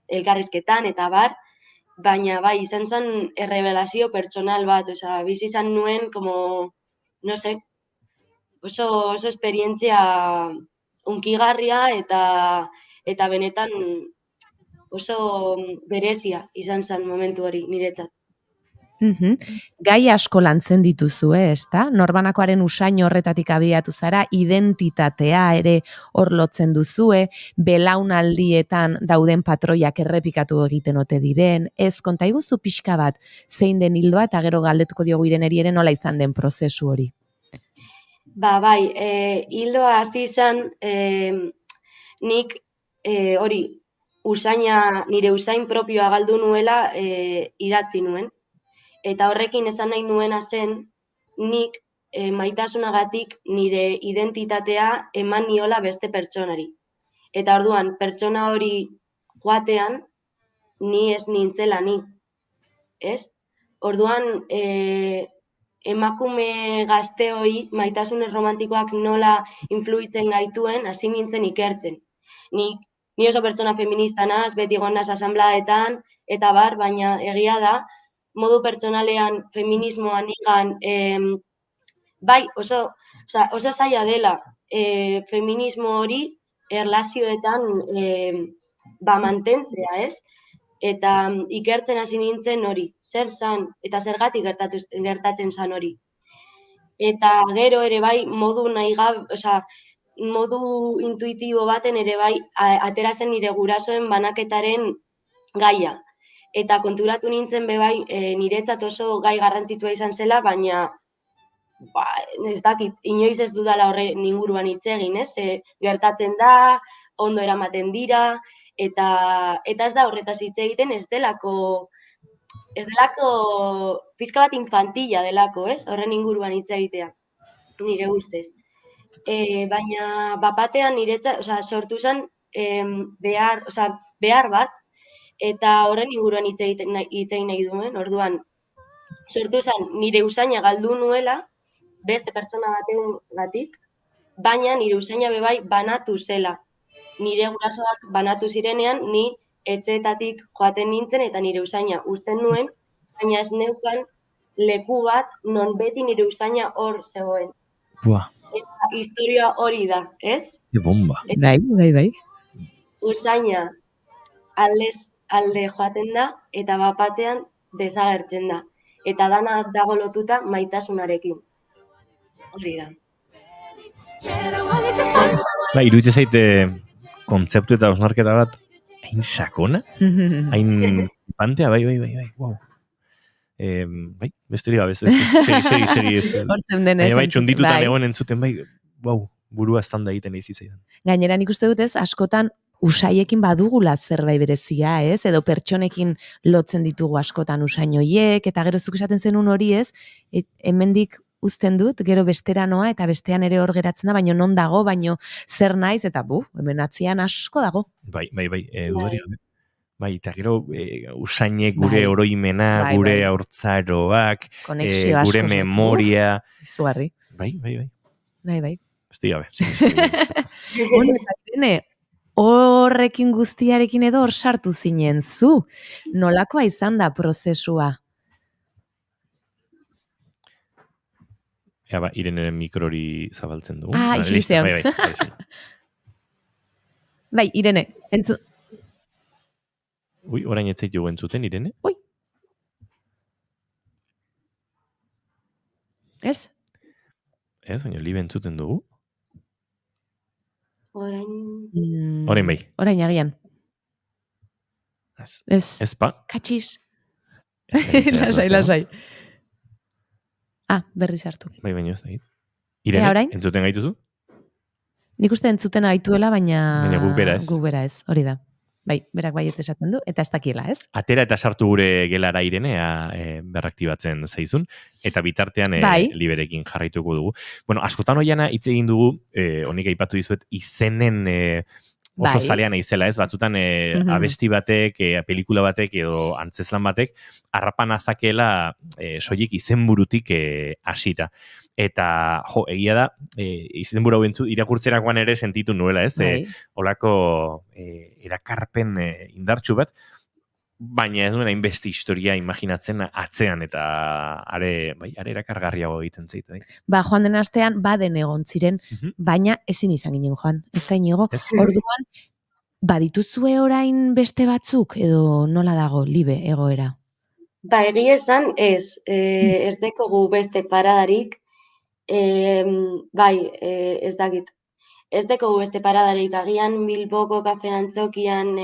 elkarrizketan eta bar, baina bai, izan zen errebelazio pertsonal bat, bizi izan nuen, como, no sé, oso esperientzia unkigarria eta benetan oso berezia izan zen momentu hori niretzat. Gai asko lantzen dituzu, ezta? Norbanakoaren usain horretatik abiatu zara, identitatea ere hor lotzen duzue, belaunaldietan dauden patroiak errepikatu egiten ote diren, ez konta iguzu pixka bat zein den hildoa, eta gero galdetuko diogu Ireneri ere nola izan den prozesu hori. Bai, hildoa hasi izan nik hori nire usain propioa galdu nuela idatzi nuen. Eta horrekin esan nahi nuena zen, nik maitasunagatik nire identitatea eman niola beste pertsonari. Eta orduan, pertsona hori joatean, ni ez nintzela ni. Ez? Orduan, emakume gazteoi maitasun romantikoak nola influitzen gaituen, hasi nintzen ikertzen. Ni oso pertsona feminista naz, beti egon naz asanbladetan, eta bar, baina egia da, modu pertsonalean, feminismoan igan, bai, oso zaila dela feminismo hori erlazioetan mantentzea, ez? Eta ikertzen hasi nintzen hori, zer zan, eta zergatik gertatzen zan hori. Eta gero ere bai, modu intuitibo baten ere bai, atera zen nire gurasoen banaketaren gaia. eta konturatu nintzen bebai niretzat oso gai garrantzitsua izan zela, baina ez dakit, inoiz ez dudala horren inguruan hitz egin, ez? Gertatzen da, ondo eramaten dira, eta ez da horretaz hitz egiten, ez delako pizka bat infantila delako, ez? Horren inguruan hitz egitea, nire ustez. Baina bapatean niretzat, sortu zen behar bat, eta horren inguruan hitz egin nahi duen, orduan, sortu zen nire usaina galdu nuela, beste pertsona bategatik, baina nire usaina bebai banatu zela. Nire gurasoak banatu zirenean, ni etxeetatik joaten nintzen eta nire usaina uzten nuen, baina ez neukan leku bat non beti nire usaina hor zegoen. Buah. Eta historia hori da, ez? Ke bomba. Bai. Usaina aldez alde joaten da eta bapatean desagertzen da. Eta dana dago lotuta maitasunarekin. Hori da. Iruditzen zaite kontzeptu eta osnarketa bat hain sakona, hain pantea, bai, wow. Besterik gabe, segi ez. Hortzen denez. Bai, txunditutan egon entzuten, bai, wow, burua estanda egiten eizi zaidan. Gainera nik uste dut ez, askotan usaiekin badugula zerbait berezia, ez? Edo pertsonekin lotzen ditugu askotan usain hoiek, eta gero zuk esaten zenun hori ez, hemendik uzten dut, gero bestera noa, eta bestean ere hor geratzen da, baino non dago, baino zer naiz, eta hemen atzian asko dago. Bai, dudari gabe. Bai, eta gero usainek gure oroimena, gure haurtzaroak, gure memoria. Izugarri. Bai. Bai. Besti gabe. Bueno, eta Irene, horrekin guztiarekin edo hor sartu zinen zu. Nolakoa izan da prozesua? Ireneren mikrori zabaltzen dugu. Ixiztean. Bai, Irene, Ui, orain ez zaitu entzuten, Irene? Ui. Ez? Ez, baina libe entzuten dugu. Orain bai. Orain agian. Ez pa? Katxiz. Lasai. Berri sartu. Bai, baina ez da. Irene, entzuten gaituzu? Nik uste entzuten gaituela, baina guk bera ez. Hori da. Bai, berak baietz esaten du, eta ez dakiela, ez? Atera eta sartu gure gelara Irenea berraktibatzen zaizun, eta bitartean liberekin jarraituko dugu. Bueno, askotan hoiana hitz egin dugu, honik aipatu dizuet, izenen oso zalean izela, ez? Batzutan abesti batek, pelikula batek edo antzeslan batek, harrapan azakela soilik izenburutik hasita. Eta, egia da, izenburu hau irakurtzerakoan ere sentitu nuela, ez? Olako erakarpen indartsu bat, baina ez duen hainbeste historia imaginatzen atzean, eta are erakargarriago egiten zait. Joan den astean, baden egon ziren, baina ezin izan ginen joan. Ez da inigo. Orduan, badituzue orain beste batzuk, edo nola dago, libe, egoera? Egia esan, ez dekogu beste paradarik, ez dakit. Ez dekogu beste paradarik, agian Bilboko kafe antzokian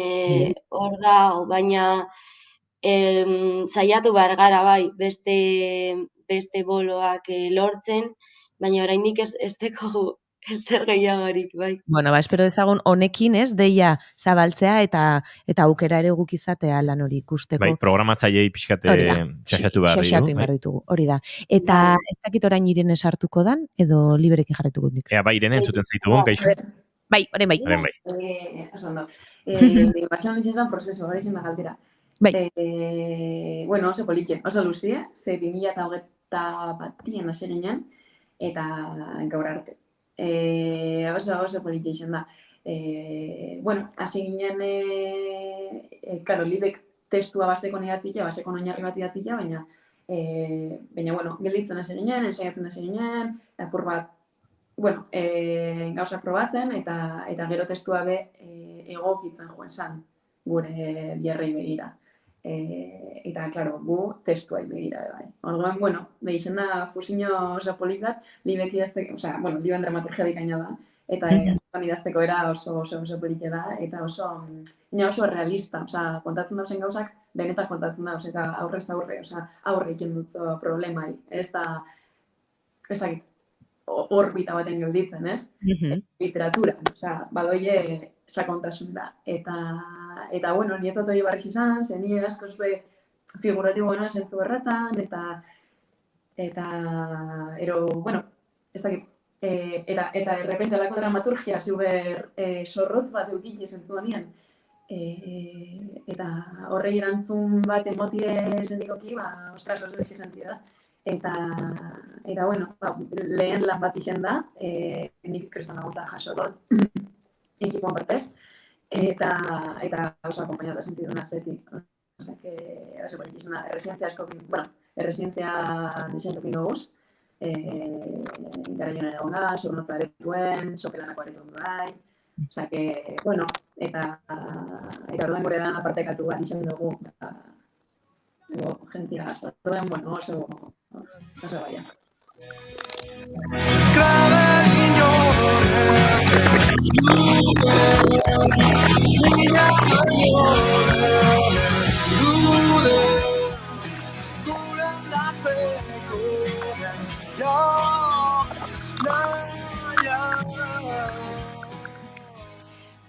hor da, baina saiatu behar gara beste boloak lortzen, baina oraindik ez dekogu zer gehiagorik, bai. Bueno, espero dezagun honekin ez, deia zabaltzea eta aukera ere guk izatea lan hori ikusteko. Bai, programatzailei pixkate xaxatu behar ditugu. Hori da. Eta ez dakit orain Irene sartuko dan, edo liberekin jarretuko nik. Bai, Irene entzuten zaitugun, kaixo. Bai, orain bai. Esan da. Bazelan izan zen prozesu, hori izan da galdera. Bai. Bueno, oso politxe, oso luzie, ze 2021 hasi ginen, eta gaur arte. Oso politxe izan da. Bueno, hasi ginen, libek testua baseko negatzia, baseko oinarri bat idatzia, baina, bueno, gelditzen hasi ginen, ensaiatzen hasi ginen, apur bat, bueno, gauza probatzen, eta gero testua egokitzen joan zan, gure bierrei begira. Eta, klaro, gu testuai begira, bai. Orduan, bueno, izan da fusiño oso polit bat, libek idazte, liben dramaturgia bikaina da, eta idazteko era oso polita da, eta oso realista, osea, kontatzen dauzen gauzak, benetan kontatzen dauz, eta aurrez aurre, osea, aurre egiten dut problemai, ez da, ez dakit, orbita baten gauditzen, ez? Literatura, osea, badoie sakontasun da, eta bueno, nietzat hori barriz izan, zen nire askoz be figuratibo gana zentzu erratan, ero, bueno, ez dakit, eta errepente alako dramaturgia zuber sorrotz bat eukitxe zentzu nien, eta horrei erantzun bat emotie zendikoki, ostras, oso exigentia da. Eta bueno, lehen lan bat izan da, nik kriston agota jaso dut, ekipoan partez, eta oso akompainata sentidu nazbetik. Osea, que oso polita izan da, erresidentzia asko, bueno, erresidentzia diseinatukin duguz, gara joan egon da, zurnotza aretuen, sopelanako aretuen bai, osea, que, bueno, eta orduan gure lan apartekatu bat izan dugu, gentia orduan, bueno, oso baina.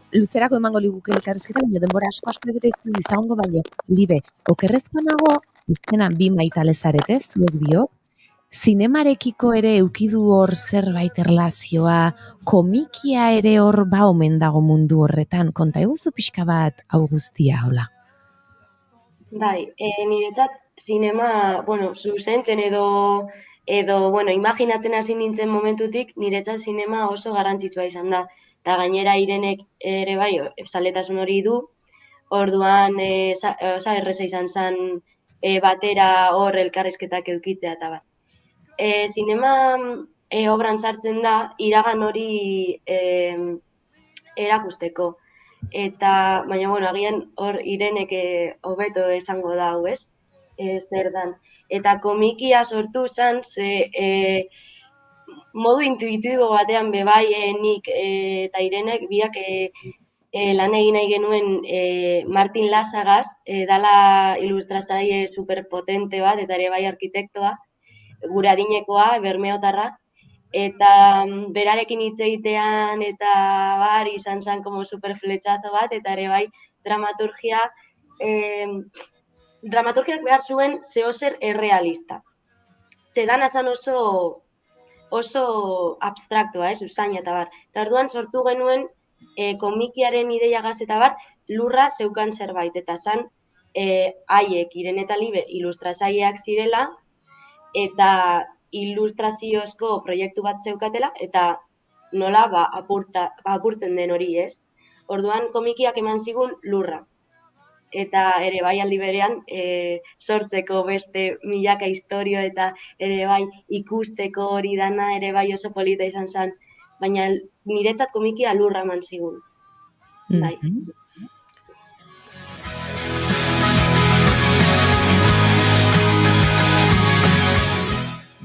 Luzerako emango liguke elkarrizketa, baina denbora asko ere izango baino. Libe, okerrezkoa nago, izena bi maitale zarete, zuek biok, zinemarekiko ere eukidu hor zerbait erlazioa, komikia ere hor omen dago mundu horretan, konta eguzu pixka bat hau guztia, hola? Bai, niretzat zinema, bueno, zuzentzen edo, bueno, imaginatzen hasi nintzen momentutik, niretzat zinema oso garrantzitsua izan da. Eta gainera Irenek ere bai, zaletasun hori du, orduan erreza izan zen batera hor elkarrizketak eukitzea eta bat. Zinema obran sartzen da, iragan hori erakusteko. Eta, baina, bueno, agian hor Irenek hobeto esango da hau, ez? Zer dan. Eta komikia sortu zen, modu intuitibo batean bebai nik eta Irenek biak lan egin nahi genuen Martin Lasagaz, dala ilustratzaile superpotente bat, eta ere bai arkitektoa, gure adinekoa, bermeotarra, eta berarekin hitz egitean eta bar izan zen como superfletxazo bat, eta ere bai dramaturgiak behar zuen zehozer errealista. Zedana zen oso abstraktoa, usaina eta bar. Eta orduan sortu genuen komikiaren ideiagaz eta bar, lurra zeukan zerbait, eta zan haiek, Irene eta Libe, ilustratzaileak zirela, eta ilustraziozko proiektu bat zeukatela, eta nola apurtzen den hori, ez? Orduan komikiak eman zigun lurra. Eta ere bai aldi berean sortzeko beste milaka historio eta ere bai ikusteko hori dana ere bai oso polita izan zen. Baina niretzat komikia lurra eman zigun. Bai.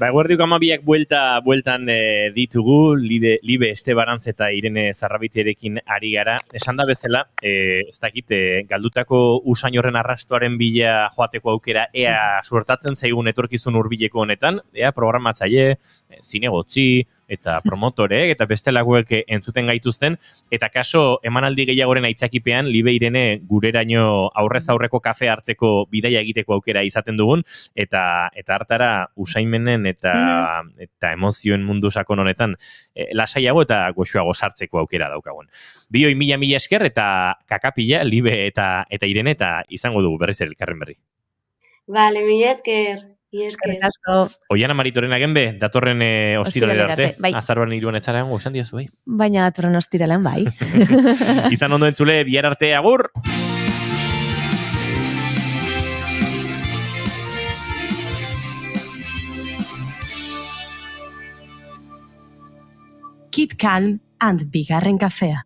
Eguerdiok amabiak bueltan ditugu, Libe Estebarantz eta Irene Zarrabitiarekin ari gara. Esan da bezala, ez dakit, galdutako usain horren arrastoaren bila joateko aukera, ea suertatzen zaigun etorkizun hurbileko honetan, ea programatzaile, zinegotzi, eta promotore, eta bestelakoek entzuten gaituzten, eta kaso emanaldi gehiagoren aitzakipean, Libe Irene gureraino aurrez aurreko kafe hartzeko bidaia egiteko aukera izaten dugun, eta hartara usaimenen eta emozioen mundu sakon honetan lasaiago eta goxoago sartzeko aukera daukagun. Bioi mila esker eta kakapila, Libe eta Irene, eta izango dugu berriz elkarren berri. Vale, mila esker. Eskerrik asko. Oiana Maritoren agenbe, datorren ostiralera arte. Azaroan 3 etzara egongo, esan diazu, bai? Baina datorren ostiralean, bai. Izan ondo entzule, bihar arte, agur! Keep calm and bigarren kafea.